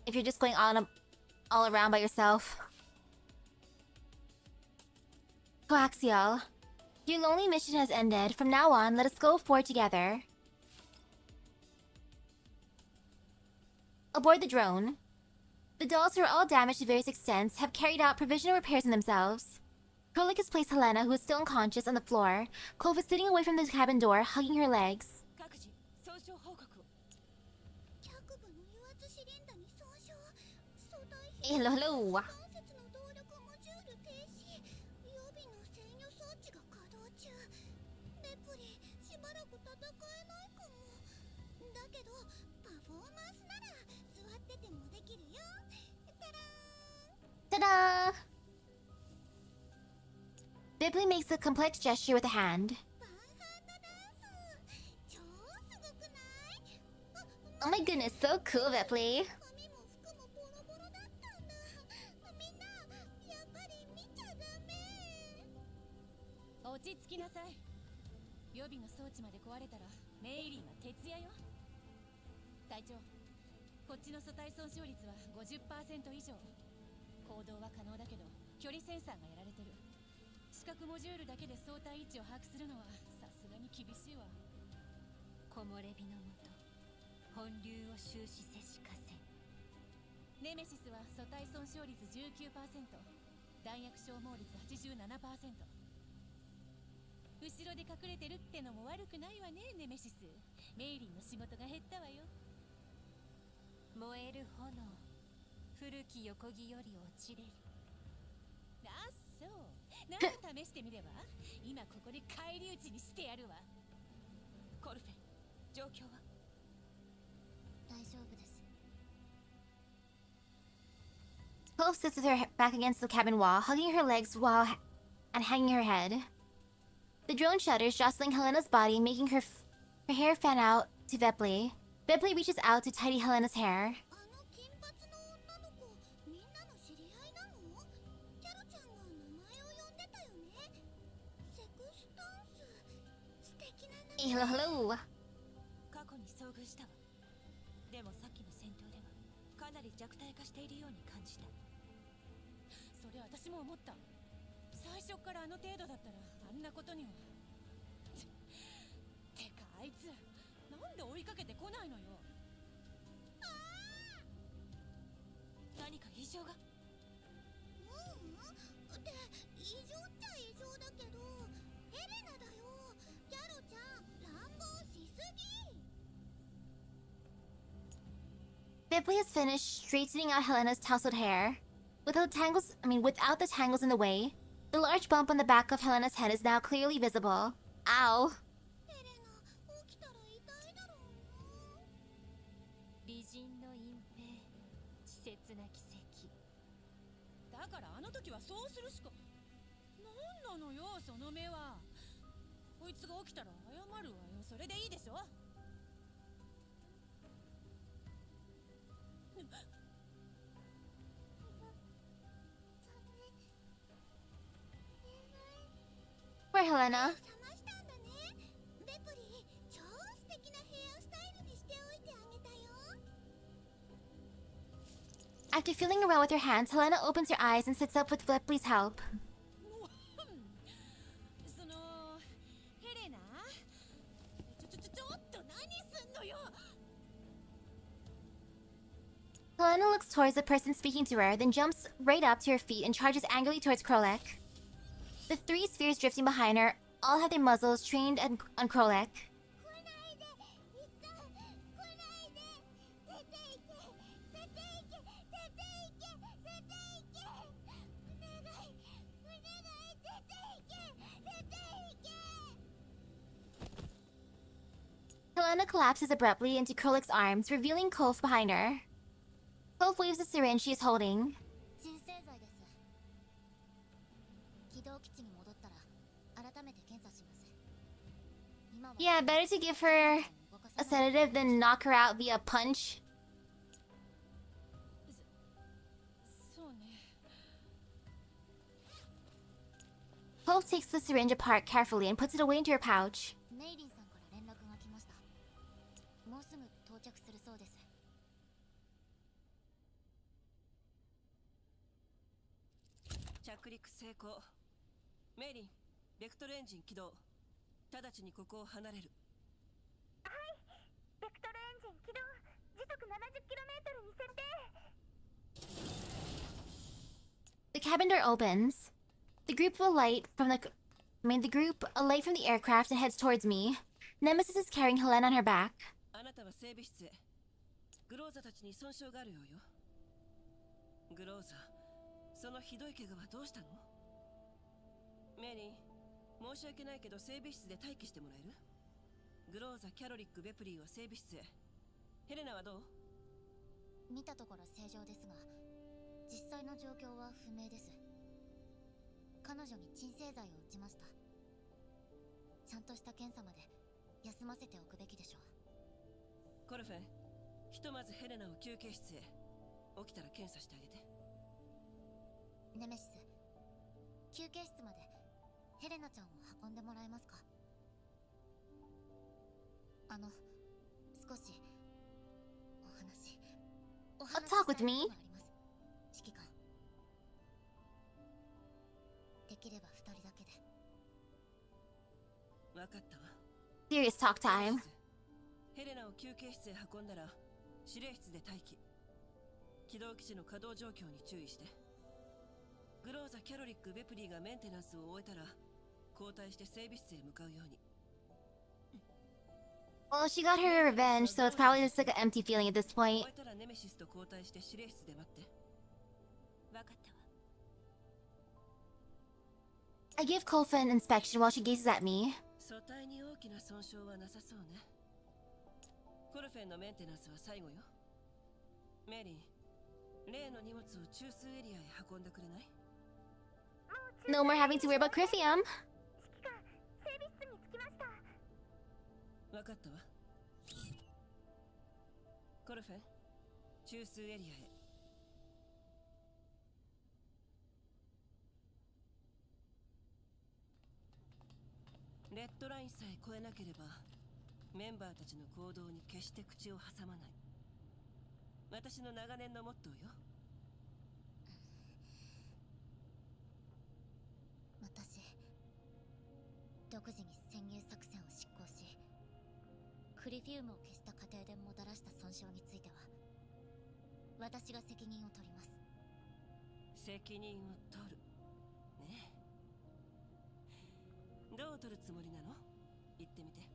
if you're just going all around by yourself. Coaxial, your lonely mission has ended. From now on, let us go forward together. Aboard the drone. The dolls, who are all damaged to various extents, have carried out provisional repairs on themselves. Krolik has placed Helena, who is still unconscious, on the floor. Kolf is sitting away from the cabin door, hugging her legs. 各自損傷報告を脚部の油圧シリンダに損傷素体 Hello, hello. 関節の動力モジュール停止予備の制御装置が稼働中レプリしばらく戦えないかもだけどパフォーマンスなら座っててもできるよたらーん Ta-da! Bibley makes a complex gesture with a hand. ワンハンドダンス超すごくない Oh my goodness, so cool, Bibley. 髪も服もボロボロだったんだみんなやっぱり見ちゃダメ落ち着きなさい予備の装置まで壊れたらメイリーが徹夜よ隊長こっちの素体損傷率は 50% 以上行動は可能だけど距離センサーがやられてる視覚モジュールだけで相対位置を把握するのはさすがに厳しいわ木漏れ日のもと本流を終始せしかせネメシスは素体損傷率 19% 弾薬消耗率 87%後ろで隠れてるってのも悪くないわね、ネメシス。メイリンの仕事が減ったわよ。燃える炎、古き横木より落ちれる。あ、そう。なんか試してみれば。今ここで返り討ちにしてやるわ。コルフェン、状況は？大丈夫です。 Clove sits with her back against the cabin wall, hugging her legs and hanging her head. The drone shudders, jostling Helena's body, making her hair fan out to Vepli. Vepli reaches out to tidy Helena's hair. あの金髪の女の子、みんなの知り合いなの？キャロちゃんが名前を呼んでたよね。セクスタンス、素敵な名 Hey, 前。 hello. 過去に遭遇したわ。でもさっきの戦闘ではかなり弱体化しているように感じた。それ私も思った。最初からあの程度だったらあんなことには。てかあいつなんで追いかけてこないのよ。何か異常が？で、異常っちゃ異常だけど、ヘレナだよ。キャロちゃん、乱暴しすぎ。 Vepli has finished straightening out Helena's tousled hair. Without the tangles in the way, the large bump on the back of Helena's head is now clearly visible. Ow. ヘレナ、起きたら痛いだろうな。美人の隠蔽、稚拙な奇跡。だからあの時はそうするしか。なんなのよその目は。こいつが起きたら謝るわよ。それでいいでしょ。Poor Helena. 冷ましたんだね。ベプリー、超素敵なヘアスタイルにしておいてあげたよ。 After feeling around with her hands, Helena opens her eyes and sits up with Vepli's help. そのヘレナ、ちょっと何すんのよ。 Helena looks towards the person speaking to her, then jumps right up to her feet and charges angrily towards Krolek. The three spheres drifting behind her all have their muzzles trained on Krolek. 来ないで、いった、来ないで、出ていけ、出ていけ、出ていけ、出ていけ、お願い、お願い、出ていけ、出ていけ。 Helena collapses abruptly into Krolek's arms, revealing Kolf behind her. Kolf waves the syringe she is holding. 鎮静剤です。起動基地に戻ったら改めて検査します。今は Yeah, better to give her a sedative than knock her out via punch. そうね。 Kolf takes the syringe apart carefully and puts it away into her pouch. メイリンさんから連絡が来ました。もうすぐ到着するそうです。着陸成功。メイリン、ベクトルエンジン起動。直ちにここを離れる。はい、ベクトルエンジン起動。時速 70km に設定。 The cabin door opens. The group alight from the aircraft and heads towards me. Nemesis is carrying Helena on her back. あなたは整備室へ。グローザたちに損傷があるようよ。グローザ、そのひどい怪我はどうしたの？メリー、申し訳ないけど整備室で待機してもらえる？グローザ、キャロリック、ベプリーは整備室へ。ヘレナはどう？見たところ正常ですが、実際の状況は不明です。彼女に鎮静剤を打ちました。ちゃんとした検査まで休ませておくべきでしょう。コルフェン、ひとまずヘレナを休憩室へ。起きたら検査してあげて。ネメシス、休憩室までヘレナちゃんを運んでもらえますか？少しお話 talk with me? あります。指揮官、できれば2人だけで。分かったわ。 Serious talk time. ヘレナを休憩室へ運んだら指令室で待機。起動基地の稼働状況に注意して。グローザ、キャロリック、ベプリーがメンテナンスを終えたら交代して整備室へ向かうように。 Well, she got her revenge, so it's probably just like an empty feeling at this point. 終えたらネメシスと交代して指令室で待って。分かったわ。 I give Kofa an inspection while she gazes at me. 素体に大きな損傷はなさそうね。コルフェンのメンテナンスは最後よ。メリー、例の荷物を中枢エリアへ運んでくれない？ No more having to worry about Criphium. 整備室に着きました。分かったわ。コルフェン、中枢エリアへ。レッドラインさえ越えなければメンバーたちの行動に決して口を挟まない。私の長年のモットーよ。私、独自に潜入作戦を執行し、クリフィウムを消した過程でもたらした損傷については私が責任を取ります。責任を取るね。どう取るつもりなの？言ってみて。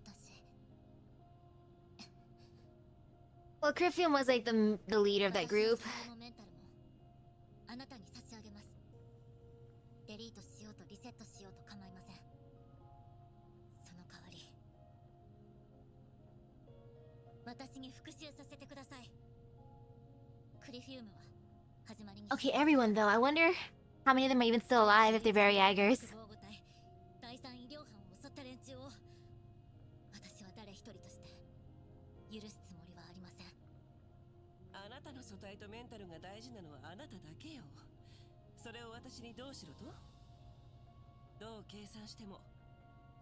私、 Well, Criphium was like the leader of that group. 私の才能もメンタルもあなたに差し上げます。デリートしようとリセットしようと構いません。その代わり私に復讐させてください。クリフィウムは始まりに Okay, everyone though. I wonder how many of them are even still alive if they're very Yaggers. 防護隊第三医療班を襲った連中を私は誰一人として許すつもりはありません。あなたの素体とメンタルが大事なのはあなただけよ。それを私にどうしろと？どう計算しても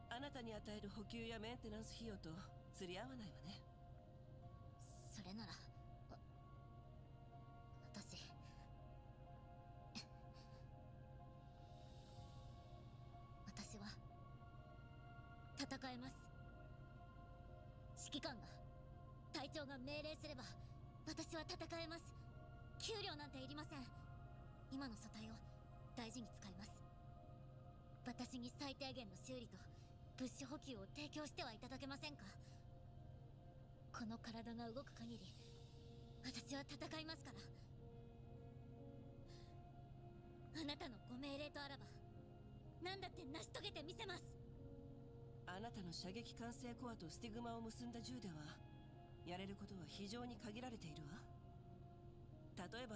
あなたに与える補給やメンテナンス費用と釣り合わないわね。それなら私は戦えます。指揮官が隊長が命令すれば私は戦えます。給料なんていりません。今の素体を大事に使います。私に最低限の修理と物資補給を提供してはいただけませんか？この体が動く限り私は戦いますから。あなたのご命令とあらば何だって成し遂げてみせます。あなたの射撃管制コアとスティグマを結んだ銃ではやれることは非常に限られているわ。例えば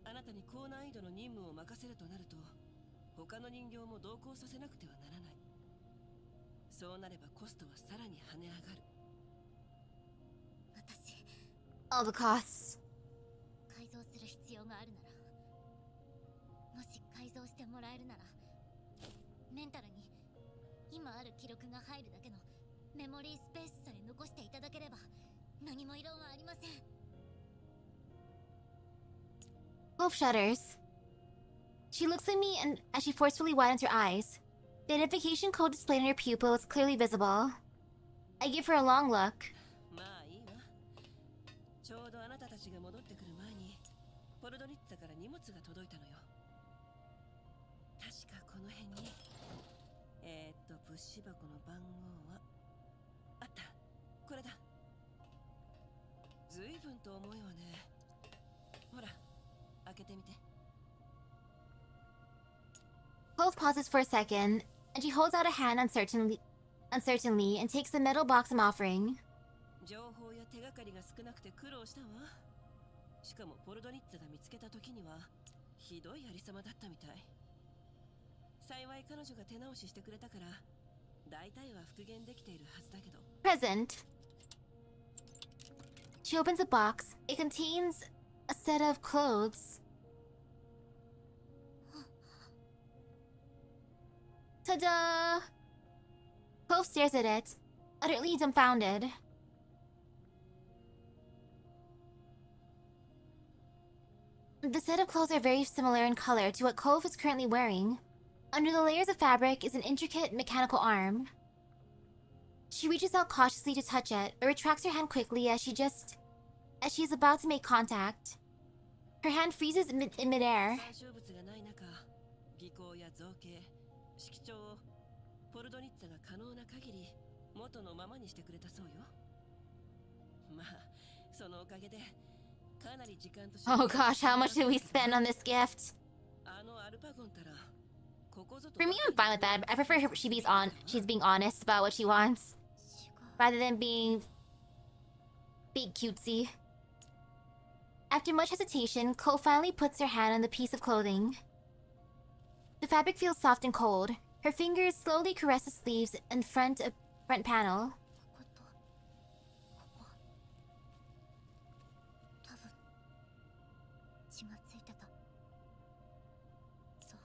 あなたに高難易度の任務を任せるとなると他の人形も同行させなくてはならない。そうなればコストはさらに跳ね上がる。私 All the costs. 改造する必要があるなら、もし改造してもらえるならメンタルに今ある記録が入るだけのメモリースペースさえ残していただければ何も異論はありません。Wolf shudders. She looks at me and as she forcefully widens her eyes. The identification code displayed on her pupil is clearly visible. I give her a long look. まあいいわ。ちょうどあなたたちが戻ってくる前にポルドニッツァから荷物が届いたのよ。確かこの辺に物資箱の番号はあった。これだ。随分と重いわね。ほら開けてみて。Wolf pauses for a second, and she holds out a hand uncertainly and takes the metal box I'm offering. 情報や手がかりが少なくて苦労したわ。しかもポルドニッツァが見つけた時にはひどいありさまだったみたい。幸い彼女が手直ししてくれたから大体は復元できているはずだけど。 Present. She opens a box. It contains a set of clothes. Ta-da! Cove stares at it, utterly dumbfounded. The set of clothes are very similar in color to what Cove is currently wearing. Under the layers of fabric is an intricate mechanical arm. She reaches out cautiously to touch it, but retracts her hand quickly as she is about to make contact. Her hand freezes in midair. 参照物がない中、技巧や造形、主張をポルドニッツァが可能な限り元のままにしてくれたそうよ。まあそのおかげでかなり時間と Oh gosh, how much did we spend on this gift? あのアルパゴンたらここぞと For me, I'm fine with that. I prefer she's being honest about what she wants, rather than being fake cutesy. After much hesitation, Ko finally puts her hand on the piece of clothing. The fabric feels soft and cold. Her fingers slowly caress the sleeves and front panel. こことここ多分血がついてた。そう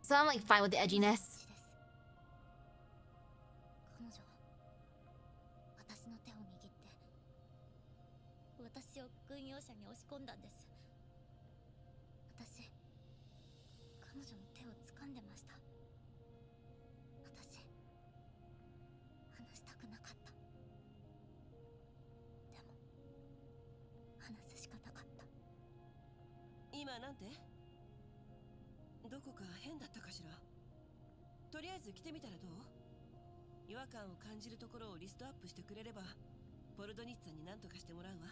So I'm like fine with the edginess. 血です。彼女は私の手を握って私を軍用車に押し込んだんです。私彼女の手を掴んでました。私話したくなかった。でも話すしかなかった。今なんてどこか変だったかしら。とりあえず着てみたらどう？違和感を感じるところをリストアップしてくれればポルドニッツァに何とかしてもらうわ。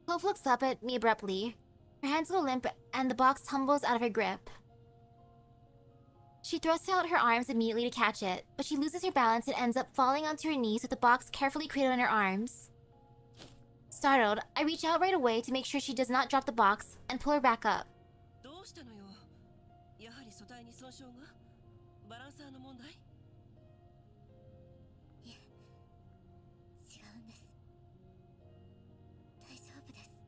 Clove looks up at me abruptly. Her hands go limp and the box tumbles out of her grip. She thrusts out her arms immediately to catch it, but she loses her balance and ends up falling onto her knees with the box carefully cradled in her arms. Startled, I reach out right away to make sure she does not drop the box and pull her back up. どうしたのよ。やはり素体に損傷が？バランサーの問題？いえ、違うんです。大丈夫です。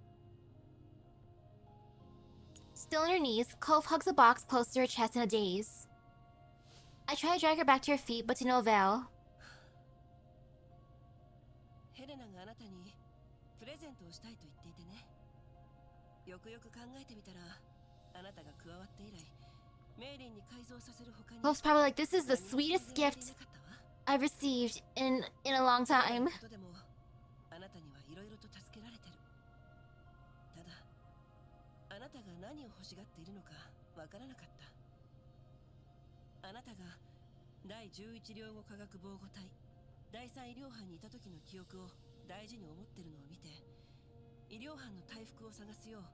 Still on her knees, Clove hugs the box close to her chest in a daze. I try to drag her back to her feet, but to no avail. ヘレナがあなたにプレゼントをしたいと言っていてね。よくよく考えてみたらあなたが加わって以来メイリンに改造させる他に Clove's probably like, this is the sweetest gift I've received in a long time. ことでもあなたにはいろいろと助けられてる。ただあなたが何を欲しがっているのかわからなかった。あなたが第11領後科学防護隊第3医療班にいた時の記憶を大事に思ってるのを見て医療班の回復を探すよう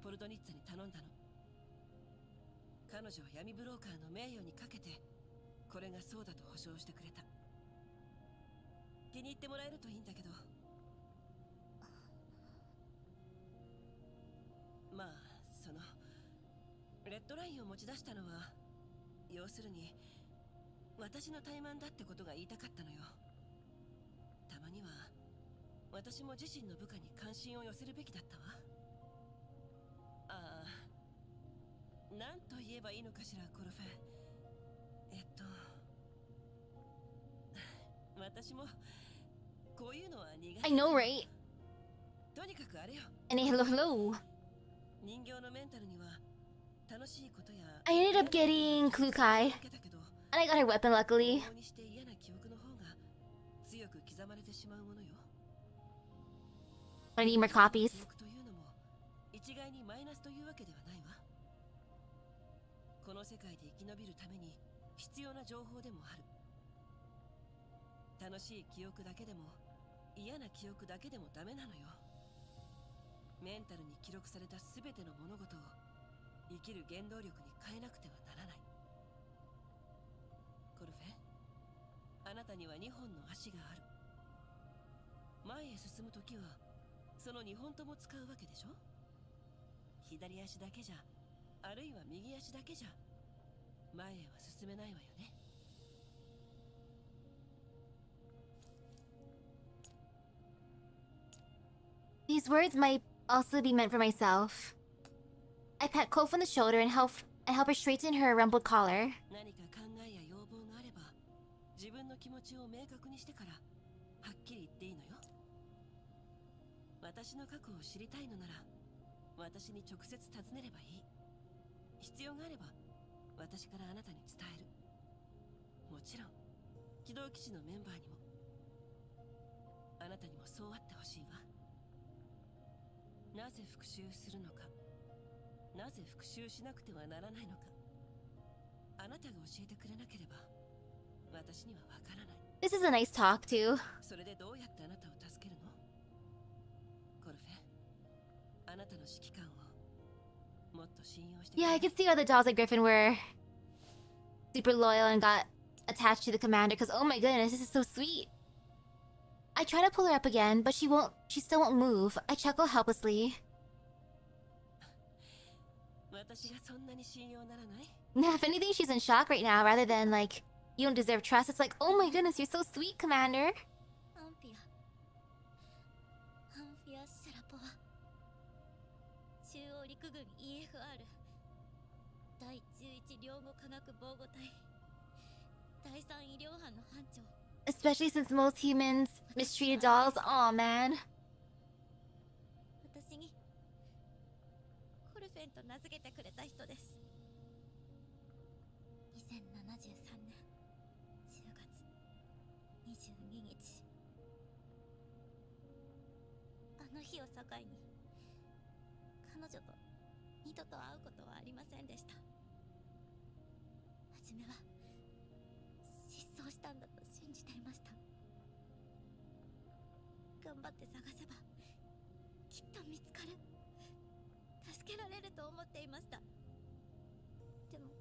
ポルドニッツァに頼んだの。彼女は闇ブローカーの名誉にかけてこれがそうだと保証してくれた。気に入ってもらえるといいんだけど。まあそのレッドラインを持ち出したのは要するに私の怠慢だってことが言いたかったのよ。たまには私も自身の部下に関心を寄せるべきだったわ。ああ、なんと言えばいいのかしらコルフェ。私もこういうのは苦手。I know, right? とにかくあれよ。And hello, hello. 人形のメンタルには楽しいことや I ended up getting Klukai, and I got her weapon luckily. 往々にして嫌な記憶の方が強く刻まれてしまうものよ。 I need more copies. 記憶というのも一概にマイナスというわけではないわ。この世界で生き延びるために必要な情報でもある。楽しい記憶だけでも嫌な記憶だけでもダメなのよ。メンタルに記録された全ての物事を生きる原動力に変えなくてはならない。コルフェ、あなたには2本の足がある。前へ進むときはその2本とも使うわけでしょ。左足だけじゃ、あるいは右足だけじゃ前へは進めないわよね。These words might also be meant for myself. I pat Clove on the shoulder and help her straighten her rumpled collar. 何か考えや要望があれば自分の気持ちを明確にしてからはっきり言っていいのよ。私の過去を知りたいのなら私に直接尋ねればいい。必要があれば私からあなたに伝える。もちろん機動基地のメンバーにも。あなたにもそうあってほしいわ。なぜ復讐するのか、なぜ復讐しなくてはならないのか、あなたが教えてくれなければ私にはわからない。 This is a nice talk too. それでどうやってあなたを助けるの？コルフェ、あなたの指揮官をもっと信用してくれ Yeah, ない？ I could see why the dolls at Griffin were super loyal and got attached to the commander, because oh my goodness, this is so sweet. I try to pull her up again, but she still won't move. I chuckle helplessly. 私がそんなに信用ならない？ Nah, if anything, she's in shock right now, rather than like, you don't deserve trust. It's like, oh my goodness, you're so sweet, Commander. アンフィアシャラポワ、中央陸軍 EFR 第11領後科学防護隊第3医療班の班長。 Especially since most humans mistreated dolls. Aw, man. 私にコルフェンと名付けてくれた人です。2073年10月22日、あの日を境に彼女と二度と会うことはありませんでした。初めは失踪したんだと信じていました。頑張って探せばきっと見つかる、助けられると思っていました。でも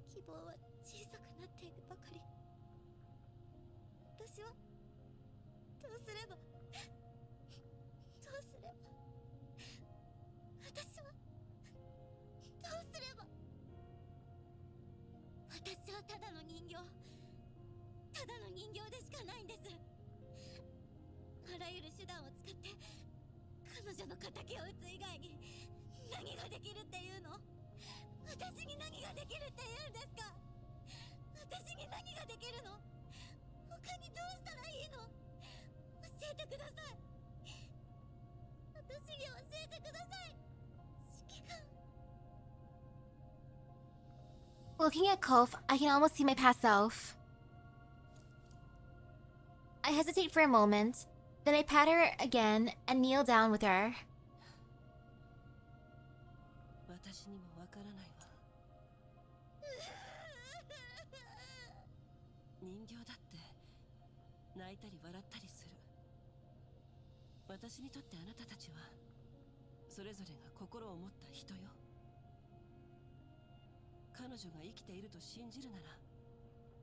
希望は小さくなっていくばかり。私はどうすれば私はどうすれば。私はただの人形でしかないんです。あらゆる手段を使って彼女の仇を討つ以外に何ができるっていうの？私に何ができるって言うんですか？私に何ができるの？他にどうしたらいいの？教えてください。私に教えてください。指揮官。 Looking at Kof, I can almost see my past self. I hesitate for a moment, then I pat her again and kneel down with her. 私にもわからないわ。人形だって泣いたり笑ったりする。私にとってあなたたちはそれぞれが心を持った人よ。彼女が生きていると信じるなら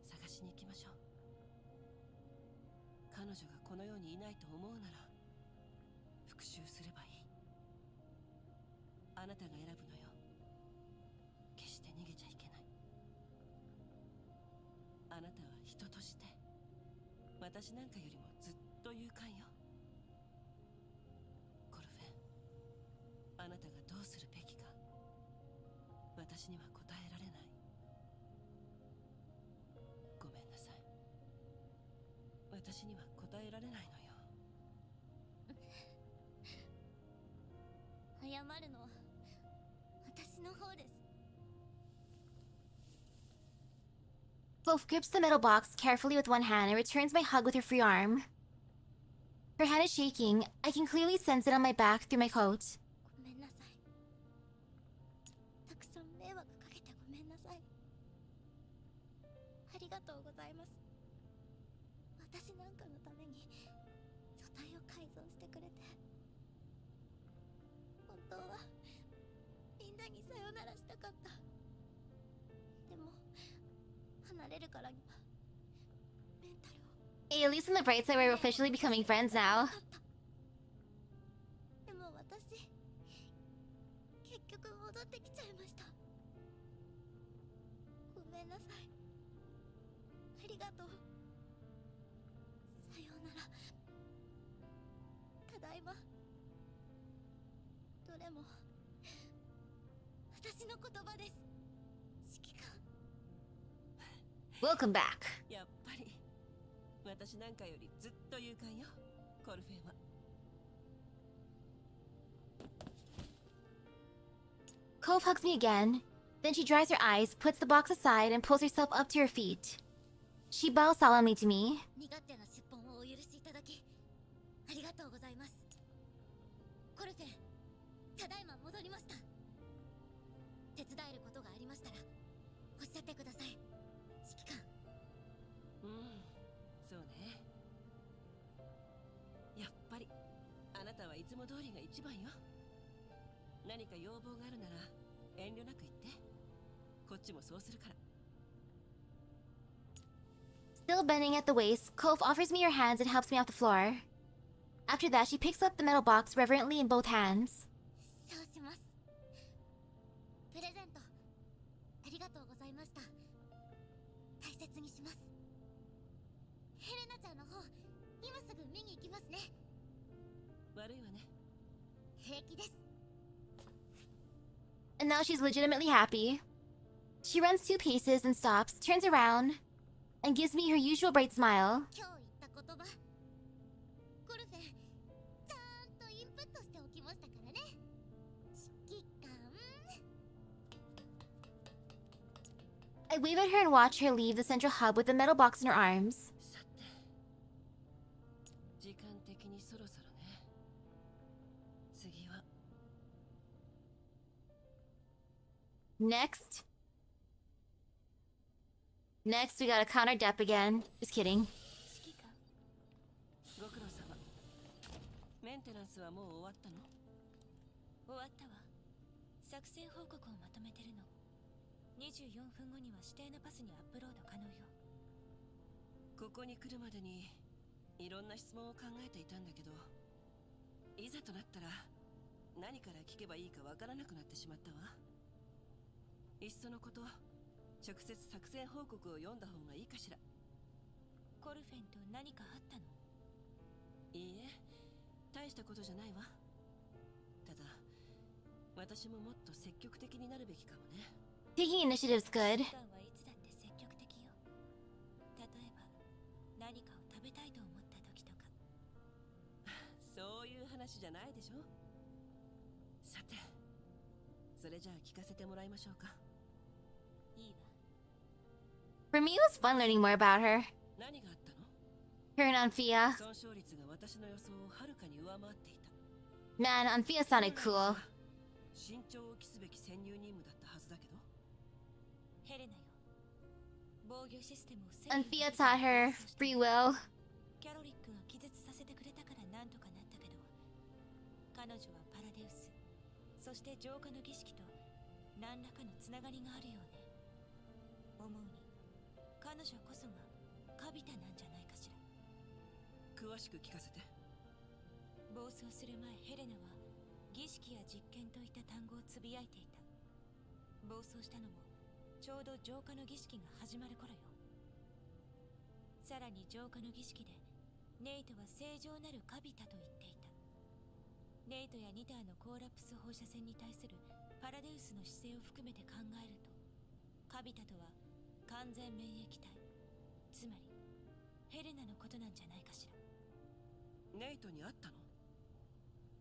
探しに行きましょう。彼女がこの世にいないと思うなら復讐すればいい。あなたが選ぶのよ。決して逃げちゃいけない。あなたは人として私なんかよりもずっと勇敢よ。コルフェン、あなたがどうするべきか私には答えられない。ごめんなさい。私には答えられないのよ。謝るのは私の方です。 Wolf grips the metal box carefully with one hand and returns my hug with her free arm. Her hand is shaking. I can clearly sense it on my back through my coat. ごめんなさい。たくさん迷惑かけてごめんなさい。ありがとうございます。私なんかのために素体を改造してくれて。本当はみんなにさよならしたかった。でも離れるからにはメンタルを。 Hey, at least on the bright side, we're officially becoming friends now. でも私結局戻ってきちゃいました。ごめんなさい。ありがとう。さようなら。ただいま。どれも私の言葉です。指揮官。 Welcome back. やっぱり私なんかよりずっと勇敢よ、コルフェンは。Cove hugs me again. Then she dries her eyes, puts the box aside, and pulls herself up to her feet. She bows solemnly to me. 身勝手な出本をお許しいただきありがとうございます。コルフェン、ただいま戻りました。てください、指揮官。そうね。やっぱりあなたはいつも通りが一番よ。何か要望があるなら遠慮なく言って。こっちもそうするから。 Still bending at the waist, Cove offers me her hands and helps me off the floor. After that, she picks up the metal box reverently in both hands. そうします。プレゼントありがとうございました。大切にします。ヘレナちゃんの方、今すぐ見に行きますね。悪いわね。平気です。 And now she's legitimately happy. She runs 2 paces and stops, turns around, and gives me her usual bright smile. 今日言った言葉、コルフェンちゃんとインプットしておきましたからね、指揮官。 I wave at her and watch her leave the central hub with the metal box in her arms. さて、時間的にそろそろね。次は Next, we gotta count our dep again. Just kidding. 指揮官。ご苦労様。メンテナンスはもう終わったの？終わったわ。作戦報告をまとめてるの。24分後には指定のパスにアップロード可能よ。ここに来るまでにいろんな質問を考えていたんだけど、いざとなったら何から聞けばいいかわからなくなってしまったわ。いっそのこと、直接作戦報告を読んだ方がいいかしら。コルフェンと何かあったの？いいえ、大したことじゃないわ。ただ、私ももっと積極的になるべきかもね。Taking initiative's good. 指揮官はいつだって積極的よ。例えば、何かを食べたいと思った時とか。そういう話じゃないでしょ。さて、それじゃあ聞かせてもらいましょうか。いいわ。For me, it was fun learning more about her. 何があったの？ Her and Anfia. 損傷率が私の予想をはるかに上回っていた。 Man, Anfia sounded cool. 慎重を期すべき潜入任務だったはずだけど。ヘレナよ。防御システムを制御 Anfia taught her free will. キャロリックが気絶させてくれたからなんとかなったけど、彼女はパラデウス、そして浄化の儀式と何らかのつながりがあるようね。思うに彼女こそがカビタなんじゃないかしら。詳しく聞かせて。暴走する前、ヘレナは儀式や実験といった単語をつぶやいていた。暴走したのもちょうど浄化の儀式が始まる頃よ。さらに浄化の儀式でネイトは正常なるカビタと言っていた。ネイトやニターのコーラプス放射線に対するパラデウスの姿勢を含めて考えると、カビタとは完全免疫体、つまりヘレナのことなんじゃないかしら。ネイトに会ったの？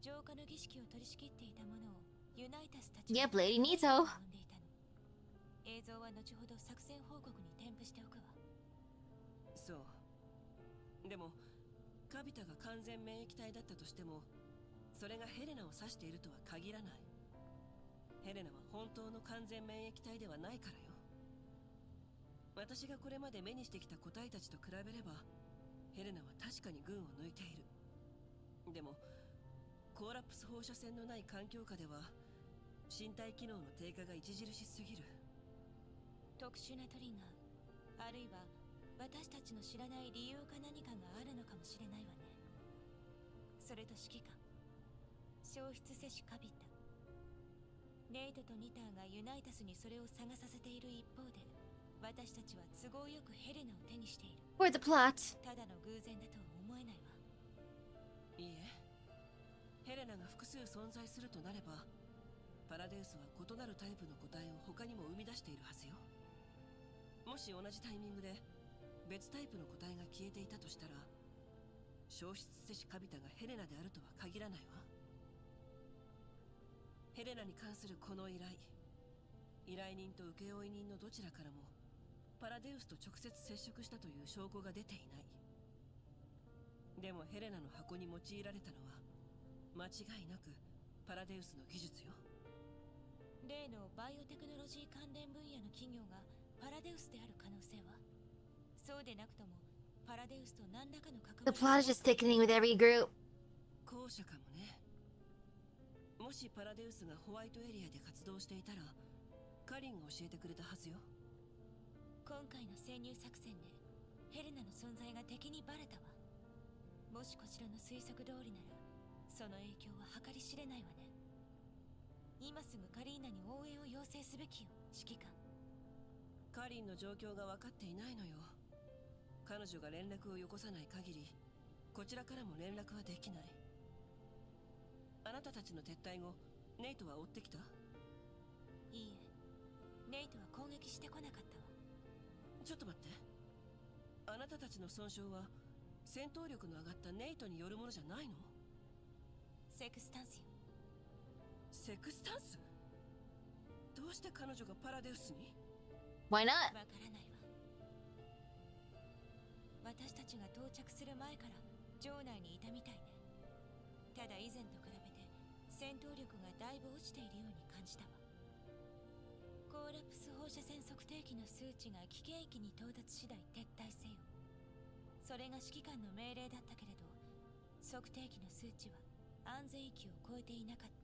浄化の儀式を取り仕切っていたものをユナイタスたち Yep, Lady Nito. 呼んでいたの。映像は後ほど作戦報告に添付しておくわ。そう。でもカビタが完全免疫体だったとしても、それがヘレナを指しているとは限らない。ヘレナは本当の完全免疫体ではないからよ。私がこれまで目にしてきた個体たちと比べれば、ヘレナは確かに群を抜いている。でもコーラプス放射線のない環境下では身体機能の低下が著しすぎる。特殊なトリガー、あるいは私たちの知らない理由か何かがあるのかもしれないわね。それと指揮官、消失せしカビタ、ネイトとニターがユナイタスにそれを探させている一方で、私たちは都合よくヘレナを手にしている。 For the plot. ただの偶然だとは思えないわ。いいえ、ヘレナが複数存在するとなれば、パラデウスは異なるタイプの個体を他にも生み出しているはずよ。もし同じタイミングで別タイプの個体が消えていたとしたら、消失せしカビタがヘレナであるとは限らないわ。ヘレナに関するこの依頼人と請負人のどちらからもパラデウスと直接接触したという証拠が出ていない。でもヘレナの箱に用いられたのは間違いなくパラデウスの技術よ。例のバイオテクノロジー関連分野の企業がパラデウスである可能性は？そうでなくともパラデウスと何らかの関わ The り plot is just thickening with every group. 後者かもね。もしパラデウスがホワイトエリアで活動していたら、カリンが教えてくれたはずよ。今回の潜入作戦でヘレナの存在が敵にバレたわ。もしこちらの推測通りならその影響は計り知れないわね。今すぐカリーナに応援を要請すべきよ、指揮官。カリンの状況が分かっていないのよ。彼女が連絡をよこさない限り、こちらからも連絡はできない。あなたたちの撤退後、ネイトは追ってきた？いいえ、ネイトは攻撃してこなかったわ。ちょっと待って。あなたたちの損傷は戦闘力の上がったネイトによるものじゃないの？セクスタンスよ。セクスタンス？どうして彼女がパラデウスに？ Why not? わからないわ。私たちが到着する前から城内にいたみたいね。ただ以前と比べて戦闘力がだいぶ落ちているように感じたわ。コーラプス放射線測定器の数値が危険域に到達次第撤退せよ。それが指揮官の命令だったけれど、測定器の数値は安全域を超えていなかった。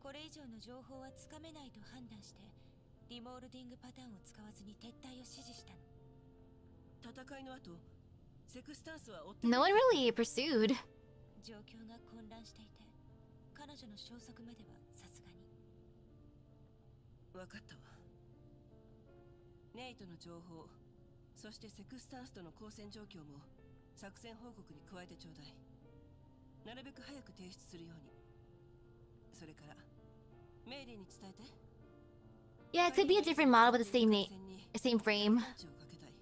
これ以上の情報はつかめないと判断して、リモールディングパターンを使わずに撤退を指示したの。戦いの後、セクスタンスは追って No one really pursued. 状況が混乱していて、彼女の消息まではさすがに。分かったわ。ネイトの情報、そしてセクスタンスとの交戦状況も作戦報告に加えてちょうだい。なるべく早く提出するように。それからメイリーに伝えて。 Yeah, it could be a different model with the same name, same frame. パンチをかけたい。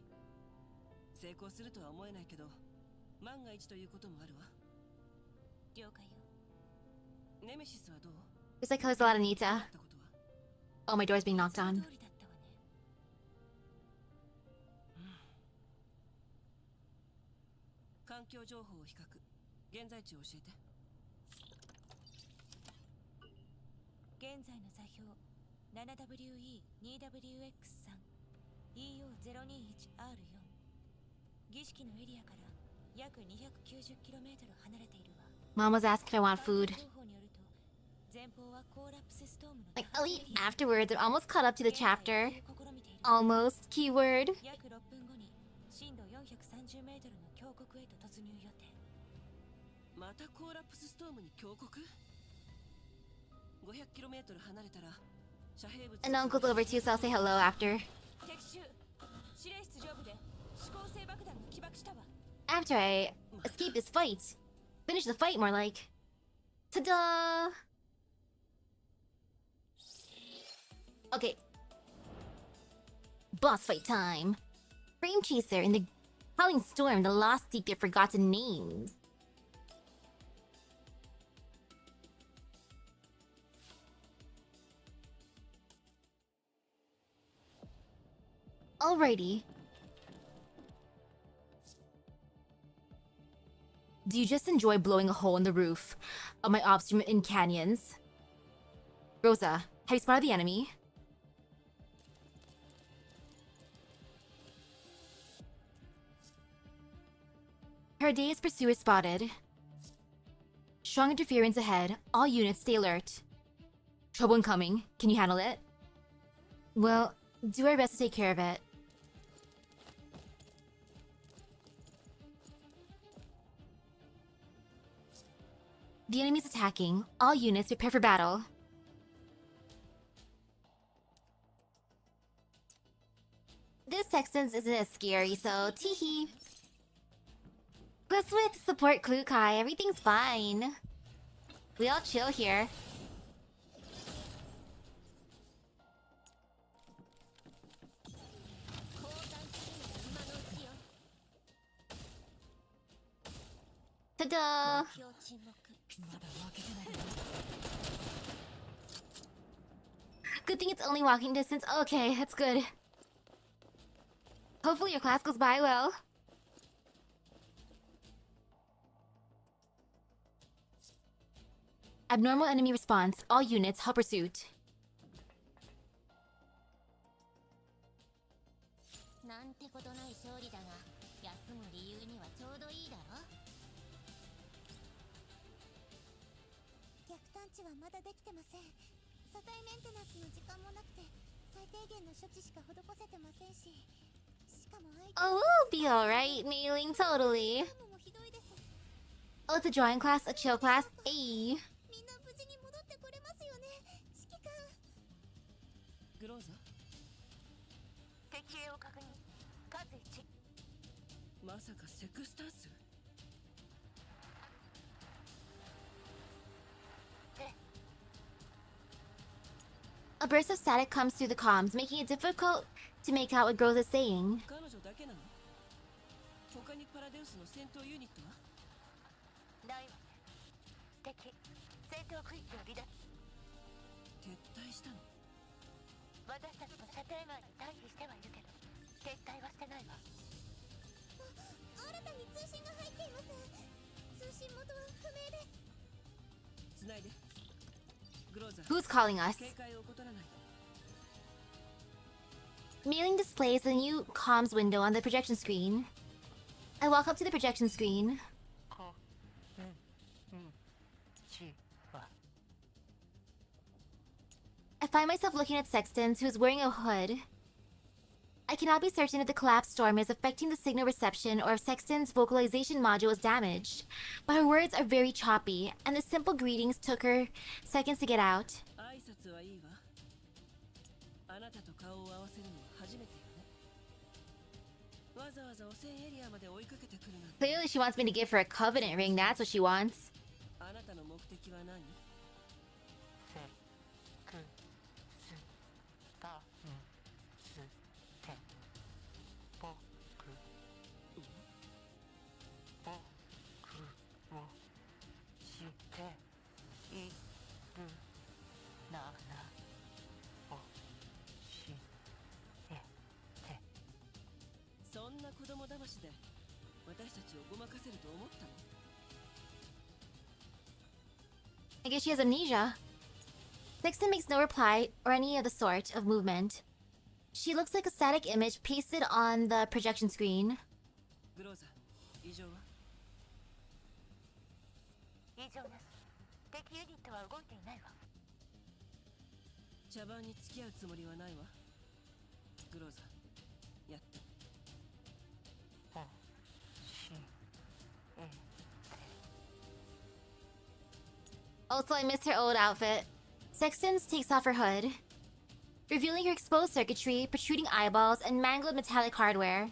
成功するとは思えないけど、万が一ということもあるわ。了解よ。ネメシスはどう？ Just like how there's a lot of あっ Nita. たことは？ Oh, my door's being knocked その on. 通りだったわね。環境情報を比較。現在地を教えて。現在の座標 7WE2WX3 EO021R4。儀式のエリアから約 290km 離れているわ。Mom was asking if I want food. 情報によると、前方はコーラプスストームの Like, I'll eat afterwards. I'm almost caught up to the chapter. 試みている。 Almost. Keyword. 約6分後に深度 430m の峡谷へと突入予定。またコーラプスストームに峡谷？ 500km 離れたら遮蔽物 And Uncle's over too, so I'll say hello after. 敵襲。司令室上部で指向性爆弾が起爆したわ。 After I escape this fight. Finish the fight, more like. Ta-da! Okay. Boss fight time. Frame Chaser in the Howling Storm, the Lost Seek Their Forgotten Names. Alrighty. Do you just enjoy blowing a hole in the roof of my ops room in canyons? Rosa, have you spotted the enemy? Herdea's pursuer spotted. Strong interference ahead. All units stay alert. Trouble incoming. Can you handle it? Well, do our best to take care of it. The enemy's attacking. All units prepare for battle. This Texans isn't as scary, so teehee. Plus with support Klukai, everything's fine. We all chill here. Ta-da! Good thing it's only walking distance. Okay, that's good. Hopefully your class goes by well. Abnormal enemy response. All units, help pursuit. はまだできてません。車体メンテナンスの時間もなくて、最低限の処置しか施せてませんし、しかも相手 Oh, we'll be alright, Mailing, totally. もひどいです。 Oh, it's a drawing class, a chill class. Ayy. みんな無事に戻ってこれますよね、指揮官。グローザ、敵影を確認。数1。まさかセクスタンス？ A burst of static comes through the comms, making it difficult to make out what Groth is saying. 彼女だけなの？他にパラデウスの戦闘ユニットは？ないわね。敵、戦闘区域を離脱。撤退したの？私たちも射程外に退避してはいるけど、撤退はしてないわ。新たに通信が入っています。通信元は不明です。つないで。グローザ、 Who's calling us? 警戒を怠らないで。Mailing displays the new comms window on the projection screen. I walk up to the projection screen. I find myself looking at Sextons, who is wearing a hood. I cannot be certain if the collapsed storm is affecting the signal reception or if Sexton's vocalization module is damaged, but her words are very choppy, and the simple greetings took her seconds to get out. 挨拶はいいわ。あなたと顔を合わせるのは初めてよね。わざわざ汚染エリアまで追いかけてくるなんて。 Clearly she wants me to give her a covenant ring, that's what she wants. あなたの目的は何？そんな子供騙しで私たちをごまかせると思ったの？ I guess she has amnesia. Sexton makes no reply or any of the sort of movement. She looks like a static image pasted on the projection screen. グローザ、異常は？異常です。敵ユニットは動いていないわ。茶番に付き合うつもりはないわ。グローザ、やった。 Also, I miss her old outfit. Sextons takes off her hood, revealing her exposed circuitry, protruding eyeballs, and mangled metallic hardware.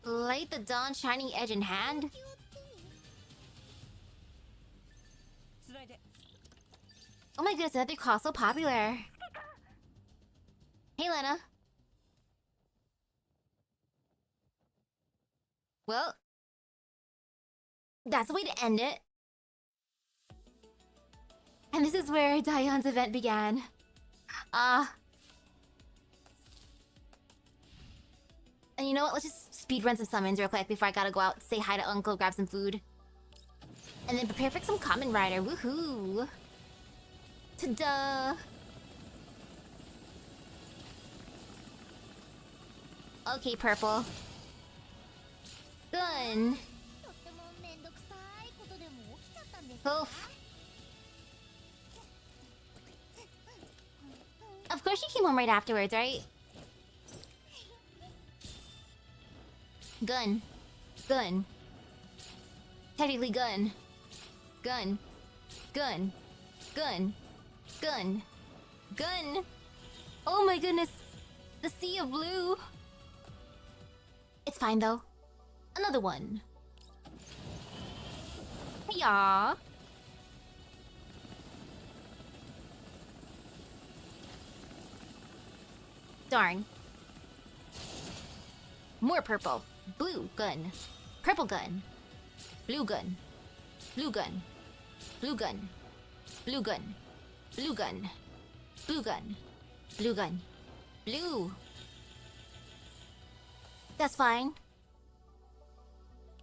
Light the dawn shining edge in hand? つないで。 Oh my goodness, another call, so popular. Hey, Lena. Well, that's the way to end it. And this is where Dion's event began. And you know what? Let's just speedrun some summons real quick before I gotta go out, say hi to Uncle, grab some food. And then prepare for some Kamen Rider. Woohoo! Ta-da! Okay, Purple. Gun. とってもめんどくさいことでも起きちゃったんです。 Oof. Of course she came home right afterwards, right? Gun. Gun. Technically gun. Gun. Gun. Gun. Gun. Gun. Oh my goodness. The sea of blue. It's fine though. Another one. Yeah. Darn. More purple. Blue gun. Purple gun. Blue gun. Blue gun. Blue gun. Blue gun. Blue gun. Blue gun. Blue gun. Blue. That's fine.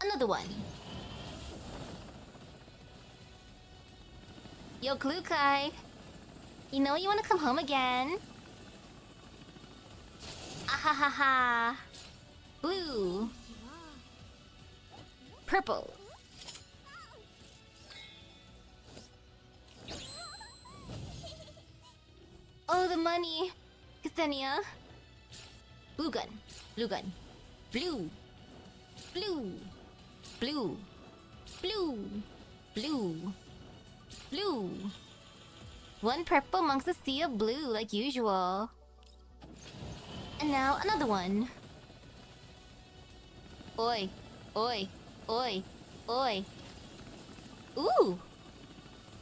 Another one. Yo, Klukai. You know you want to come home again? Ahahaha. Blue. Purple. Oh, the money. Ksenia. Blue gun. Blue gun. Blue. Blue. Blue. Blue. Blue. Blue. One purple amongst a sea of blue, like usual. And now another one. Oi. Oi. Oi. Oi. Ooh.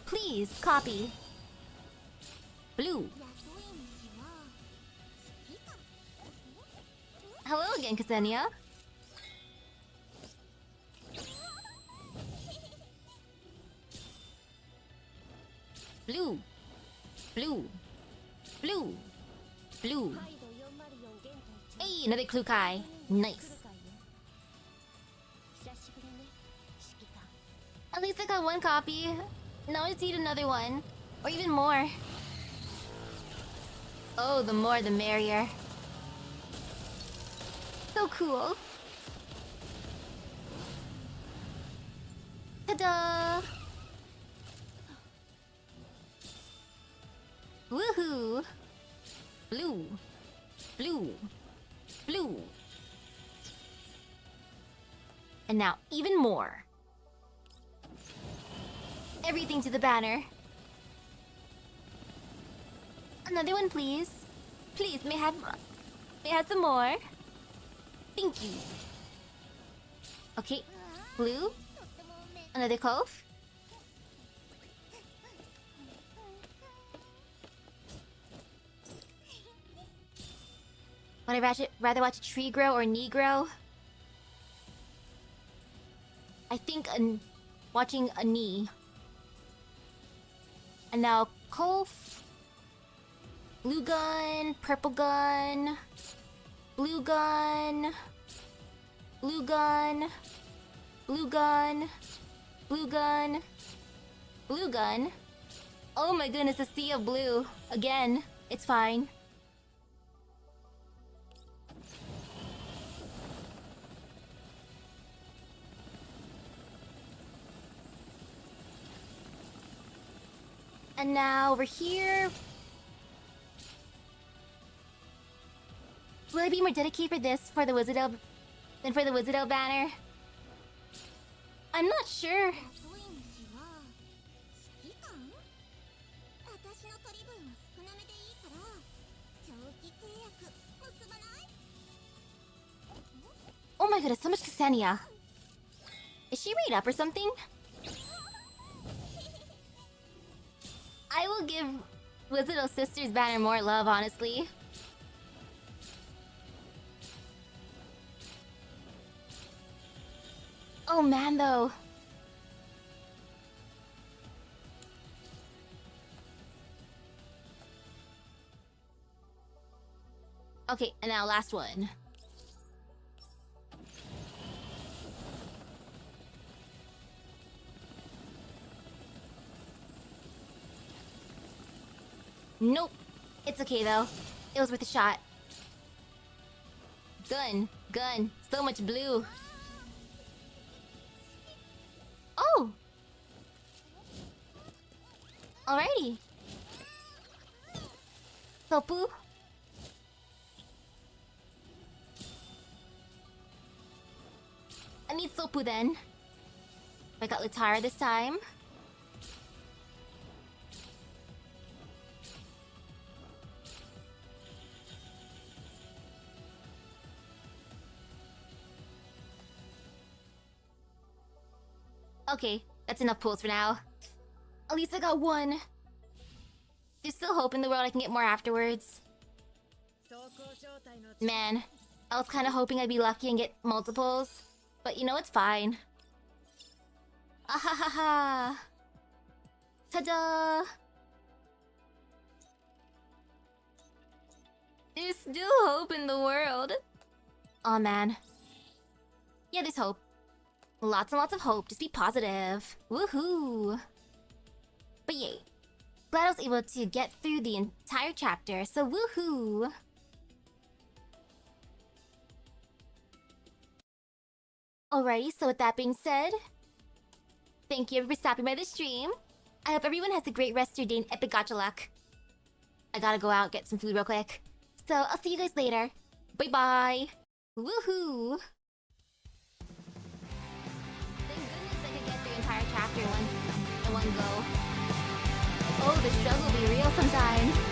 Please, copy. Blue. Hello again, Ksenia. Blue. Blue. Blue. Blue. Hey, another Klukai. Nice. At least I got one copy. Now I just need another one. Or even more. Oh, the more the merrier. So cool. Ta-da! Woohoo! Blue. Blue. Blue. And now even more. Everything to the banner. Another one, please. Please, may I have some more? Thank you. Okay, blue. Another cove. Would I rather watch a tree grow or knee grow? I think watching a knee. And now cove. Blue gun, purple gun, blue gun, blue gun, blue gun, blue gun, blue gun. Oh my goodness, a sea of blue. Again, it's fine. And now over here. Will I be more dedicated for this for the Wizardale than for the Wizardale banner? I'm not sure. Oh my goodness, so much Ksenia. Is she read up or something? I will give Wizardale Sisters banner more love, honestly. Oh man, though. Okay, and now last one. Nope. It's okay, though. It was worth a shot. Gun. Gun. So much blue. Oh! Alrighty. Sopu? I need Sopu then. I got Latara this time. Okay, that's enough pulls for now. At least I got one. There's still hope in the world I can get more afterwards. Man, I was kind of hoping I'd be lucky and get multiples. But you know, it's fine. Ahahaha! Ta-da! There's still hope in the world. Aw, man. Yeah, there's hope. Lots and lots of hope. Just be positive. Woohoo! But yay. Glad I was able to get through the entire chapter, so woohoo! Alrighty, so with that being said, thank you for stopping by the stream. I hope everyone has a great rest of your day in epic gacha luck. I gotta go out, get some food real quick. So, I'll see you guys later. Bye-bye! Woohoo! Thank goodness I could get through the entire chapter in one go. Oh, the struggle will be real sometimes.